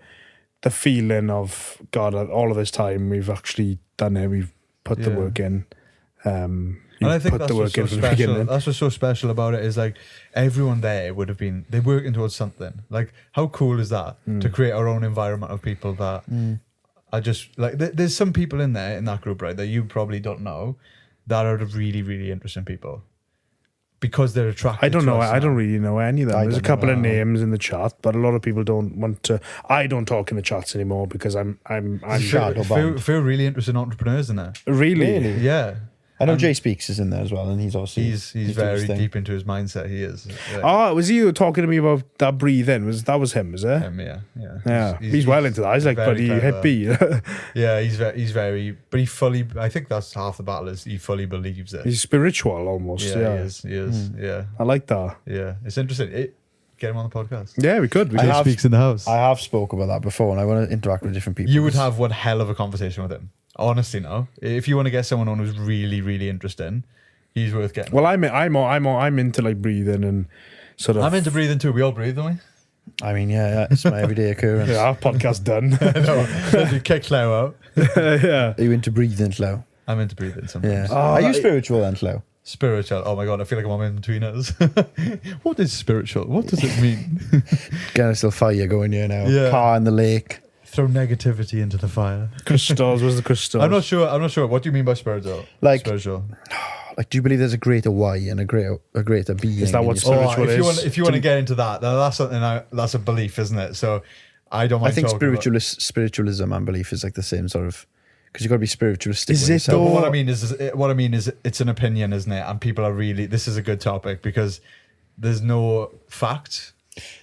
Speaker 3: feeling of, God, all of this time we've actually done it. We've put the
Speaker 1: Yeah.
Speaker 3: work in.
Speaker 1: And I think
Speaker 3: put
Speaker 1: that's
Speaker 3: the
Speaker 1: what's
Speaker 3: work
Speaker 1: so
Speaker 3: in from the
Speaker 1: special.
Speaker 3: beginning.
Speaker 1: That's what's so special about it, is like everyone there would have been, they're working towards something. Like, how cool is that to create our own environment of people that are just like, there's some people in there in that group, right, that you probably don't know, that are really, really interesting people because they're attracted.
Speaker 3: I don't know.
Speaker 1: to us
Speaker 3: I don't
Speaker 1: now.
Speaker 3: really know any of them.
Speaker 2: I
Speaker 3: There's a
Speaker 2: don't
Speaker 3: couple
Speaker 2: know.
Speaker 3: of names in the chat, but a lot of people don't want to. I don't talk in the chats anymore because I'm
Speaker 2: Shadow banned.
Speaker 1: Feel really interesting entrepreneurs in there.
Speaker 3: really.
Speaker 1: Yeah.
Speaker 2: I know Jay Speaks is in there as well, and he's obviously
Speaker 1: He's
Speaker 2: doing
Speaker 1: very
Speaker 2: his thing.
Speaker 1: deep into his mindset. He is. Yeah.
Speaker 3: Oh, was you talking to me about that breathe in? That was him, is it?
Speaker 1: Yeah.
Speaker 3: He's well into that. He's like
Speaker 1: very
Speaker 3: bloody
Speaker 1: clever.
Speaker 3: hippie.
Speaker 1: Yeah, he's very, but he fully, I think that's half the battle, is he fully believes it.
Speaker 3: He's spiritual almost.
Speaker 1: Yeah,
Speaker 3: Yeah,
Speaker 1: he is. Yeah,
Speaker 3: I like that.
Speaker 1: yeah. It's interesting. Get him on the podcast.
Speaker 3: Yeah, we could.
Speaker 2: I have-
Speaker 1: Speaks in the house.
Speaker 2: I have spoke about that before, and I want to interact with different people.
Speaker 1: You would have one hell of a conversation with him. Honestly, no. If you want to get someone on who's really, really interesting, he's worth getting.
Speaker 3: Well, I'm into like breathing and sort of.
Speaker 1: I'm into breathing too. We all breathe, don't we?
Speaker 2: I mean, yeah, it's my everyday occurrence.
Speaker 3: Yeah, our podcast done.
Speaker 1: No, kick Slow out.
Speaker 3: Yeah.
Speaker 2: Are you into breathing, Slow?
Speaker 1: I'm into breathing sometimes.
Speaker 2: Yeah. Are you spiritual then, Slow?
Speaker 1: Spiritual. Oh my god, I feel like I'm in between us. What is spiritual? What does it mean?
Speaker 2: Getting a still fire going here now.
Speaker 1: Yeah.
Speaker 2: Car in the lake.
Speaker 1: Throw negativity into the fire.
Speaker 3: Crystals. Where's the crystals?
Speaker 1: I'm not sure. What do you mean by spiritual?
Speaker 2: Like-
Speaker 1: spiritual.
Speaker 2: Like, do you believe there's a greater why and a greater being?
Speaker 3: Is that
Speaker 2: in
Speaker 3: what
Speaker 2: yourself?
Speaker 3: spiritual is?
Speaker 1: If you want to get into that, that's something. That's a belief, isn't it? So I don't. Mind
Speaker 2: I think
Speaker 1: talking about-
Speaker 2: spiritualism and belief is like the same sort of, because you've got to be spiritualistic.
Speaker 3: Is
Speaker 2: with
Speaker 3: it
Speaker 2: yourself.
Speaker 3: though?
Speaker 1: But what I mean is it's an opinion, isn't it? And people are really. This is a good topic because there's no fact.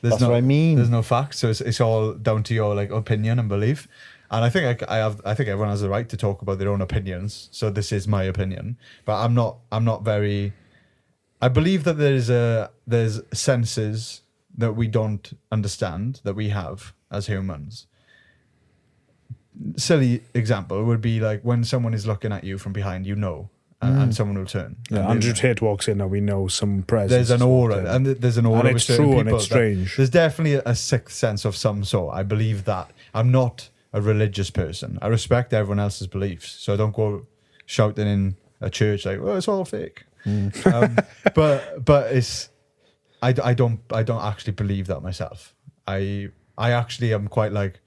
Speaker 2: That's what I mean.
Speaker 1: There's no fact, so it's all down to your like opinion and belief. And I think I think everyone has the right to talk about their own opinions. So this is my opinion, but I'm not very. I believe that there's senses that we don't understand that we have as humans. Silly example would be like when someone is looking at you from behind, and someone will turn.
Speaker 3: Yeah,
Speaker 1: And
Speaker 3: Andrew
Speaker 1: they-
Speaker 3: Tate walks in and we know some presence.
Speaker 1: there's an
Speaker 3: has walked
Speaker 1: aura,
Speaker 3: in.
Speaker 1: and there's an aura
Speaker 3: And
Speaker 1: with
Speaker 3: it's
Speaker 1: certain
Speaker 3: true and
Speaker 1: people
Speaker 3: it's
Speaker 1: that-
Speaker 3: strange.
Speaker 1: There's definitely a sixth sense of some sort. I believe that. I'm not a religious person. I respect everyone else's beliefs, so I don't go shouting in a church like, "Oh, it's all fake." But it's I don't actually believe that myself. I actually am quite like,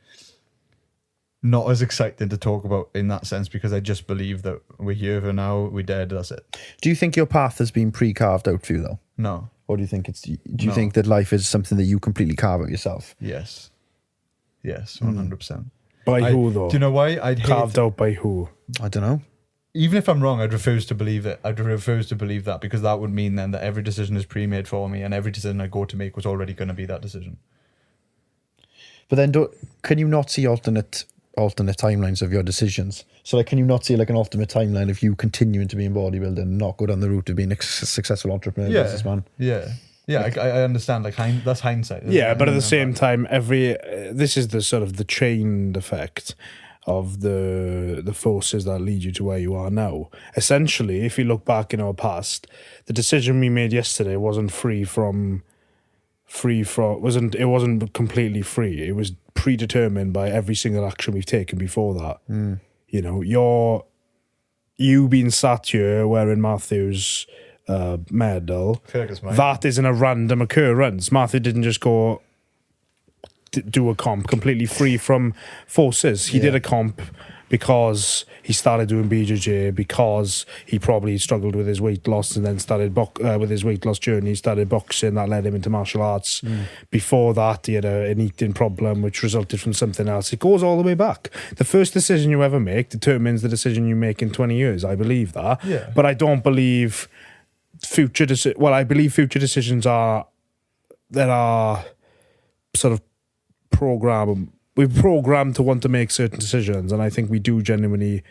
Speaker 1: not as exciting to talk about in that sense, because I just believe that we're here for now, we're dead, that's it.
Speaker 2: Do you think your path has been pre-carved out for you though?
Speaker 1: No.
Speaker 2: Or do you think you think that life is something that you completely carve out yourself?
Speaker 1: Yes, 100%.
Speaker 3: By who though?
Speaker 1: Do you know why?
Speaker 3: Carved out by who?
Speaker 2: I don't know.
Speaker 1: Even if I'm wrong, I'd refuse to believe it. I'd refuse to believe that, because that would mean then that every decision is pre-made for me, and every decision I go to make was already going to be that decision.
Speaker 2: But then, can you not see alternate timelines of your decisions? So, like, can you not see like an ultimate timeline of you continuing to be in bodybuilding and not go down the route of being a successful entrepreneur, businessman?
Speaker 1: Yeah. I understand. Like, that's hindsight.
Speaker 3: Yeah, but at the same time, this is the sort of the chained effect of the forces that lead you to where you are now. Essentially, if you look back in our past, the decision we made yesterday wasn't it wasn't completely free. It was predetermined by every single action we've taken before that. You know, you being sat here wearing Matthew's medal, that isn't a random occurrence. Matthew didn't just go do a comp completely free from forces. He did a comp because he started doing BJJ, because he probably struggled with his weight loss and then started with his weight loss journey. He started boxing, that led him into martial arts. Before that, he had an eating problem which resulted from something else. It goes all the way back. The first decision you ever make determines the decision you make in 20 years. I believe that.
Speaker 1: Yeah.
Speaker 3: But I don't believe I believe future decisions are sort of we're programmed to want to make certain decisions, and I think we do genuinely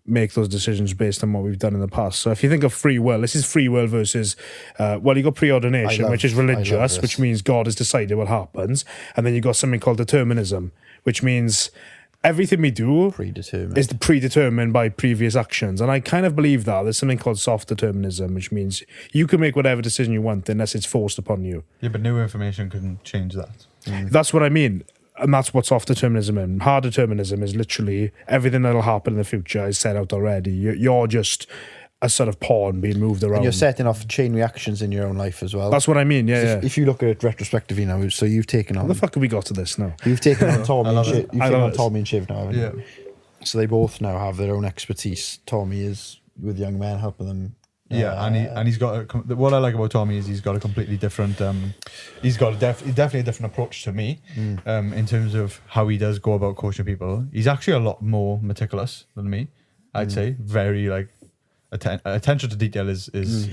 Speaker 3: make those decisions based on what we've done in the past. So if you think of free will, this is free will versus you got preordination, which is religious, which means God has decided what happens, and then you got something called determinism, which means everything we do is predetermined by previous actions. And I kind of believe that there's something called soft determinism, which means you can make whatever decision you want unless it's forced upon you.
Speaker 1: Yeah, but new information can change that.
Speaker 3: That's what I mean. And that's what soft determinism is. Hard determinism is literally everything that'll happen in the future is set out already. You're just a sort of pawn being moved around.
Speaker 2: And you're setting off chain reactions in your own life as well.
Speaker 3: That's what I mean, yeah.
Speaker 2: If you look at it retrospectively now, so you've taken on...
Speaker 3: How the fuck have we got to this now?
Speaker 2: You've taken on Tommy and Shiv. You've taken on Tommy and Shiv now, haven't you?
Speaker 1: Yeah.
Speaker 2: So they both now have their own expertise. Tommy is with young men, helping them.
Speaker 1: Yeah, and he's got what I like about Tommy is he's got a completely different he's got definitely a different approach to me in terms of how he does go about coaching people. He's actually a lot more meticulous than me, I'd say. Very like attention to detail is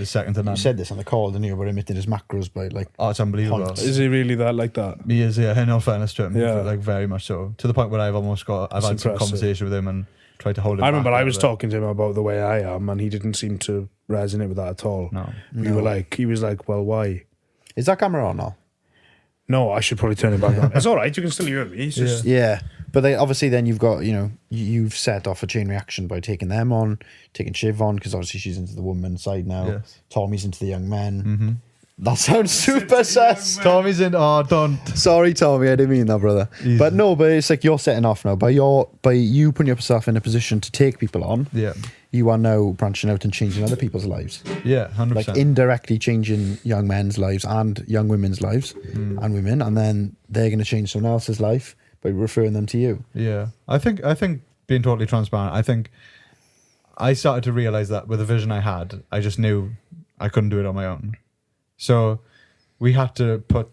Speaker 1: second to none.
Speaker 2: You said this on the call, didn't you, about emitting his macros by like...
Speaker 1: Oh, it's unbelievable.
Speaker 2: Points.
Speaker 3: Is he really that like that?
Speaker 1: He is, yeah, in all fairness to him.
Speaker 3: Yeah.
Speaker 1: Like very much so. To the point where I've had some conversation with him and tried to hold him
Speaker 3: I remember
Speaker 1: back
Speaker 3: I was talking to him about the way I am, and he didn't seem to resonate with that at all.
Speaker 1: No.
Speaker 3: He was like, well, why?
Speaker 2: Is that camera on now?
Speaker 3: No, I should probably turn it back on. It's all right, you can still hear me. It's just...
Speaker 2: Yeah. But obviously then you've got, you've set off a chain reaction by taking them on, taking Shiv on, because obviously she's into the woman side now.
Speaker 1: Yes.
Speaker 2: Tommy's into the young men. That sounds super sus.
Speaker 1: Tommy's in. Oh, don't.
Speaker 2: Sorry, Tommy, I didn't mean that, brother.
Speaker 1: Easy.
Speaker 2: But no, but it's like you're setting off now by you putting yourself in a position to take people on.
Speaker 1: Yeah.
Speaker 2: You are now branching out and changing other people's lives.
Speaker 1: Yeah, 100%.
Speaker 2: Like indirectly changing young men's lives and young women's lives and women, and then they're going to change someone else's life by referring them to you.
Speaker 1: Yeah, I think being totally transparent, I think I started to realize that with the vision I had, I just knew I couldn't do it on my own. So we had to put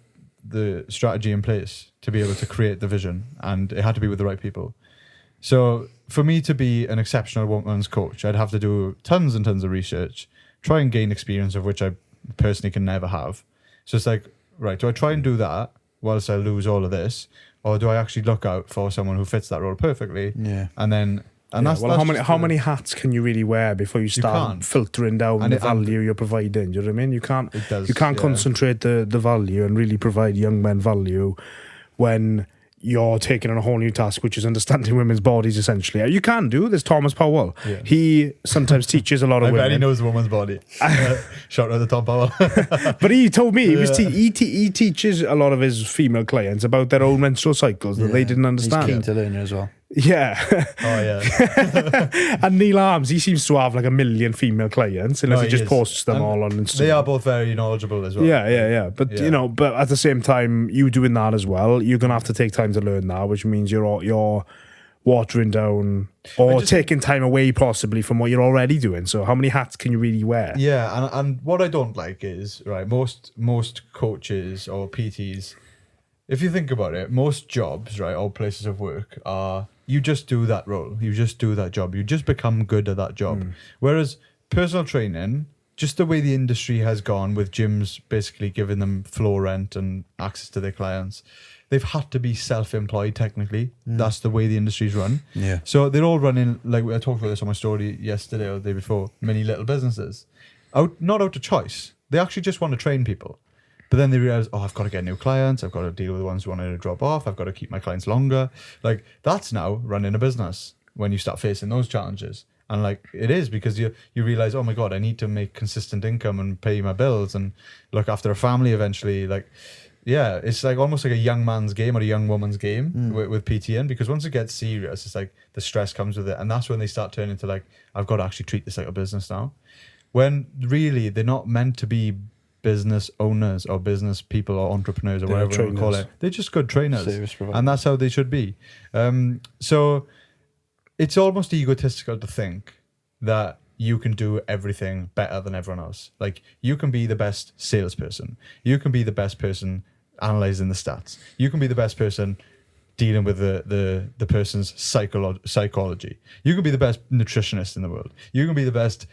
Speaker 1: the strategy in place to be able to create the vision, and it had to be with the right people. So for me to be an exceptional women's coach, I'd have to do tons and tons of research, try and gain experience of which I personally can never have. So it's like, right, do I try and do that whilst I lose all of this, or do I actually look out for someone who fits that role perfectly?
Speaker 2: Yeah.
Speaker 1: And then...
Speaker 3: how many hats can you really wear before you start filtering down the value you're providing? Do you know what I mean? You can't concentrate the value and really provide young men value when you're taking on a whole new task, which is understanding women's bodies, essentially. You can do. There's Thomas Powell. Yeah. He sometimes teaches a lot of women.
Speaker 1: I bet he knows a woman's body. Shout out to Tom Powell.
Speaker 3: But he told me he teaches a lot of his female clients about their own menstrual cycles that they didn't understand.
Speaker 2: He's keen to learn as well.
Speaker 3: Yeah.
Speaker 1: Oh, yeah.
Speaker 3: And Neil Arms, he seems to have like 1 million female clients, unless he just posts them all on Instagram.
Speaker 1: They are both very knowledgeable as well.
Speaker 3: Yeah. But, but at the same time, you doing that as well, you're going to have to take time to learn that, which means you're watering down or taking time away possibly from what you're already doing. So how many hats can you really wear?
Speaker 1: Yeah, and what I don't like is, right, most coaches or PTs, if you think about it, most jobs, right, or places of work are, you just do that role, you just do that job, you just become good at that job. Whereas personal training, just the way the industry has gone with gyms basically giving them floor rent and access to their clients, they've had to be self-employed technically. That's the way the industry's run.
Speaker 2: Yeah.
Speaker 1: So they're all running, like I talked about this on my story yesterday or the day before, many little businesses. Not out of choice. They actually just want to train people. But then they realize, I've got to get new clients. I've got to deal with the ones who want to drop off. I've got to keep my clients longer. Like, that's now running a business when you start facing those challenges. And like, it is, because you realize, oh my God, I need to make consistent income and pay my bills and look after a family eventually. Like, yeah, it's like almost like a young man's game or a young woman's game with PTN, because once it gets serious, it's like the stress comes with it. And that's when they start turning to like, I've got to actually treat this like a business now. When really they're not meant to be business owners or business people or entrepreneurs or whatever you want to call it. They're just good trainers. And that's how they should be. So it's almost egotistical to think that you can do everything better than everyone else. Like, you can be the best salesperson. You can be the best person analyzing the stats. You can be the best person dealing with the person's psychology. You can be the best nutritionist in the world. You can be the best,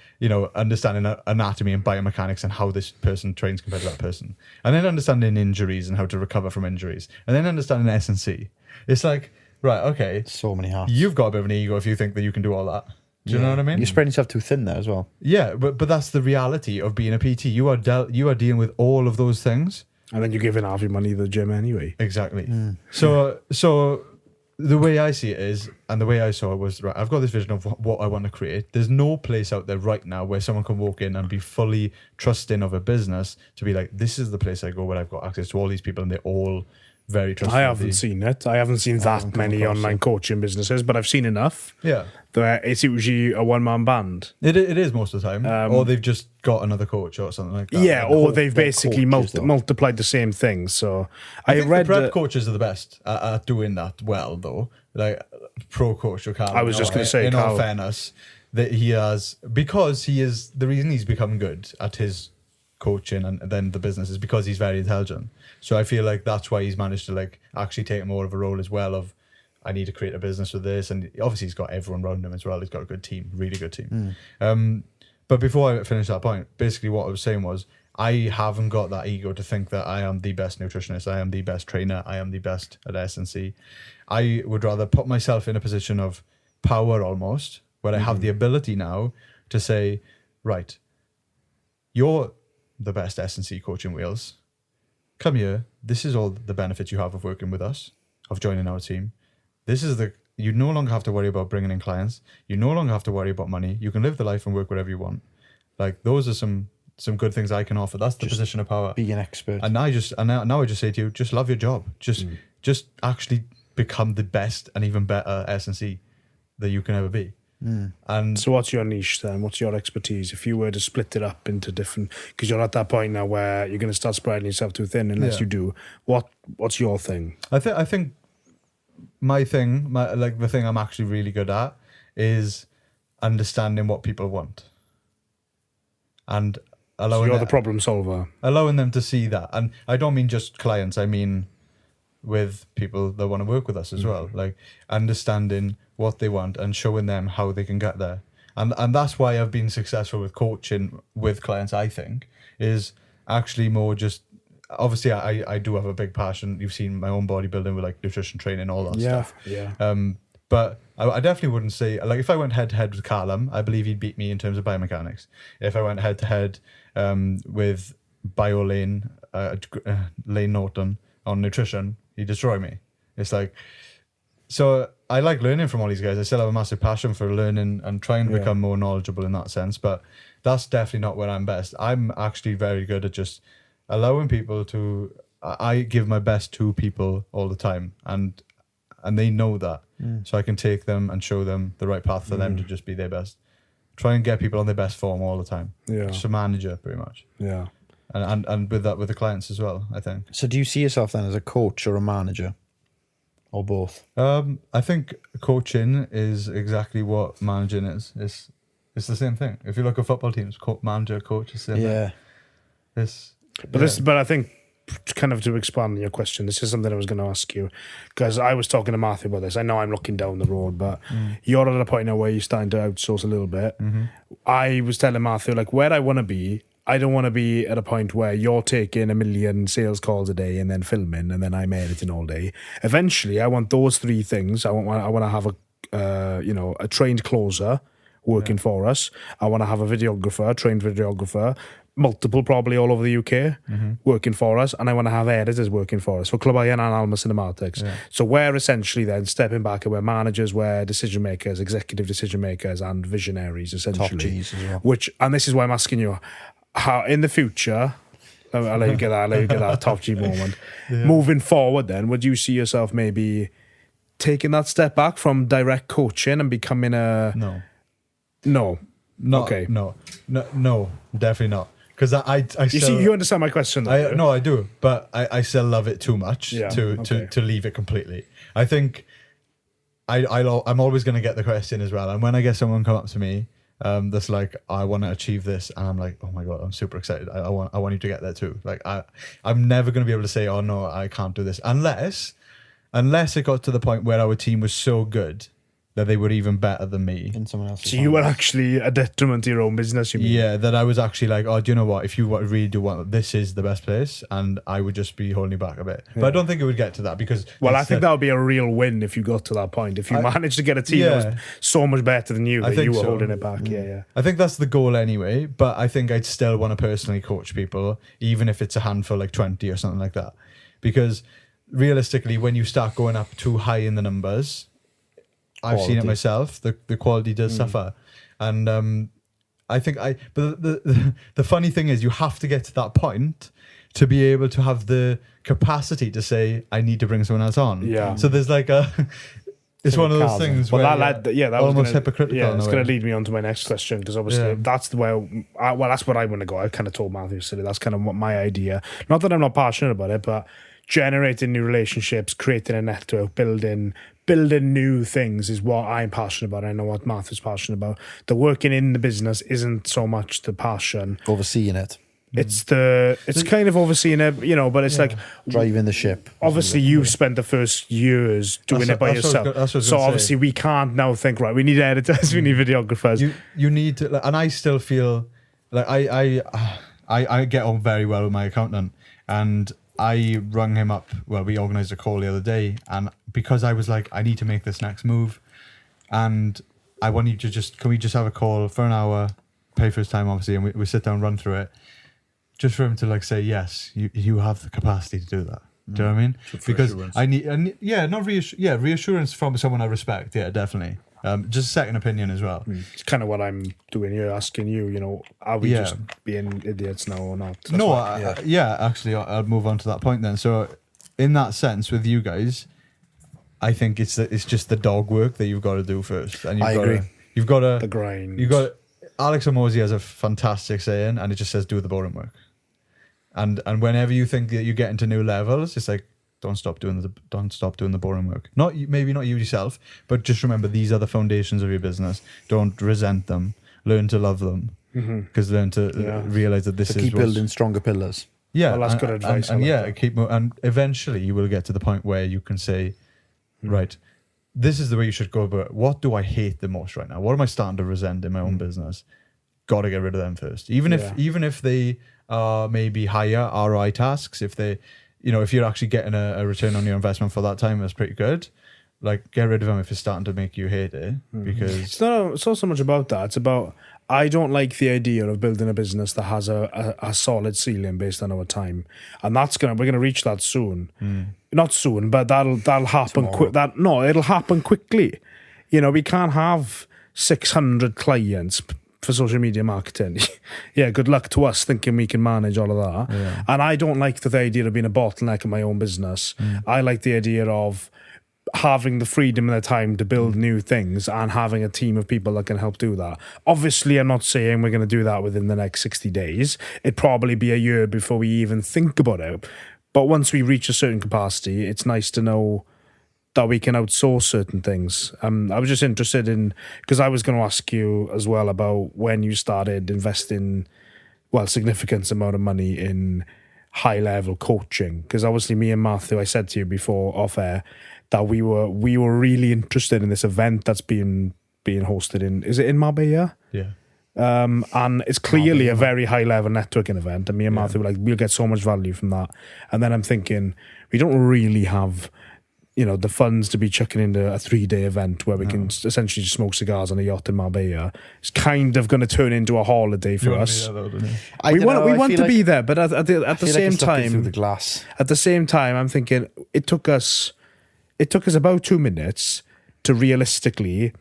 Speaker 1: understanding anatomy and biomechanics and how this person trains compared to that person. And then understanding injuries and how to recover from injuries. And then understanding S&C. It's like, right, okay.
Speaker 2: So many hats.
Speaker 1: You've got a bit of an ego if you think that you can do all that. Do you know what I mean?
Speaker 2: You're spreading yourself too thin there as well.
Speaker 1: Yeah, but that's the reality of being a PT. You are dealing with all of those things.
Speaker 3: And then you're giving half your money to the gym anyway.
Speaker 1: Exactly. So the way I see it is, and the way I saw it was, right, I've got this vision of what I want to create. There's no place out there right now where someone can walk in and be fully trusting of a business to be like, this is the place I go where I've got access to all these people and they're all very trustworthy.
Speaker 3: I haven't seen it. I haven't seen that many online coaching businesses, but I've seen enough.
Speaker 1: Yeah.
Speaker 3: It's usually a one-man band.
Speaker 1: It is most of the time. Or they've just got another coach or something like that.
Speaker 3: Yeah, or they've basically multiplied the same thing. So
Speaker 1: I read the prep coaches are the best at doing that well, though. Like pro coach or Carl.
Speaker 3: I was just going to say,
Speaker 1: in all fairness, that he has, because he is, the reason he's become good at his coaching and then the business is because he's very intelligent. So I feel like that's why he's managed to like actually take more of a role as well of, I need to create a business with this. And obviously he's got everyone around him as well. He's got a good team, really good team. But before I finish that point, basically what I was saying was, I haven't got that ego to think that I am the best nutritionist, I am the best trainer, I am the best at S&C. I would rather put myself in a position of power almost, where I have the ability now to say, right, you're the best S&C coach in Wales. Come here. This is all the benefits you have of working with us, of joining our team. You no longer have to worry about bringing in clients. You no longer have to worry about money. You can live the life and work wherever you want. Like, those are some good things I can offer. That's the position of power.
Speaker 2: Be an expert.
Speaker 1: And now I just say to you, just love your job. Just actually become the best and even better S&C that you can ever be. And
Speaker 3: so what's your niche then? What's your expertise? If you were to split it up into different, because you're at that point now where you're going to start spreading yourself too thin unless you do. What's your thing?
Speaker 1: I think my thing, the thing I'm actually really good at is understanding what people want. And allowing
Speaker 3: so you're the problem solver.
Speaker 1: Allowing them to see that. And I don't mean just clients, I mean with people that want to work with us as well. Like, understanding what they want and showing them how they can get there. And that's why I've been successful with coaching with clients, I think, is actually more just, obviously I do have a big passion. You've seen my own bodybuilding with like nutrition training, all that stuff.
Speaker 3: Yeah.
Speaker 1: But I definitely wouldn't say, like, if I went head to head with Callum, I believe he'd beat me in terms of biomechanics. If I went head to head with Lane Norton on nutrition, he'd destroy me. It's like, so I like learning from all these guys. I still have a massive passion for learning and trying to become more knowledgeable in that sense. But that's definitely not where I'm best. I'm actually very good at just allowing people to, I give my best to people all the time. And they know that. So I can take them and show them the right path for them to just be their best. Try and get people on their best form all the time. Yeah. Just a manager, pretty much.
Speaker 3: Yeah.
Speaker 1: And with that, with the clients as well, I think.
Speaker 2: So do you see yourself then as a coach or a manager? or both?
Speaker 1: I think coaching is exactly what managing is. It's the same thing. If you look at football teams, manager, coach, it's the same thing.
Speaker 3: But I think, kind of to expand on your question, this is something I was going to ask you, because I was talking to Matthew about this. I know I'm looking down the road, but you're at a point now where you're starting to outsource a little bit. I was telling Matthew, like, where I want to be, I don't want to be at a point where you're taking 1 million sales calls a day and then filming and then I'm editing all day. Eventually, I want those 3 things. I want to have a trained closer working for us. I want to have a videographer, trained videographer, multiple probably all over the UK working for us, and I want to have editors working for us for Club Iron and Alma Cinematics. So we're essentially then stepping back and we're managers, we're decision makers, executive decision makers, and visionaries essentially.
Speaker 2: Top G's as well.
Speaker 3: And this is why I'm asking you, how in the future, I'll let you get that top G moment. Moving forward, then, would you see yourself maybe taking that step back from direct coaching and becoming a No,
Speaker 1: definitely not. Because I
Speaker 3: you
Speaker 1: still,
Speaker 3: you understand my question, though?
Speaker 1: No, I do, but I still love it too much to leave it completely. I think I'm always going to get the question as well, and when I get someone come up to me that's like, I want to achieve this, and I'm like, oh my god, I'm super excited. I want you to get there too. Like I'm never going to be able to say, oh no, I can't do this unless it got to the point where our team was so good that they were even better than me.
Speaker 2: In someone else's
Speaker 3: So you were actually a detriment to your own business, you mean?
Speaker 1: Yeah, that I was actually like, oh, do you know what? If you really do want, this is the best place, and I would just be holding you back a bit. But I don't think it would get to that because...
Speaker 3: Well, I think that would be a real win if you got to that point. If you managed to get a team that was so much better than you, that you were holding it back. Yeah.
Speaker 1: I think that's the goal anyway, but I think I'd still want to personally coach people, even if it's a handful, like 20 or something like that. Because realistically, when you start going up too high in the numbers... I've seen it myself. The quality does suffer, and I think But the funny thing is, you have to get to that point to be able to have the capacity to say, I need to bring someone else on.
Speaker 3: Yeah.
Speaker 1: So there's like it's one of those things where
Speaker 3: that
Speaker 1: almost hypocritical.
Speaker 3: Yeah, it's going to lead me on to my next question, because obviously that's the way. That's what I want to go. I kind of told Matthew yesterday. That's kind of what my idea. Not that I'm not passionate about it, but generating new relationships, creating a network, building new things is what I'm passionate about. I know what Matthew's passionate about. The working in the business isn't so much the passion.
Speaker 2: Overseeing it.
Speaker 3: It's kind of overseeing it, but it's like
Speaker 2: driving the ship.
Speaker 3: Obviously, you've spent the first years doing it by yourself. So obviously, we can't now think, right, we need editors, we need videographers.
Speaker 1: You need to, and I still feel like I get on very well with my accountant, and I rung him up. Well, we organised a call the other day, and because I was like, I need to make this next move, and I want you to can we just have a call for an hour, pay for his time, obviously, and we sit down, run through it, just for him to like say, yes, you have the capacity to do that. Do you know what I mean? Because I need reassurance from someone I respect. Yeah, definitely. Just a second opinion as well.
Speaker 3: It's kind of what I'm doing here, asking you, are we just being idiots now or not?
Speaker 1: Actually, I'll move on to that point then. So in that sense, with you guys, I think it's just the dog work that you've got to do first. And
Speaker 2: I agree.
Speaker 1: You've got to...
Speaker 3: The grind.
Speaker 1: Alex Hormozy has a fantastic saying, and it just says, do the boring work. And whenever you think that you get into new levels, it's like, don't stop doing the boring work. Maybe not you yourself, but just remember, these are the foundations of your business. Don't resent them. Learn to love them. Because learn to realize that this is
Speaker 2: keep building stronger pillars.
Speaker 1: Yeah,
Speaker 3: well, that's good advice.
Speaker 1: And eventually you will get to the point where you can say, right, this is the way you should go. But what do I hate the most right now? What am I starting to resent in my own business? Got to get rid of them first. Even if they are maybe higher ROI tasks, if they. If you're actually getting a return on your investment for that time, that's pretty good. Like, get rid of them if it's starting to make you hate it. Because
Speaker 3: it's not so much about that. It's about, I don't like the idea of building a business that has a solid ceiling based on our time, and we're gonna reach that soon. Not soon, but that'll happen quick. It'll happen quickly. We can't have 600 clients for social media marketing. Good luck to us thinking we can manage all of that. Yeah. And I don't like the idea of being a bottleneck in my own business. I like the idea of having the freedom and the time to build new things and having a team of people that can help do that. Obviously, I'm not saying we're going to do that within the next 60 days. It'd probably be a year before we even think about it. But once we reach a certain capacity, it's nice to know that we can outsource certain things. I was just interested in, because I was going to ask you as well about when you started investing, well, significant amount of money in high level coaching. Because obviously me and Matthew, I said to you before off air that we were really interested in this event that's being hosted in, is it in Marbella?
Speaker 1: Yeah.
Speaker 3: And it's clearly a very high level networking event, and me and Matthew were like, we'll get so much value from that. And then I'm thinking, we don't really have, you know, the funds to be chucking into a 3-day event where we can essentially just smoke cigars on a yacht in Marbella. It's kind of going to turn into a holiday for us. We want to be there, but at the same time,
Speaker 2: through the glass.
Speaker 3: At the same time, I'm thinking it took us about 2 minutes to realistically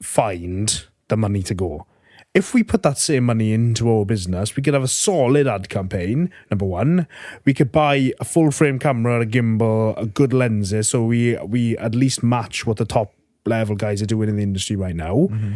Speaker 3: find the money to go. If we put that same money into our business, we could have a solid ad campaign, number one. We could buy a full-frame camera, a gimbal, a good lenses, so we at least match what the top-level guys are doing in the industry right now. Mm-hmm.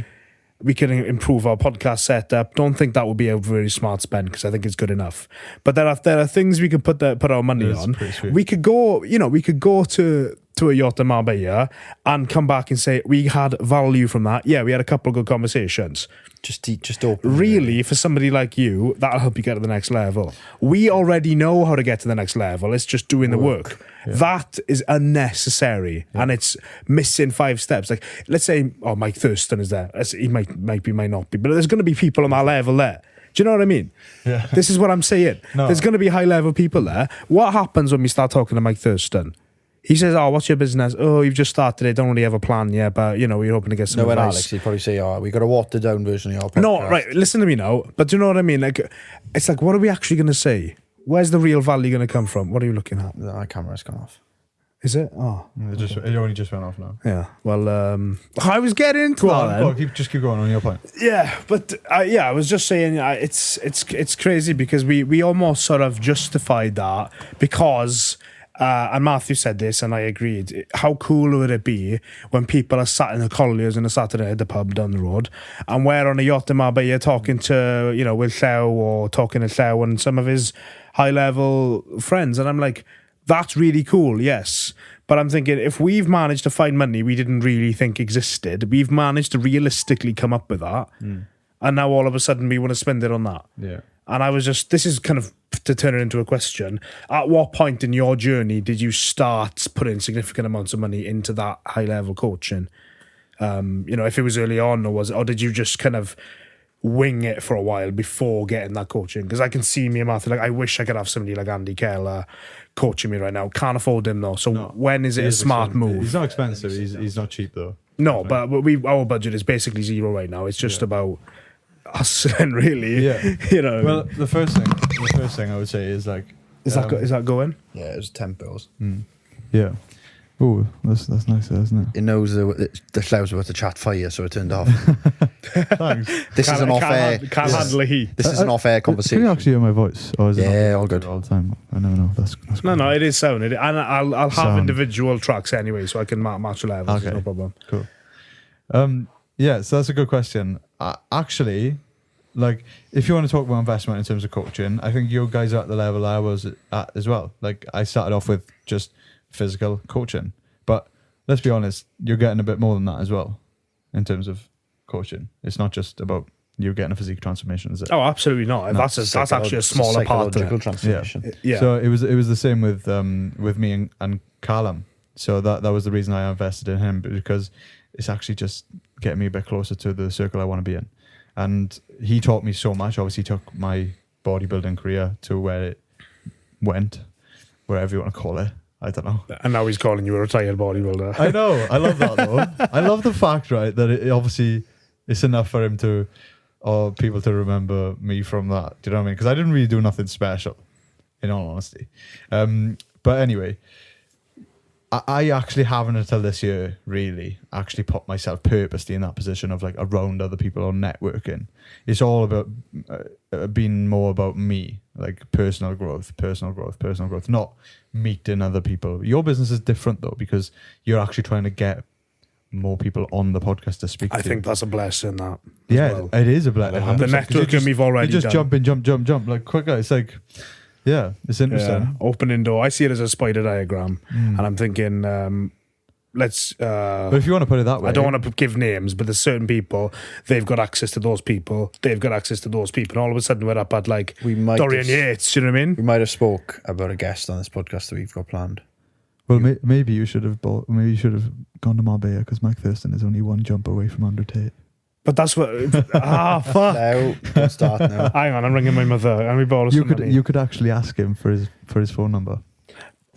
Speaker 3: We can improve our podcast setup. Don't think that would be a very smart spend, because I think it's good enough. But there are things we can put our money on. We could go to a yacht in Marbella and come back and say we had value from that. Yeah, we had a couple of good conversations.
Speaker 2: Just open.
Speaker 3: Really, for somebody like you, that'll help you get to the next level. We already know how to get to the next level. It's just doing the work. Yeah. That is unnecessary, and it's missing 5 steps. Like, let's say, Mike Thurston is there. He might be, might not be, but there's going to be people on that level there. Do you know what I mean?
Speaker 1: Yeah.
Speaker 3: This is what I'm saying. No. There's going to be high level people there. What happens when we start talking to Mike Thurston? He says, what's your business? Oh, you've just started it. Don't really have a plan yet, but, you know, we're hoping to get some advice.
Speaker 2: Alex, he'd probably say, we got a watered down version of your podcast.
Speaker 3: No, right, listen to me now. But do you know what I mean? Like, it's like, what are we actually going to say? Where's the real value going to come from? What are you looking at?
Speaker 2: My camera's gone off.
Speaker 3: Is it? Oh.
Speaker 1: It only just went off now.
Speaker 3: Yeah, well, I was getting to that.
Speaker 1: Just keep going on your point.
Speaker 3: Yeah, but I was just saying, it's crazy because we almost sort of justified that because... and Matthew said this, and I agreed. How cool would it be when people are sat in the Colliers on a Saturday at the pub down the road, and we're on a yacht in Marbella talking to, you know, with Llew or talking to Llew and some of his high-level friends, and I'm like, that's really cool, yes. But I'm thinking, if we've managed to find money we didn't really think existed, we've managed to realistically come up with that, and now all of a sudden we want to spend it on that.
Speaker 1: Yeah.
Speaker 3: And I was just, this is kind of to turn it into a question. At what point in your journey did you start putting significant amounts of money into that high level coaching? You know, if it was early on, or did you just kind of wing it for a while before getting that coaching? Because I can see me and Martha, like, I wish I could have somebody like Andy Keller coaching me right now. Can't afford him though. So when is it a smart move?
Speaker 1: He's not expensive. He's not cheap though.
Speaker 3: No, but our budget is basically zero right now. It's just about us and really, you know.
Speaker 1: Well, the first thing I would say is like,
Speaker 3: is that going?
Speaker 2: Yeah, it was $10.
Speaker 1: Yeah. Oh, that's nice, isn't it?
Speaker 2: It knows the Llew's about to chat fire, so it turned off.
Speaker 1: Thanks.
Speaker 2: This is an off-air.
Speaker 3: Can't handle the heat.
Speaker 2: This is an off-air conversation.
Speaker 1: Can you actually hear my voice? Or is it
Speaker 2: all good
Speaker 1: all the time? I never know. That's cool.
Speaker 3: No, it is sound. And I'll have individual tracks anyway, so I can match the levels. Okay. No problem.
Speaker 1: Cool. Yeah, so that's a good question. Actually, like, if you want to talk about investment in terms of coaching, I think you guys are at the level I was at as well. Like, I started off with just physical coaching, but let's be honest, you're getting a bit more than that as well in terms of coaching. It's not just about you getting a physique transformation, is it?
Speaker 3: Oh, absolutely not. No, that's actually a smaller part of it.
Speaker 2: Transformation.
Speaker 3: Yeah.
Speaker 1: So it was the same with me and Callum. So that was the reason I invested in him, because it's actually just getting me a bit closer to the circle I want to be in. And he taught me so much. Obviously, he took my bodybuilding career to where it went, wherever you want to call it. I don't know.
Speaker 3: And now he's calling you a retired bodybuilder.
Speaker 1: I know. I love that though. I love the fact, right, that it obviously it's enough for him to, or people to remember me from that. Do you know what I mean? Because I didn't really do nothing special, in all honesty. But anyway, I actually haven't until this year really actually put myself purposely in that position of like around other people or networking. It's all about being more about me, like personal growth, not meeting other people. Your business is different though, because you're actually trying to get more people on the podcast to speak to.
Speaker 3: I think that's a blessing, that.
Speaker 1: Yeah, it is a blessing.
Speaker 3: The networking we've already done.
Speaker 1: You just jump like quicker. It's like, yeah, it's interesting.
Speaker 3: Yeah. Opening door. I see it as a spider diagram, and I'm thinking let's.
Speaker 1: But if you want to put it that way,
Speaker 3: I don't want to give names, but there's certain people, they've got access to those people, they've got access to those people, and all of a sudden we're up at like Dorian Yates, you know what I mean?
Speaker 2: We might have spoke about a guest on this podcast that we've got planned.
Speaker 1: Well, maybe you should have gone to Marbella because Mike Thurston is only one jump away from Andrew Tate.
Speaker 3: But that's what. Fuck.
Speaker 2: No, don't start now.
Speaker 3: Hang on, I'm ringing my mother, and we borrow some money.
Speaker 1: You could actually ask him for his phone number.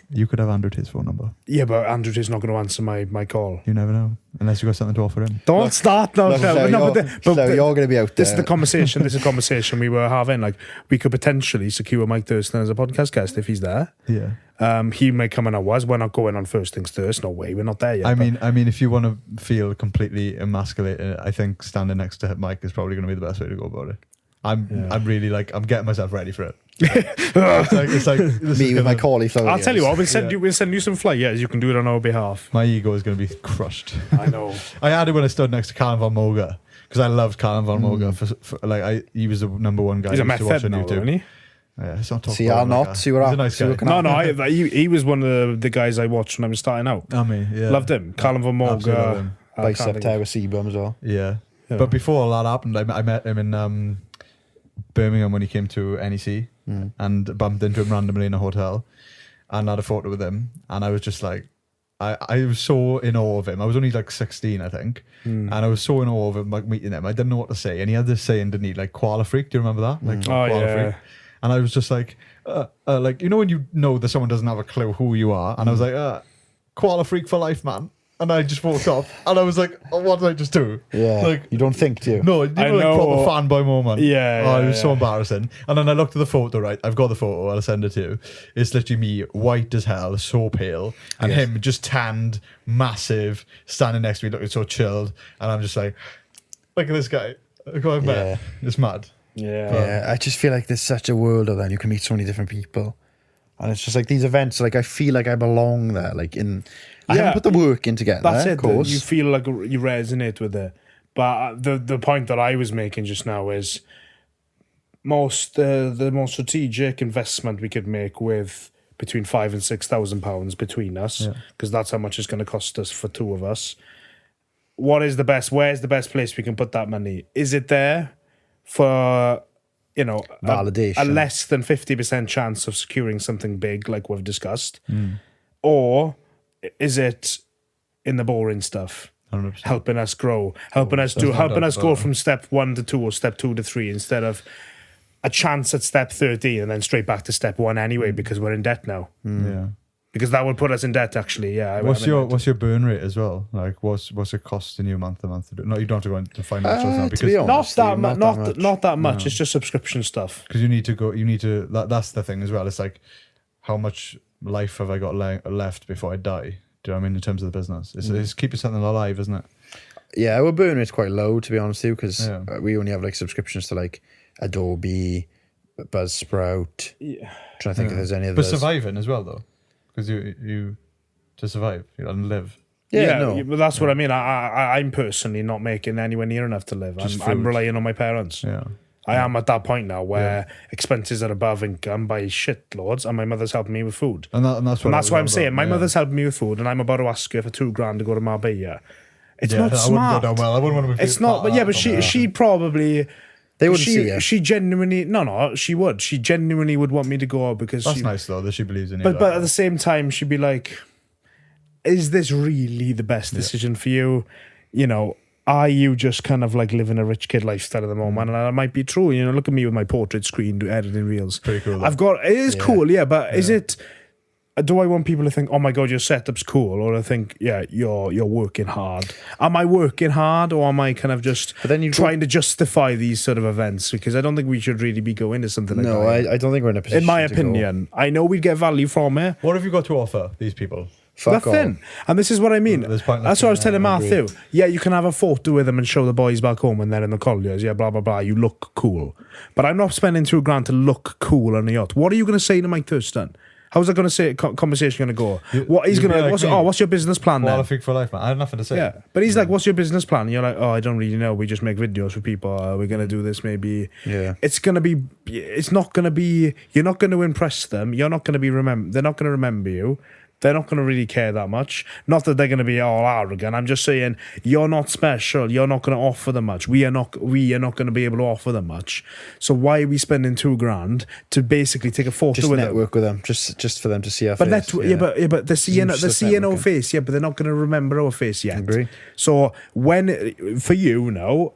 Speaker 1: You could have Andrew Tate's phone number.
Speaker 3: Yeah, but Andrew Tate's not going to answer my call.
Speaker 1: You never know, unless you got something to offer him.
Speaker 3: Don't start now.
Speaker 2: You're going to be out there.
Speaker 3: This is the conversation. This is a conversation we were having. Like, we could potentially secure Mike Thurston as a podcast guest if he's there.
Speaker 1: Yeah.
Speaker 3: He may come on ours. We're not going on First Things First. No way. We're not there yet.
Speaker 1: I mean, if you want to feel completely emasculated, I think standing next to Mike is probably going to be the best way to go about it. I'm really like, I'm getting myself ready for it. it's like
Speaker 2: me with my cauliflower.
Speaker 3: I'll tell you what, we'll send you some flyers. You can do it on our behalf.
Speaker 1: My ego is going to be crushed.
Speaker 3: I know.
Speaker 1: I had it when I stood next to Callum Von Moga because I loved Callum Von Moga. He was the number one guy.
Speaker 3: He's a
Speaker 1: I used to watch
Speaker 3: method
Speaker 1: on
Speaker 3: now,
Speaker 1: YouTube.
Speaker 3: isn't he?
Speaker 1: Yeah, it's not talking
Speaker 2: See, I'll not. See what
Speaker 1: happens. He's a nice guy.
Speaker 3: He was one of the guys I watched when I was starting out.
Speaker 1: I mean, yeah.
Speaker 3: Loved him. Callum Von Moga.
Speaker 2: Bicep tear with C-bum as well.
Speaker 1: Yeah. But before all that happened, I met him in Birmingham when he came to NEC and bumped into him randomly in a hotel and had a photo with him. And I was just like, I was so in awe of him. I was only like 16, I think. And I was so in awe of him, like meeting him. I didn't know what to say. And he had this saying, didn't he? Like, koala freak. Do you remember that? Like, koala freak. And I was just like, like, you know when you know that someone doesn't have a clue who you are? And I was like, koala freak for life, man. And I just walked off, and I was like, oh, "What did I just do?"
Speaker 2: Yeah,
Speaker 1: like
Speaker 2: you don't think, do you?
Speaker 1: No, you know, like proper fanboy moment.
Speaker 3: Yeah,
Speaker 1: it was so embarrassing. And then I looked at the photo. Right, I've got the photo. I'll send it to you. It's literally me, white as hell, so pale, and him just tanned, massive, standing next to me, looking so chilled. And I'm just like, look at this guy. Look who I've met. It's mad.
Speaker 2: Yeah. I just feel like there's such a world of that. You can meet so many different people, and it's just like these events. Like I feel like I belong there. Like in. I haven't put the work in to get
Speaker 3: that's
Speaker 2: there,
Speaker 3: it,
Speaker 2: of course.
Speaker 3: You feel like you resonate with it. But the point that I was making just now is the most strategic investment we could make with between £5,000 and £6,000 between us, because that's how much it's going to cost us for two of us. Where's the best place we can put that money? Is it there for,
Speaker 2: validation,
Speaker 3: a less than 50% chance of securing something big like we've discussed? Or is it in the boring stuff,
Speaker 1: 100%.
Speaker 3: helping us grow, helping us go from step 1 to 2 or step 2 to 3 instead of a chance at step 13 and then straight back to step 1 anyway because we're in debt now.
Speaker 1: Yeah,
Speaker 3: because that would put us in debt actually. Yeah.
Speaker 1: What's your burn rate as well? Like what's it costing you month to month to do? No, you don't have to go into financials now because
Speaker 3: not that much. It's just subscription stuff.
Speaker 1: Because you need to. That's the thing as well. It's like how much life have I got left before I die? Do you know what I mean? In terms of the business, it's keeping something alive, isn't it?
Speaker 2: Yeah, our burn rate's quite low, to be honest with you, because we only have like subscriptions to like Adobe, Buzzsprout. Yeah. Trying to think if there's any others.
Speaker 1: But surviving as well, though, because you to survive, you got to live.
Speaker 3: Yeah, but that's what I mean. I'm personally not making anywhere near enough to live. I'm relying on my parents.
Speaker 1: Yeah.
Speaker 3: I am at that point now where expenses are above income by shitloads, and my mother's helping me with food.
Speaker 1: And that's why
Speaker 3: I'm saying. My mother's helping me with food, and I'm about to ask her for $2,000 to go to Marbella. It's not
Speaker 1: that
Speaker 3: smart.
Speaker 1: Wouldn't go down well. I wouldn't want to be.
Speaker 3: It's not. But but she'd probably.
Speaker 2: They wouldn't see you.
Speaker 3: She genuinely. No, she would. She genuinely would want me to go out because
Speaker 1: that's nice though that she believes in you.
Speaker 3: But at the same time, she'd be like, "Is this really the best decision for you? Are you just kind of like living a rich kid lifestyle at the moment?" And that might be true. Look at me with my portrait screen editing reels.
Speaker 1: Pretty cool.
Speaker 3: It is cool, but is it? Do I want people to think, "Oh my god, your setup's cool," or I think, "Yeah, you're working hard"? Am I working hard, or am I kind of just trying to justify these sort of events? Because I don't think we should really be going to something like that.
Speaker 2: No, I don't think we're in a position.
Speaker 3: In my opinion, I know we'd get value from it.
Speaker 1: What have you got to offer these people?
Speaker 3: Nothing. And this is what I mean. That's what I was telling Matthew. Yeah, you can have a photo with them and show the boys back home when they're in the colliers. Yeah, blah, blah, blah. You look cool. But I'm not spending $2,000 to look cool on a yacht. What are you going to say to Mike Thurston? How's that going to say? Conversation going to go? What he's going to? What's your business plan then?
Speaker 1: Qualified for life, man. I have nothing to say.
Speaker 3: Yeah, but he's like, "What's your business plan?" And you're like, "Oh, I don't really know. We just make videos for people. We're going to do this maybe."
Speaker 2: Yeah,
Speaker 3: it's going to be. It's not going to be. You're not going to impress them. You're not going to be They're not going to remember you. They're not going to really care that much. Not that they're going to be all arrogant. I'm just saying, you're not special. You're not going to offer them much. We are not going to be able to offer them much. So why are we spending $2,000 to basically take a photo
Speaker 2: Just
Speaker 3: with
Speaker 2: network with them, just for them to see our
Speaker 3: but
Speaker 2: face.
Speaker 3: but they're seeing our
Speaker 2: networking.
Speaker 3: face, but they're not going to remember our face yet.
Speaker 2: Agree.
Speaker 3: So for you now,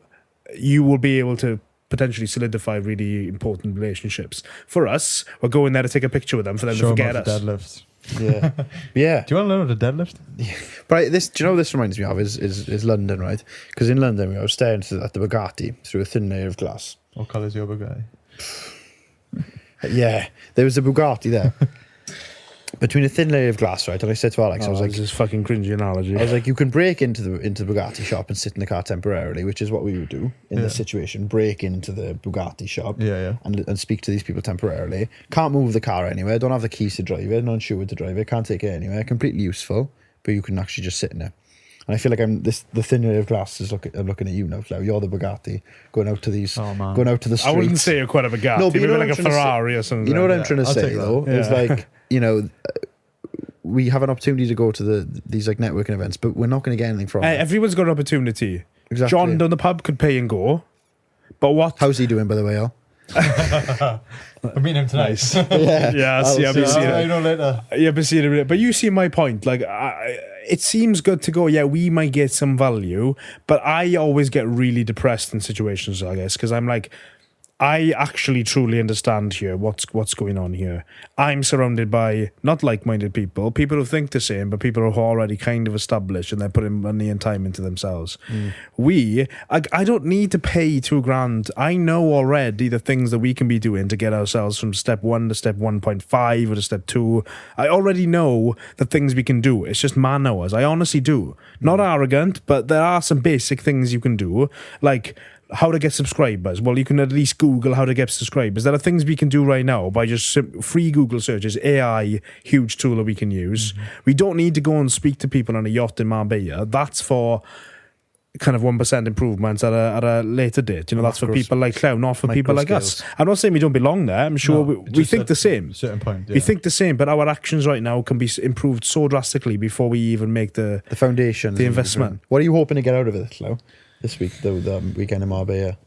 Speaker 3: you will be able to potentially solidify really important relationships. For us, we're going there to take a picture with them for them to forget us.
Speaker 1: Deadlifts.
Speaker 2: Yeah, yeah.
Speaker 1: Do you want to learn how to deadlift?
Speaker 2: But do you know what this reminds me of is London, right? Because in London, I was staring at the Bugatti through a thin layer of glass.
Speaker 1: What colour's your Bugatti?
Speaker 2: Yeah, there was a Bugatti there. Between a thin layer of glass, right? And I said to Alex, I was like,
Speaker 3: this is fucking cringy analogy.
Speaker 2: I was like, you can break into the Bugatti shop and sit in the car temporarily, which is what we would do in this situation. Break into the Bugatti shop and speak to these people temporarily. Can't move the car anywhere, don't have the keys to drive it, not insured to drive it, can't take it anywhere. Completely useful, but you can actually just sit in it. And I feel like the thin layer of glass is I'm looking at you now, Llew. You're the Bugatti going out to the streets.
Speaker 3: I wouldn't say you're quite a Bugatti. No, maybe like a Ferrari or something.
Speaker 2: You know what I'm trying to say though?
Speaker 3: Yeah.
Speaker 2: It's like, we have an opportunity to go to these like networking events, but we're not going to get anything from it.
Speaker 3: Everyone's got an opportunity.
Speaker 2: Exactly.
Speaker 3: John down the pub could pay and go, but what?
Speaker 2: How's he doing, by the way, Al?
Speaker 1: I'm meeting him tonight.
Speaker 3: Yeah, see, I'll be seeing it.
Speaker 1: I know later.
Speaker 3: Yeah, but you see my point. Like, it seems good to go. Yeah, we might get some value, but I always get really depressed in situations, I guess, because I'm like, I actually truly understand here what's going on here. I'm surrounded by not like-minded people who think the same, but people who are already kind of established and they're putting money and time into themselves. I don't need to pay $2,000. I know already the things that we can be doing to get ourselves from step 1 to step 1.5 or to step 2. I already know the things we can do. It's just man hours. I honestly do. Not arrogant, but there are some basic things you can do, like how to get subscribers. Well, you can at least Google how to get subscribers. There are things we can do right now by just free Google searches. AI, huge tool that we can use. We don't need to go and speak to people on a yacht in Marbella. That's for kind of 1% improvements at a later date. That's for people like Llew, not for people like us. I'm not saying we don't belong there. I'm sure we think the same.
Speaker 1: Certain point,
Speaker 3: We think the same, but our actions right now can be improved so drastically before we even make the
Speaker 2: foundation,
Speaker 3: the investment.
Speaker 2: What are you hoping to get out of it, Llew? This week, the weekend in Marbella.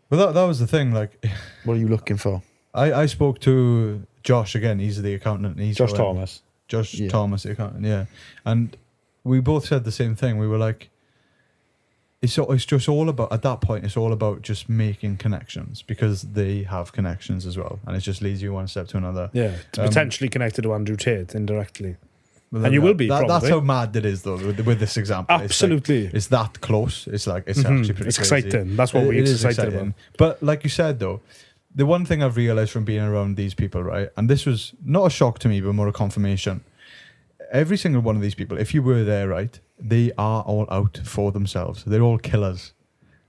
Speaker 1: Well, that was the thing. Like,
Speaker 2: what are you looking for?
Speaker 1: I spoke to Josh again. He's the accountant.
Speaker 2: Josh Thomas,
Speaker 1: the accountant. Yeah, and we both said the same thing. We were like, it's just all about, at that point, it's all about just making connections, because they have connections as well, and it just leads you one step to another.
Speaker 3: Yeah, to potentially connected to Andrew Tate indirectly.
Speaker 1: Well,
Speaker 3: and you will be, probably.
Speaker 1: That's how mad it is, though, with this example.
Speaker 3: Absolutely.
Speaker 1: It's that close. It's like, it's actually pretty crazy.
Speaker 3: Exciting. That's what we're excited about.
Speaker 1: But like you said, though, the one thing I've realised from being around these people, right, and this was not a shock to me, but more a confirmation. Every single one of these people, if you were there, right, they are all out for themselves. They're all killers.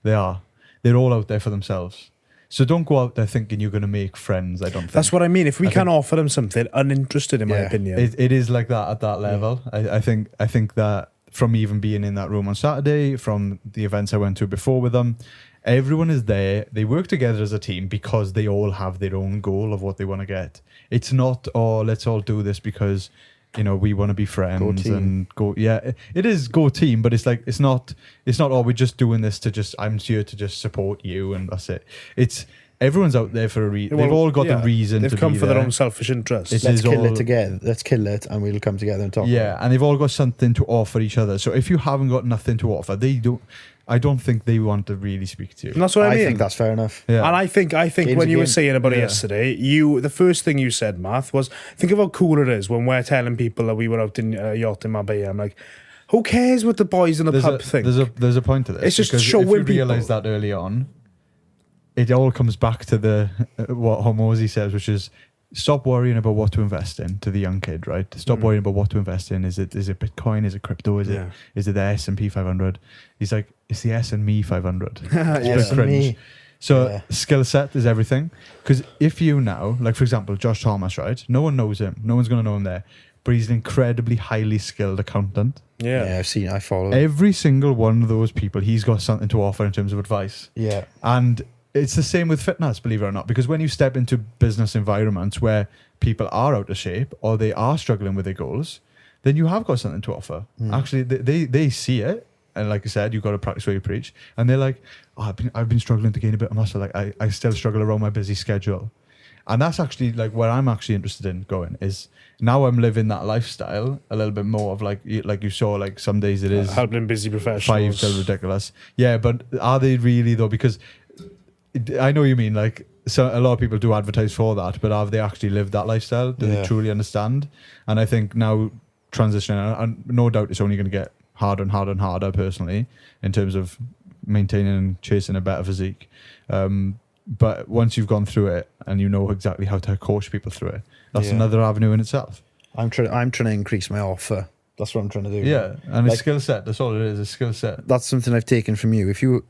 Speaker 1: They are. They're all out there for themselves. So don't go out there thinking you're going to make friends, I don't think.
Speaker 3: That's what I mean. If we can offer them something, uninterested in my opinion.
Speaker 1: It is like that at that level. Yeah. I think that from even being in that room on Saturday, from the events I went to before with them, everyone is there. They work together as a team because they all have their own goal of what they want to get. It's not, let's all do this because, we want to be friends and go. Yeah, it is go team, but it's like, it's not, we're just doing this I'm here to just support you and that's it. It's, everyone's out there for a reason. They've all got the reason to be there.
Speaker 3: They've come for their own selfish interests.
Speaker 2: Let's kill it together. Let's kill it and we'll come together and talk.
Speaker 1: Yeah, and they've all got something to offer each other. So if you haven't got nothing to offer, I don't think they want to really speak to you.
Speaker 3: And that's what I mean.
Speaker 2: I think that's fair enough.
Speaker 1: Yeah.
Speaker 3: And I think when you were saying about it yesterday, the first thing you said, Math, was think of how cool it is when we're telling people that we were out in a yacht in Marbella. I'm like, who cares what the boys in the pub think?
Speaker 1: There's a point to this.
Speaker 3: It's just
Speaker 1: because
Speaker 3: showing
Speaker 1: if you
Speaker 3: people.
Speaker 1: realise that early on, it all comes back to what Hormozy says, which is stop worrying about what to invest in to the young kid, right? Stop worrying about what to invest in. Is it Bitcoin? Is it crypto? Is it the S&P 500? He's like, it's the S&Me 500. It's cringe. So skill set is everything. Because if you now, like for example, Josh Thomas, right? No one knows him. No one's going to know him there. But he's an incredibly highly skilled accountant.
Speaker 2: Yeah, I follow.
Speaker 1: Every single one of those people, he's got something to offer in terms of advice.
Speaker 2: Yeah.
Speaker 1: And it's the same with fitness, believe it or not, because when you step into business environments where people are out of shape or they are struggling with their goals, then you have got something to offer. Actually, they see it, and like I said, you've got to practice what you preach. And they're like, oh, I've been struggling to gain a bit of muscle. Like I still struggle around my busy schedule. And that's actually like where I'm actually interested in going is now I'm living that lifestyle a little bit more of like you saw, like some days it is
Speaker 3: helping busy professionals.
Speaker 1: 5 still ridiculous. Yeah, but are they really though? Because I know you mean like, so a lot of people do advertise for that, but have they actually lived that lifestyle? Do they truly understand? And I think now transitioning, and no doubt it's only going to get harder and harder and harder personally in terms of maintaining and chasing a better physique. But once you've gone through it and you know exactly how to coach people through it, that's another avenue in itself.
Speaker 2: I'm trying to increase my offer. That's what I'm trying to do.
Speaker 1: Yeah, and like, a skill set. That's all it is, a skill set.
Speaker 2: That's something I've taken from you. If you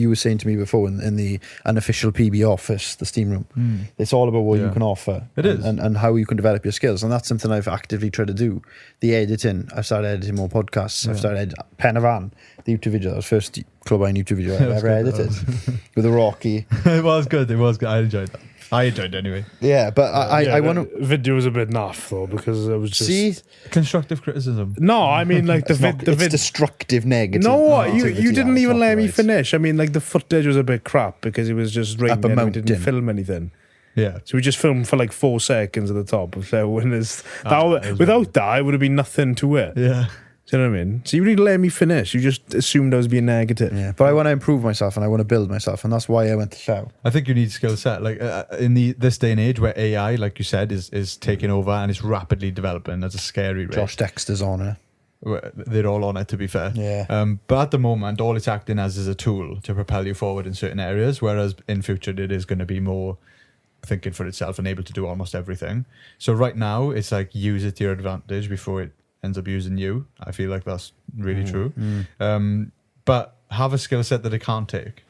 Speaker 2: were saying to me before in the unofficial PB office, the steam room, it's all about what you can offer.
Speaker 1: It is.
Speaker 2: And how you can develop your skills. And that's something I've actively tried to do. The editing, I've started editing more podcasts. I've started Pen of Anne, the YouTube video. That was the first Club Eye YouTube video I've ever edited with a Rocky.
Speaker 1: It was good. I enjoyed that. I enjoyed it anyway.
Speaker 2: Yeah, but I want to...
Speaker 3: Video was a bit naff though, because it was just...
Speaker 2: See?
Speaker 1: Constructive criticism.
Speaker 3: No, I mean like
Speaker 2: it's destructive negative.
Speaker 3: No, you didn't even let me finish. I mean like the footage was a bit crap because it was just raining and we didn't film anything.
Speaker 1: Yeah.
Speaker 3: So we just filmed for like 4 seconds at the top of their winners. Without that, it would have been nothing to it.
Speaker 1: Yeah.
Speaker 3: Do you know what I mean? So you really let me finish. You just assumed I was being negative.
Speaker 2: Yeah, but I want to improve myself and I want to build myself, and that's why I went to Llew.
Speaker 1: I think you need skill set. Like in this day and age where AI, like you said, is taking over and it's rapidly developing. That's a scary rate.
Speaker 2: Josh Dexter's on it.
Speaker 1: They're all on it, to be fair.
Speaker 2: Yeah.
Speaker 1: But at the moment, all it's acting as is a tool to propel you forward in certain areas, whereas in future it is going to be more thinking for itself and able to do almost everything. So right now, it's like use it to your advantage before it ends up using you. I feel like that's really true. But have a skill set that it can't take.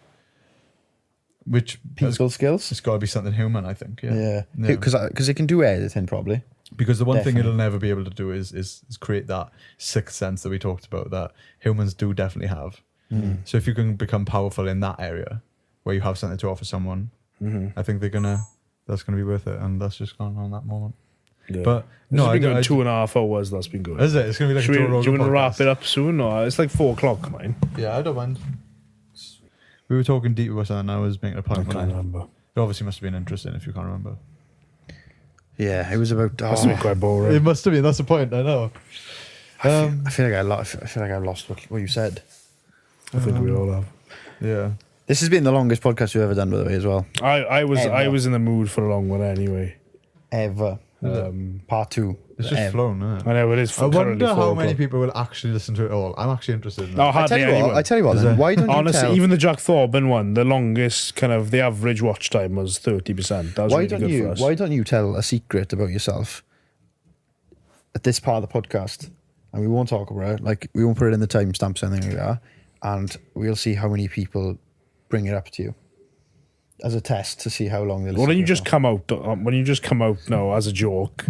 Speaker 1: Which
Speaker 2: people skills?
Speaker 1: It's got to be something human, I think.
Speaker 2: Yeah. Because it can do editing probably.
Speaker 1: Because the one thing it'll never be able to do is create that sixth sense that we talked about that humans do definitely have. So if you can become powerful in that area where you have something to offer someone, I think that's gonna be worth it, and that's just gone on that moment.
Speaker 3: Yeah.
Speaker 1: But
Speaker 3: no, it's been good. 2.5 hours. That's been good.
Speaker 1: Is it? It's gonna be like.
Speaker 3: Do you want to wrap it up soon, or it's like 4 o'clock, mine?
Speaker 1: Yeah, I don't mind. We were talking deep with something. I was making a point.
Speaker 3: I can't remember.
Speaker 1: It obviously must have been interesting if you can't remember.
Speaker 2: Yeah, it was about.
Speaker 3: Must have been quite boring.
Speaker 1: It must have been. That's the point. I know.
Speaker 2: I feel like I lost what you said.
Speaker 3: I think we all have.
Speaker 1: Yeah.
Speaker 2: This has been the longest podcast we've ever done, by the way, as well.
Speaker 3: I was in the mood for a long one anyway.
Speaker 2: Ever. Part 2.
Speaker 1: It's just flown, isn't it?
Speaker 3: I know it is.
Speaker 1: I wonder how many people will actually listen to it all. I'm actually interested in that.
Speaker 3: No, hardly anyone.
Speaker 2: I tell you what, then, why don't you
Speaker 3: honestly,
Speaker 2: tell...
Speaker 3: even the Jack Thorburn one, the longest kind of the average watch time was 30%. That was really good for us.
Speaker 2: Why don't you tell a secret about yourself at this part of the podcast, and we won't talk about it, like we won't put it in the timestamps or anything like that, and we'll see how many people bring it up to you as a test to see how long they'll listen.
Speaker 3: Well, when you just come out now as a joke.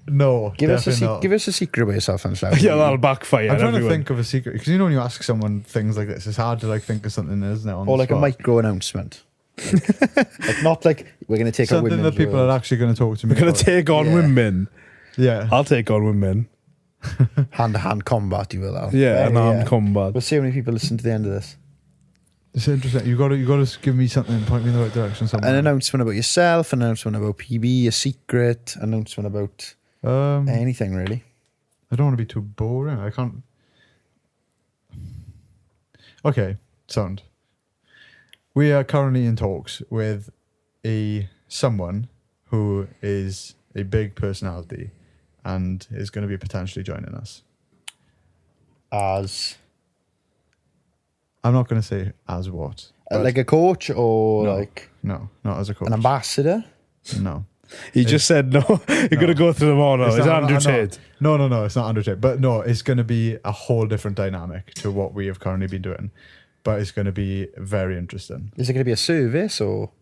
Speaker 1: No,
Speaker 2: give us a secret about yourself and stuff.
Speaker 3: Yeah, that'll backfire.
Speaker 1: I'm trying to think of a secret, because you know when you ask someone things like this, it's hard to like think of something, isn't it?
Speaker 2: Or like a micro announcement. Like not like we're going to take
Speaker 1: something
Speaker 2: on women.
Speaker 1: That people are actually going to talk to me.
Speaker 3: We're going to take on women.
Speaker 1: Yeah,
Speaker 3: I'll take on women.
Speaker 2: Hand-to-hand combat, you will.
Speaker 3: Hand combat.
Speaker 2: We'll see how many people listen to the end of this.
Speaker 1: It's interesting. You got to give me something, point me in the right direction. Somewhere.
Speaker 2: An announcement about yourself, an announcement about PB, a secret, an announcement about anything really.
Speaker 1: I don't want to be too boring. I can't. Okay, sound. We are currently in talks with someone who is a big personality and is going to be potentially joining us. I'm not going to say as what.
Speaker 2: Like a coach or like...
Speaker 1: No, not as a coach.
Speaker 2: An ambassador?
Speaker 1: No.
Speaker 3: He just said no. You're going to go through them all now. It's Andrew Tate.
Speaker 1: No, it's not Andrew Tate. But no, it's going to be a whole different dynamic to what we have currently been doing. But it's going to be very interesting.
Speaker 2: Is it going to be a service or...?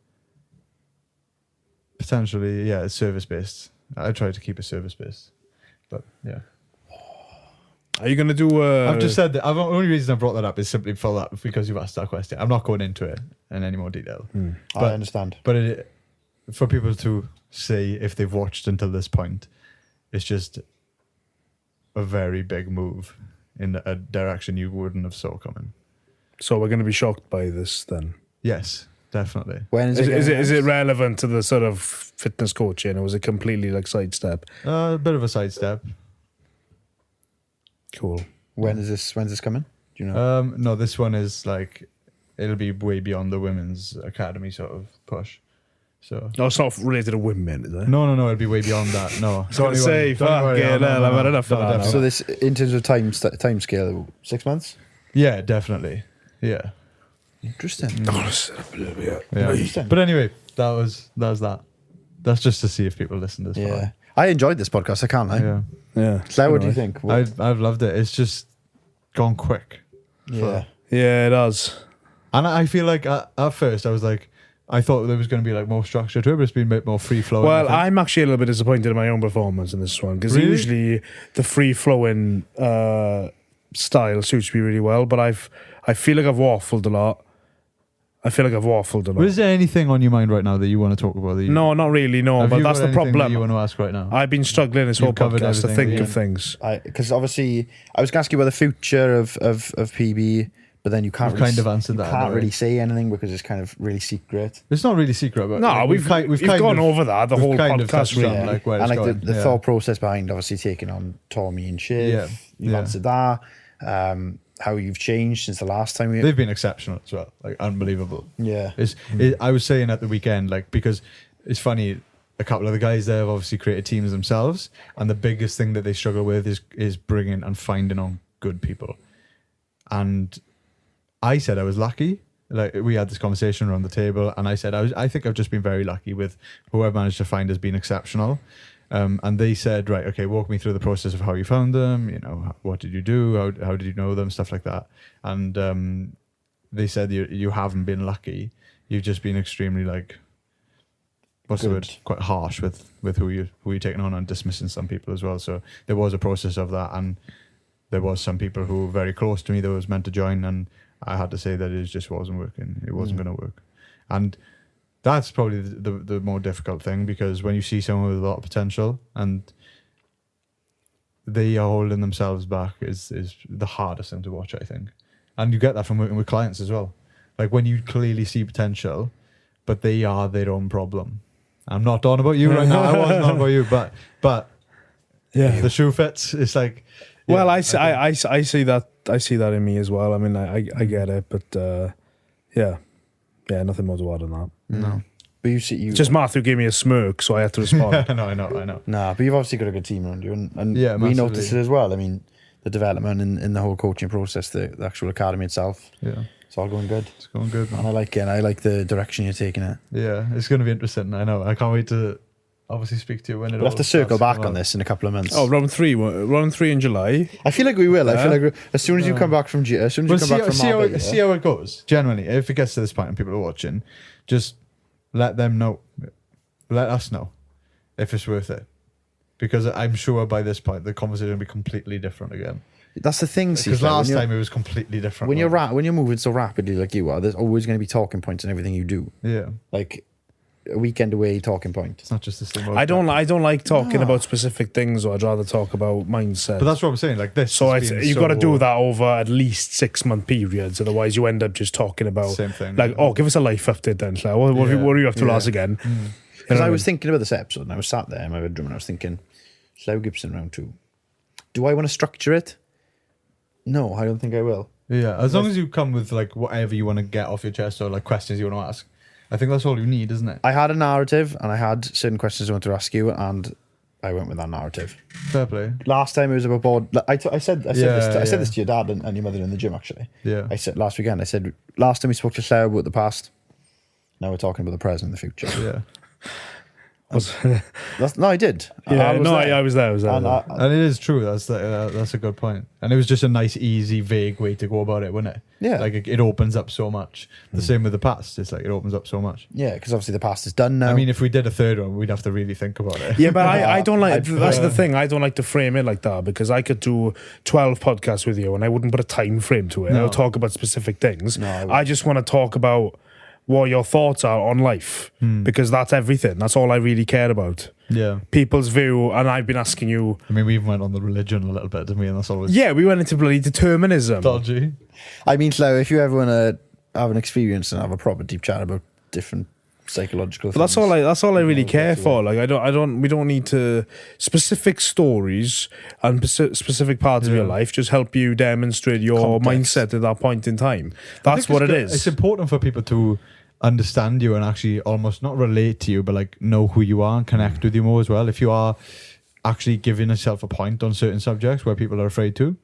Speaker 1: Potentially, yeah, it's service-based. I try to keep it service-based. But, yeah.
Speaker 3: Are you going to do...
Speaker 1: I've just said that. The only reason I brought that up is simply for that, because you've asked that question. I'm not going into it in any more detail.
Speaker 2: But, I understand.
Speaker 1: But for people to say if they've watched until this point, it's just a very big move in a direction you wouldn't have saw coming.
Speaker 3: So we're going to be shocked by this then.
Speaker 1: Yes, definitely.
Speaker 2: When
Speaker 3: Is it relevant to the sort of fitness coaching, or was it completely like sidestep?
Speaker 1: A bit of a sidestep.
Speaker 3: Cool.
Speaker 2: When's this coming? Do you know?
Speaker 1: No, this one is like, it'll be way beyond the women's academy sort of push. So
Speaker 3: No, it's not related to women, is it?
Speaker 1: no, it'll be way beyond that. No,
Speaker 3: I was going to say, fuck yeah, I've had enough of that.
Speaker 1: definitely.
Speaker 2: So this, in terms of time scale, 6 months.
Speaker 1: Yeah, definitely. Yeah.
Speaker 2: Interesting.
Speaker 1: Yeah.
Speaker 2: Interesting.
Speaker 1: But anyway, that was that. That's just to see if people listen to this.
Speaker 2: Yeah, I enjoyed this podcast. I can't lie.
Speaker 1: Yeah.
Speaker 3: Yeah.
Speaker 2: Claire, what do you think?
Speaker 1: I've loved it. It's just gone quick.
Speaker 2: Yeah.
Speaker 3: Yeah, it does.
Speaker 1: And I feel like at first I was like, I thought there was going to be like more structure to it, but it's been a bit more free flowing.
Speaker 3: Well, I'm actually a little bit disappointed in my own performance in this one, because
Speaker 1: Really?
Speaker 3: usually the free flowing style suits me really well, but I feel like I've waffled a lot.
Speaker 1: Is there anything on your mind right now that you want to talk about? That you,
Speaker 3: No, not really, no,
Speaker 1: Have
Speaker 3: but
Speaker 1: you
Speaker 3: that's
Speaker 1: got
Speaker 3: the
Speaker 1: anything that
Speaker 3: problem.
Speaker 1: you want to ask right now?
Speaker 3: I've been struggling this whole
Speaker 1: You've covered
Speaker 3: podcast to
Speaker 1: everything,
Speaker 3: think of
Speaker 1: yeah.
Speaker 3: things.
Speaker 2: Because obviously, I was going to ask you about the future of PB, but then you can't
Speaker 1: We've
Speaker 2: really,
Speaker 1: kind of answered
Speaker 2: you
Speaker 1: that,
Speaker 2: can't
Speaker 1: haven't we?
Speaker 2: really say anything because it's kind of really secret.
Speaker 1: It's not really secret, but
Speaker 3: No,
Speaker 1: like,
Speaker 3: we've
Speaker 1: kind
Speaker 3: gone over that the
Speaker 1: we've
Speaker 3: whole
Speaker 1: kind of
Speaker 3: podcast.
Speaker 1: touched on,
Speaker 3: Really.
Speaker 1: like, where
Speaker 2: and
Speaker 1: it's
Speaker 2: like
Speaker 1: going.
Speaker 2: the
Speaker 1: Yeah.
Speaker 2: thought process behind obviously taking on Tommy and Shiv.
Speaker 1: Yeah,
Speaker 2: You've
Speaker 1: yeah.
Speaker 2: answered that. How you've changed since the last time we.
Speaker 1: They've been exceptional as well, like unbelievable.
Speaker 2: Yeah.
Speaker 1: I was saying at the weekend, like, because it's funny, a couple of the guys there have obviously created teams themselves, and the biggest thing that they struggle with is bringing and finding on good people. And I said I was lucky. Like, we had this conversation around the table, and I said I think I've just been very lucky with who I've managed to find has been exceptional. And they said, right, okay, walk me through the process of how you found them. You know, what did you do? How did you know them? Stuff like that. And they said you haven't been lucky. You've just been extremely, like, what's the word? Quite harsh with who you're taking on, and dismissing some people as well. So there was a process of that, and there was some people who were very close to me that was meant to join, and I had to say that it just wasn't working. It wasn't going to work, and that's probably the more difficult thing, because when you see someone with a lot of potential and they are holding themselves back is the hardest thing to watch, I think. And you get that from working with clients as well. Like, when you clearly see potential, but they are their own problem. I'm not on about you right now. I wasn't on about you, but
Speaker 3: Yeah.
Speaker 1: the shoe fits. It's like,
Speaker 3: Well,
Speaker 1: yeah,
Speaker 3: I see that. I see that in me as well. I mean, I get it, but yeah, nothing more to add on that.
Speaker 1: no.
Speaker 2: But you
Speaker 3: Just Matthew gave me a smirk, so I had to respond.
Speaker 1: I know.
Speaker 2: Nah, but you've obviously got a good team around you, and
Speaker 1: Yeah,
Speaker 2: we
Speaker 1: massively.
Speaker 2: noticed it as well. I mean, the development in the whole coaching process, the actual academy itself,
Speaker 1: Yeah,
Speaker 2: it's all going good.
Speaker 1: it's going good, man.
Speaker 2: And I like it. And I like the direction you're taking it.
Speaker 1: Yeah, it's going to be interesting. I know. I can't wait to obviously speak to you when it
Speaker 2: We'll
Speaker 1: all
Speaker 2: have to circle
Speaker 1: starts
Speaker 2: back
Speaker 1: come
Speaker 2: on
Speaker 1: out.
Speaker 2: this in a couple of months.
Speaker 3: Oh, round three in July.
Speaker 2: I feel like we will. I feel
Speaker 3: Yeah.
Speaker 2: like as soon as you come back from as soon as you come back from Marbella,
Speaker 1: see how it goes. Generally, if it gets to this point and people are watching, just let them know. Let us know if it's worth it, because I'm sure by this point the conversation will be completely different again.
Speaker 2: that's the thing. See,
Speaker 1: Because
Speaker 2: Claire,
Speaker 1: last
Speaker 2: when
Speaker 1: time it was completely different.
Speaker 2: when you're moving so rapidly like you are, there's always going to be talking points in everything you do.
Speaker 1: yeah,
Speaker 2: Like a weekend away talking point.
Speaker 1: it's not just this thing.
Speaker 3: I don't like talking about specific things, or I'd rather talk about mindset.
Speaker 1: But that's what I'm saying. Like this,
Speaker 3: So
Speaker 1: has
Speaker 3: it's,
Speaker 1: been
Speaker 3: you've got to
Speaker 1: so-
Speaker 3: do that over at least 6-month periods. Otherwise, you end up just talking about
Speaker 1: Same thing,
Speaker 3: Like,
Speaker 1: yeah.
Speaker 3: oh, give us a life update then, Claire. What are you up to
Speaker 1: Yeah.
Speaker 3: last again?
Speaker 2: Because I was thinking about this episode, and I was sat there in my bedroom, and I was thinking, Llew Gibson round 2. Do I want to structure it? No, I don't think I will.
Speaker 1: Yeah, as long as you come with like whatever you want to get off your chest, or like questions you want to ask, I think that's all you need, isn't it?
Speaker 2: I had a narrative, and I had certain questions I wanted to ask you, and I went with that narrative.
Speaker 1: Fair play.
Speaker 2: Last time it was about board. I said this
Speaker 1: Yeah.
Speaker 2: to your dad and your mother in the gym. Actually,
Speaker 1: Yeah.
Speaker 2: I said last weekend. I said last time we spoke to Llew about the past. Now we're talking about the present and the future.
Speaker 1: Yeah.
Speaker 2: No, I did.
Speaker 3: Yeah,
Speaker 2: I
Speaker 3: I was there.
Speaker 2: And
Speaker 1: And it is true. That's a good point. And it was just a nice, easy, vague way to go about it, wasn't it?
Speaker 2: Yeah.
Speaker 1: Like it opens up so much. The same with the past. It's like it opens up so much.
Speaker 2: yeah, because obviously the past is done now.
Speaker 1: I mean, if we did a third one, we'd have to really think about it.
Speaker 3: Yeah, but I don't like. That's the
Speaker 2: yeah.
Speaker 3: thing. I don't like to frame it like that, because I could do 12 podcasts with you, and I wouldn't put a time frame to it.
Speaker 1: No.
Speaker 3: I'll talk about specific things.
Speaker 2: No, I wouldn't.
Speaker 3: I just want to talk about what your thoughts are on life, because that's everything. That's all I really care about.
Speaker 1: Yeah.
Speaker 3: people's view, and I've been asking you.
Speaker 1: I mean, we even went on the religion a little bit, didn't we? And that's always
Speaker 3: Yeah, we went into bloody determinism.
Speaker 1: dodgy.
Speaker 2: I mean, Llew, if you ever want to have an experience and have a proper deep chat about different psychological
Speaker 3: But
Speaker 2: things,
Speaker 3: that's all I really care for. Like, we don't need to specific stories and specific parts of your life just help you demonstrate your
Speaker 2: Context.
Speaker 3: mindset at that point in time. That's what it is.
Speaker 1: It's important for people to understand you and actually almost not relate to you, but like know who you are and connect with you more as well. If you are actually giving yourself a point on certain subjects where people are afraid to,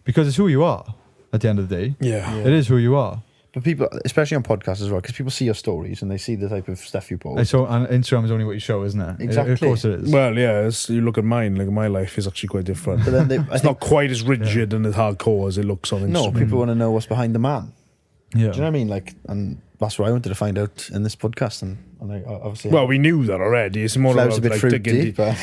Speaker 1: because it's who you are at the end of the day.
Speaker 3: Yeah.
Speaker 1: It is who you are.
Speaker 2: but people, especially on podcasts as well, because people see your stories and they see the type of stuff you
Speaker 1: And
Speaker 2: post.
Speaker 1: so, and Instagram is only what you show, isn't it?
Speaker 2: Exactly.
Speaker 1: Of course it is.
Speaker 3: Well, yeah, you look at mine, like my life is actually quite different.
Speaker 2: But then they,
Speaker 3: It's not quite as rigid and as hardcore as it looks on Instagram.
Speaker 2: no, people want to know what's behind the man.
Speaker 1: Yeah.
Speaker 2: Do you know what I mean? Like, and that's what I wanted to find out in this podcast. And I obviously,
Speaker 3: Well, we knew that already. It's more
Speaker 2: Lew's
Speaker 3: about
Speaker 2: a bit
Speaker 3: like
Speaker 2: fruity,
Speaker 3: digging.
Speaker 2: but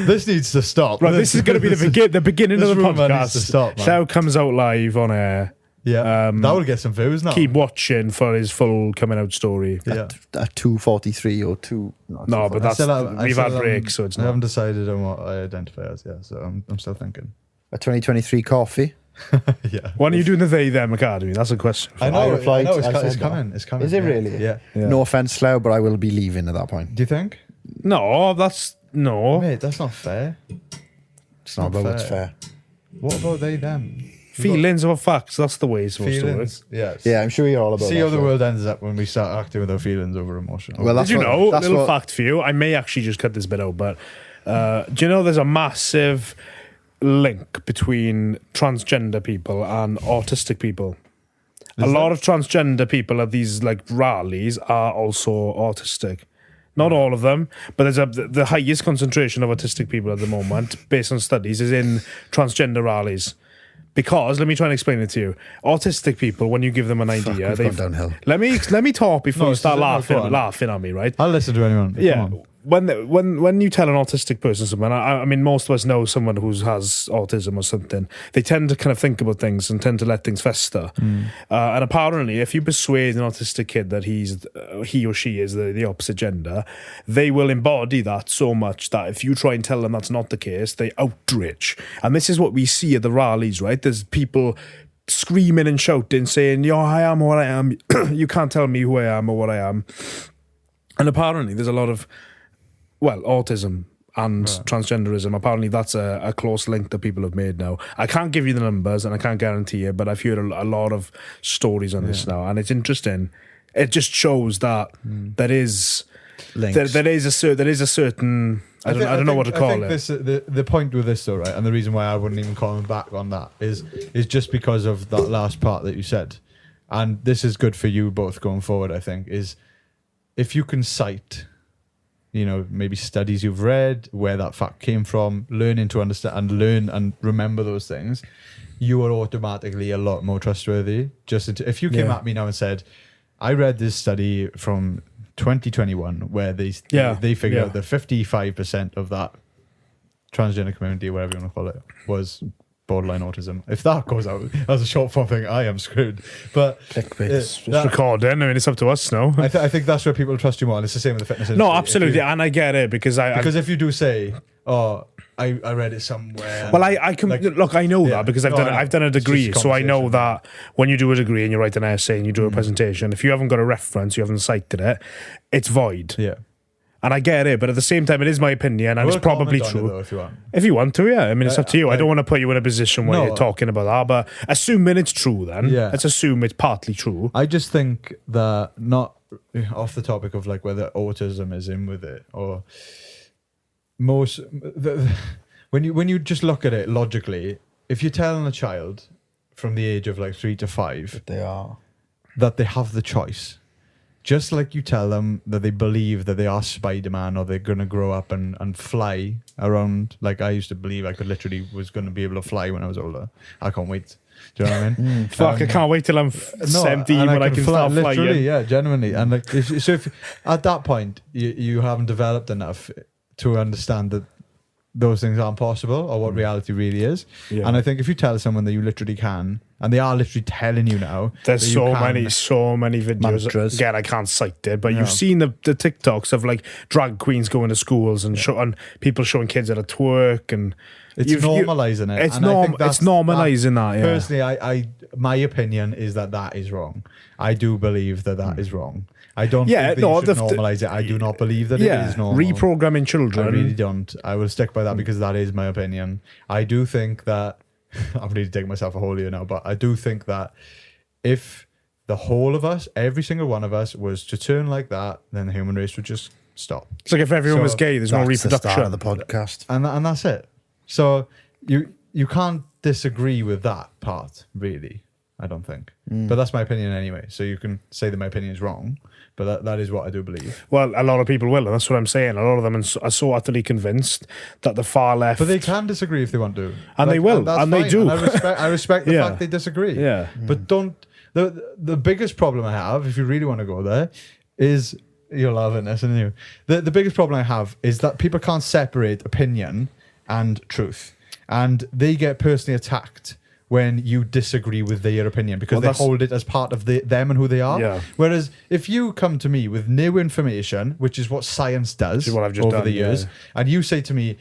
Speaker 1: This needs to stop.
Speaker 3: Right, this is going to be the beginning of
Speaker 1: this
Speaker 3: the
Speaker 1: rumour needs to
Speaker 3: podcast.
Speaker 1: stop, man.
Speaker 3: Llew comes out live on air.
Speaker 1: Yeah. That will get some views now.
Speaker 3: Keep watching for his full coming out story.
Speaker 1: Yeah.
Speaker 2: at 2:43 or 2.
Speaker 3: No, but that's we've had breaks, so it's
Speaker 1: I haven't
Speaker 3: not.
Speaker 1: decided on what I identify as yet, so I'm still thinking.
Speaker 2: a 2023 coffee.
Speaker 1: Yeah.
Speaker 3: When are you doing the They Them Academy? That's a question.
Speaker 1: I know.
Speaker 2: replied,
Speaker 1: It's
Speaker 2: I said that.
Speaker 1: coming. It's coming.
Speaker 2: Is it
Speaker 1: yeah.
Speaker 2: really?
Speaker 1: Yeah.
Speaker 3: Yeah.
Speaker 2: No offense, Llew, but I will be leaving at that point.
Speaker 1: Do you think?
Speaker 3: No, that's no.
Speaker 1: Mate, that's not fair.
Speaker 2: It's not about what's fair.
Speaker 1: What about they them?
Speaker 3: Feelings over facts. That's the way it's supposed to work.
Speaker 1: Feelings. Yes.
Speaker 2: Yeah, I'm sure you're all about
Speaker 1: See
Speaker 2: that.
Speaker 1: how the
Speaker 2: Llew.
Speaker 1: world ends up when we start acting with our feelings over emotion.
Speaker 2: Well, that's
Speaker 3: Did you
Speaker 2: what-
Speaker 3: know?
Speaker 2: that's
Speaker 3: Little
Speaker 2: what-
Speaker 3: fact for you. I may actually just cut this bit out, but do you know there's a massive link between transgender people and autistic people? A lot of transgender people at these like rallies are also autistic. Not all of them, but there's the highest concentration of autistic people at the moment, based on studies, is in transgender rallies. Because let me try and explain it to you. Autistic people, when you give them an idea,
Speaker 2: we've gone downhill.
Speaker 3: Let me talk before
Speaker 1: No,
Speaker 3: you start
Speaker 1: no, go on.
Speaker 3: laughing at me, right?
Speaker 1: I'll listen to anyone.
Speaker 3: Yeah.
Speaker 1: Come on.
Speaker 3: When you tell an autistic person something, I mean, most of us know someone who has autism or something. They tend to kind of think about things and tend to let things fester. And apparently, if you persuade an autistic kid that he or she is the opposite gender, they will embody that so much that if you try and tell them that's not the case, they outrage. And this is what we see at the rallies, right? There's people screaming and shouting, saying, "Yo, I am what I am. You can't tell me who I am or what I am." And apparently, there's a lot of autism and transgenderism. Apparently, that's a close link that people have made now. I can't give you the numbers and I can't guarantee it, but I've heard a lot of stories on this now, and it's interesting. It just shows that there is
Speaker 2: Links.
Speaker 3: there is a certain I don't know what to call
Speaker 1: I think
Speaker 3: it.
Speaker 1: the point with this though, right, and the reason why I wouldn't even comment back on that is just because of that last part that you said, and this is good for you both going forward. I think is if you can cite, maybe studies you've read, where that fact came from, learning to understand and learn and remember those things, you are automatically a lot more trustworthy. If you came at me now and said, I read this study from 2021 where they figured out that 55% of that transgender community, whatever you want to call it, was borderline autism. If that goes out as a short form thing, I am screwed. But
Speaker 2: Clickbait.
Speaker 3: It's recording. I mean, it's up to us now.
Speaker 1: I think that's where people trust you more, and it's the same with the fitness industry.
Speaker 3: No, absolutely, and I get it because
Speaker 1: if you do say, "Oh, I read it somewhere,"
Speaker 3: well, I can look. I know that because I've done a
Speaker 1: It's
Speaker 3: degree,
Speaker 1: just
Speaker 3: so I know
Speaker 1: conversation.
Speaker 3: that when you do a degree and you write an essay and you do a presentation, if you haven't got a reference, you haven't cited it, it's void.
Speaker 1: Yeah.
Speaker 3: And I get it, but at the same time, it is my opinion, and
Speaker 1: We'll
Speaker 3: it's probably
Speaker 1: comment on it,
Speaker 3: true.
Speaker 1: though, if you want.
Speaker 3: If you want to, yeah. I mean, it's up to you. I don't want to put you in a position where
Speaker 1: No.
Speaker 3: you're talking about that, but assuming it's true, then let's assume it's partly true.
Speaker 1: I just think that, not off the topic of like whether autism is in with it, or when you just look at it logically, if you're telling a child from the age of like 3 to 5
Speaker 2: They are.
Speaker 1: that they have the choice, just like you tell them that they believe that they are Spider-Man or they're going to grow up and fly around. Like I used to believe I was going to be able to fly when I was older. I can't wait. Do you know what I mean?
Speaker 3: Fuck, I can't wait till I'm 17
Speaker 1: and
Speaker 3: when I can start
Speaker 1: literally,
Speaker 3: flying.
Speaker 1: yeah, genuinely. And like, if at that point you haven't developed enough to understand that those things aren't possible or what reality really is.
Speaker 3: Yeah.
Speaker 1: And I think if you tell someone that you literally can and they are literally telling you now.
Speaker 3: There's
Speaker 1: that you
Speaker 3: so
Speaker 1: can-
Speaker 3: many videos.
Speaker 2: Mantras.
Speaker 3: Again, I can't cite it, but you've seen the TikToks of like drag queens going to schools and showing people showing kids how to twerk, and
Speaker 1: It's normalizing it.
Speaker 3: It's
Speaker 1: and I think
Speaker 3: it's normalizing that. Yeah.
Speaker 1: Personally, I my opinion is that is wrong. I do believe that is wrong. I don't think that you should normalize it. I do not believe that it is normal.
Speaker 3: Reprogramming children.
Speaker 1: I really don't. I will stick by that because that is my opinion. I do think that I'm really digging myself a hole here now, but I do think that if the whole of us, every single one of us, was to turn like that, then the human race would just stop.
Speaker 3: It's like if everyone was gay, there's no
Speaker 2: That's the
Speaker 3: reproduction.
Speaker 2: start of the podcast.
Speaker 1: And that's it. So you can't disagree with that part, really. I don't think. But that's my opinion anyway. So you can say that my opinion is wrong, but that is what I do believe.
Speaker 3: Well, a lot of people will, and that's what I'm saying. A lot of them are so utterly convinced that the far left.
Speaker 1: But they can disagree if they want to,
Speaker 3: And they will,
Speaker 1: that's
Speaker 3: and they
Speaker 1: fine.
Speaker 3: do.
Speaker 1: And I respect the
Speaker 3: Yeah.
Speaker 1: fact they disagree.
Speaker 3: Yeah.
Speaker 1: But don't. The biggest problem I have, if you really want to go there, is you're loving this, isn't you? The biggest problem I have is that people can't separate opinion and truth, and they get personally attacked when you disagree with their opinion because they hold it as part of them and who they are.
Speaker 3: Yeah.
Speaker 1: Whereas if you come to me with new information, which is what science does
Speaker 3: Which is what I've just
Speaker 1: over
Speaker 3: done,
Speaker 1: the years,
Speaker 3: yeah.
Speaker 1: and you say to me,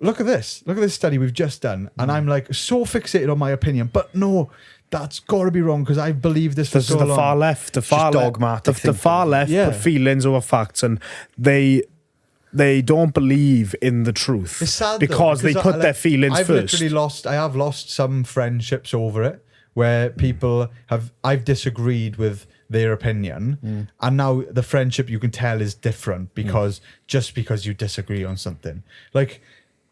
Speaker 1: look at this study we've just done, and I'm like so fixated on my opinion, but no, that's got to be wrong because I've believed this for
Speaker 3: This
Speaker 1: so
Speaker 3: is the
Speaker 1: long.
Speaker 3: far left. The far
Speaker 2: just
Speaker 3: left.
Speaker 2: dogmatic
Speaker 3: The far left
Speaker 1: Yeah.
Speaker 3: put feelings over facts, and they don't believe in the truth.
Speaker 1: It's sad though,
Speaker 3: because they put their feelings
Speaker 1: I've
Speaker 3: first.
Speaker 1: I have lost some friendships over it where I've disagreed with their opinion, and now the friendship you can tell is different because you disagree on something. Like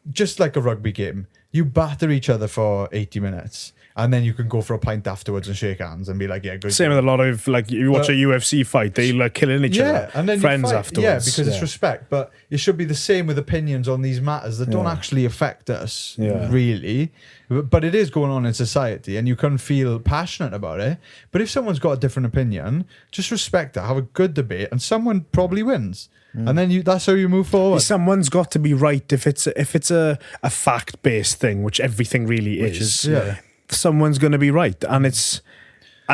Speaker 1: just like a rugby game, you batter each other for 80 minutes. And then you can go for a pint afterwards and shake hands and be like, yeah, good.
Speaker 3: Same with a lot of, like, you watch a UFC fight, they like killing each other.
Speaker 1: And then
Speaker 3: friends
Speaker 1: you fight.
Speaker 3: afterwards.
Speaker 1: Yeah, because it's respect. But it should be the same with opinions on these matters that don't actually affect us, really. But it is going on in society, and you can feel passionate about it. But if someone's got a different opinion, just respect that, have a good debate, and someone probably wins. And then that's how you move forward.
Speaker 3: Someone's got to be right if it's a fact-based thing, which everything really is.
Speaker 1: Yeah.
Speaker 3: Someone's going to be right, and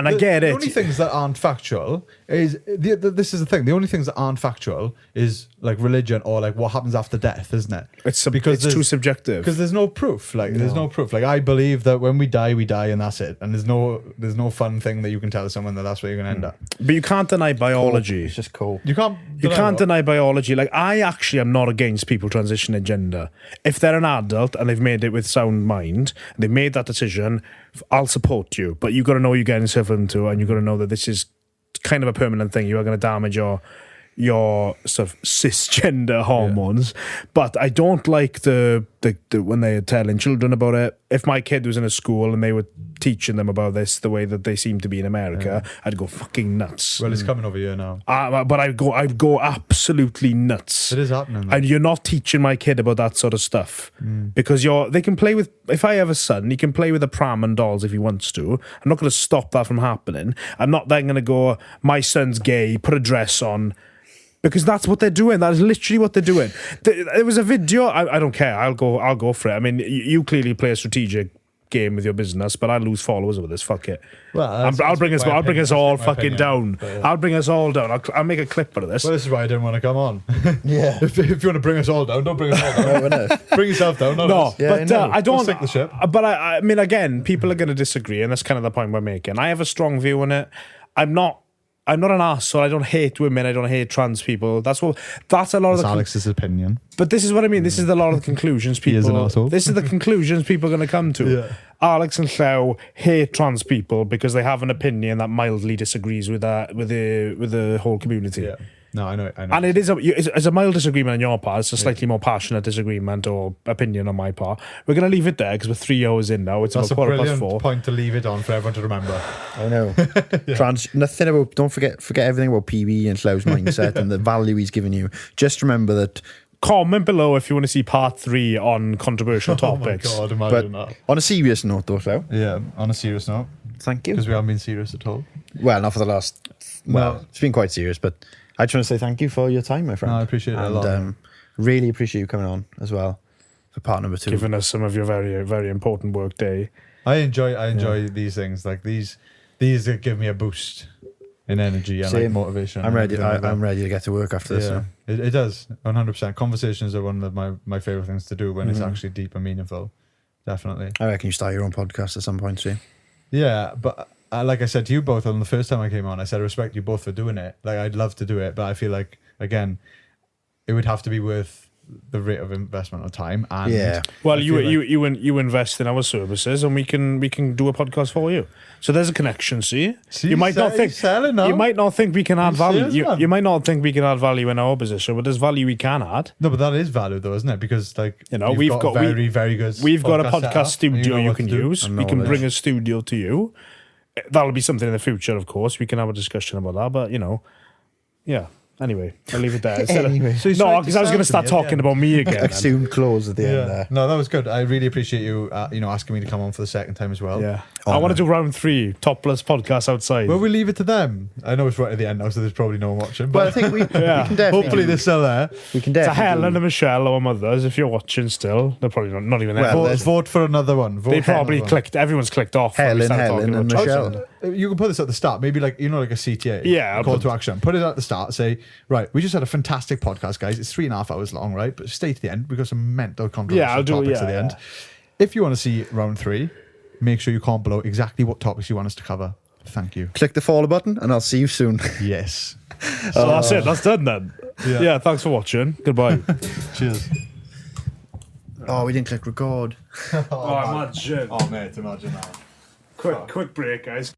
Speaker 3: I get it.
Speaker 1: The only things that aren't factual is this is the thing. The only things that aren't factual is like religion or like what happens after death, isn't it?
Speaker 3: It's
Speaker 1: because
Speaker 3: too subjective.
Speaker 1: Because there's no proof. There's no proof. Like I believe that when we die, and that's it. And there's no fun thing that you can tell someone that's where you're going to end up.
Speaker 3: But you can't deny biology.
Speaker 2: It's just cool.
Speaker 1: You can't.
Speaker 3: You can't deny biology. Like, I actually am not against people transitioning gender. If they're an adult and they've made it with sound mind, and they've made that decision, I'll support you. But you got to know you're getting yourself into, and you got to know that this is kind of a permanent thing. You are going to damage your sort of cisgender hormones. But I don't like the when they're telling children about it. If my kid was in a school and they were teaching them about this the way that they seem to be in America, I'd go fucking nuts.
Speaker 1: Well, it's coming over here now.
Speaker 3: But I'd go absolutely nuts.
Speaker 1: It is happening.
Speaker 3: And you're not teaching my kid about that sort of stuff because they can play with. If I have a son, he can play with a pram and dolls if he wants to. I'm not going to stop that from happening. I'm not then going to go, my son's gay, put a dress on. Because that's what they're doing. That is literally what they're doing. There was a video. I don't care. I'll go for it. I mean, you clearly play a strategic game with your business, but I lose followers with this. Fuck it.
Speaker 1: Well,
Speaker 3: I'll bring us all fucking down.
Speaker 1: But, yeah.
Speaker 3: I'll bring us all down. I'll make a clip out of this.
Speaker 1: Well, this is why I didn't want to come on.
Speaker 2: Yeah.
Speaker 1: If you want to bring us all down, don't bring us all down. Bring yourself down. Not
Speaker 3: No,
Speaker 1: us.
Speaker 2: Yeah,
Speaker 3: but I don't.
Speaker 1: We'll sink the ship.
Speaker 3: But I mean, again, people are going to disagree, and that's kind of the point we're making. I have a strong view on it. I'm not an ass, so I don't hate women. I don't hate trans people. That's a lot
Speaker 1: That's
Speaker 3: of the.
Speaker 1: Alex's opinion.
Speaker 3: But this is what I mean. This is a lot of the conclusions people.
Speaker 1: is an arsehole.
Speaker 3: This is the conclusions people are going to come to.
Speaker 1: Yeah.
Speaker 3: Alex and Llew hate trans people because they have an opinion that mildly disagrees with the whole community.
Speaker 1: Yeah. No, I know.
Speaker 3: And it's a mild disagreement on your part. It's a slightly more passionate disagreement or opinion on my part. We're going to leave it there because we're 3 hours in now. It's
Speaker 1: That's a
Speaker 3: about
Speaker 1: brilliant
Speaker 3: 4:15.
Speaker 1: point to leave it on for everyone to remember.
Speaker 2: I know. Nothing about. Don't forget everything about PB and Llew's mindset and the value he's given you. Just remember that.
Speaker 3: Comment below if you want to see part 3 on controversial topics.
Speaker 1: Oh my God,
Speaker 2: But
Speaker 1: imagine that.
Speaker 2: on a serious note, though, Llew,
Speaker 1: Yeah, on a serious note,
Speaker 2: thank you.
Speaker 1: because we haven't been serious at all.
Speaker 2: Well, not for the last. Well,
Speaker 1: No.
Speaker 2: it's been quite serious, but I just want to say thank you for your time, my friend.
Speaker 1: No, I appreciate it a
Speaker 2: and,
Speaker 1: lot.
Speaker 2: Really appreciate you coming on as well for part number 2.
Speaker 3: Giving us some of your very, very important work day.
Speaker 1: I enjoy these things. Like these that give me a boost in energy and like
Speaker 2: Same.
Speaker 1: motivation.
Speaker 2: I'm ready.
Speaker 1: Like
Speaker 2: I'm ready to get to work after this.
Speaker 1: Yeah,
Speaker 2: So.
Speaker 1: it does 100%. Conversations are one of my favorite things to do when
Speaker 2: Mm-hmm.
Speaker 1: it's actually deep and meaningful. Definitely.
Speaker 2: I reckon you start your own podcast at some point, see.
Speaker 1: Yeah, but like I said to you both on the first time I came on, I said I respect you both for doing it. Like I'd love to do it, but I feel like again, it would have to be worth the rate of investment of time. And
Speaker 2: Yeah.
Speaker 3: Well,
Speaker 1: I
Speaker 3: you
Speaker 1: feel like-
Speaker 3: you invest in our services, and we can do a podcast for you. So there's a connection. See, you might not think you might not think we can add value.
Speaker 1: serious,
Speaker 3: You
Speaker 1: man?
Speaker 3: might not think we can add value in our position, but there's value we can add.
Speaker 1: No, but that is value though, isn't it? Because like
Speaker 3: You know,
Speaker 1: you've
Speaker 3: we've
Speaker 1: got
Speaker 3: got-
Speaker 1: very very good.
Speaker 3: We've got a
Speaker 1: setup,
Speaker 3: podcast studio
Speaker 1: know
Speaker 3: you
Speaker 1: what
Speaker 3: can
Speaker 1: to do.
Speaker 3: use.
Speaker 2: And
Speaker 3: We can
Speaker 2: knowledge.
Speaker 3: bring a studio to you. That'll be something in the future, of course. We can have a discussion about that. But yeah. Anyway, I'll leave it there.
Speaker 2: Anyway.
Speaker 1: So you
Speaker 3: No,
Speaker 1: tried
Speaker 3: because
Speaker 1: to
Speaker 3: I was going to
Speaker 1: sell
Speaker 3: start
Speaker 1: to me at the
Speaker 3: talking
Speaker 1: end.
Speaker 3: about me again. then.
Speaker 2: Assumed close at the end
Speaker 1: Yeah.
Speaker 2: there.
Speaker 1: No, that was good. I really appreciate you, asking me to come on for the second time as well.
Speaker 3: Yeah.
Speaker 2: Oh,
Speaker 3: I want
Speaker 2: man.
Speaker 3: to do round 3, topless podcast outside.
Speaker 1: Well, we leave it to them. I know it's right at the end now, so there's probably no one watching.
Speaker 2: Well, I
Speaker 1: But
Speaker 2: think we can
Speaker 3: Yeah.
Speaker 2: definitely.
Speaker 1: hopefully they're still there.
Speaker 2: we can
Speaker 3: to
Speaker 2: definitely.
Speaker 3: Helen and Michelle, our mothers, if you're watching still, they're probably not even there.
Speaker 2: Well,
Speaker 1: Vote,
Speaker 2: there's-
Speaker 1: vote for another one. Vote
Speaker 3: They
Speaker 1: for
Speaker 3: probably
Speaker 1: another one.
Speaker 3: everyone's clicked off. when we
Speaker 2: Helen,
Speaker 3: started
Speaker 2: Helen
Speaker 3: talking
Speaker 2: and
Speaker 3: about
Speaker 2: Michelle.
Speaker 3: chocolate.
Speaker 1: You can put this at the start, maybe like like a CTA.
Speaker 3: Yeah, I'll
Speaker 1: call
Speaker 3: put-
Speaker 1: to action. Put it at the start. Say, right, we just had a fantastic podcast, guys. It's 3.5 hours long, right? But stay to the end. We've got some mental controversial
Speaker 3: Yeah, I'll do-
Speaker 1: topics
Speaker 3: yeah,
Speaker 1: at the end.
Speaker 3: yeah.
Speaker 1: If you want to see round 3, make sure you comment below exactly what topics you want us to cover. Thank you.
Speaker 2: Click the follow button, and I'll see you soon.
Speaker 1: Yes.
Speaker 3: So that's it. That's done then.
Speaker 1: Yeah.
Speaker 3: Yeah. Thanks for watching. Goodbye.
Speaker 1: Cheers.
Speaker 2: Oh, we didn't click record.
Speaker 3: oh, imagine.
Speaker 1: Oh, mate, imagine that.
Speaker 3: Quick break, guys.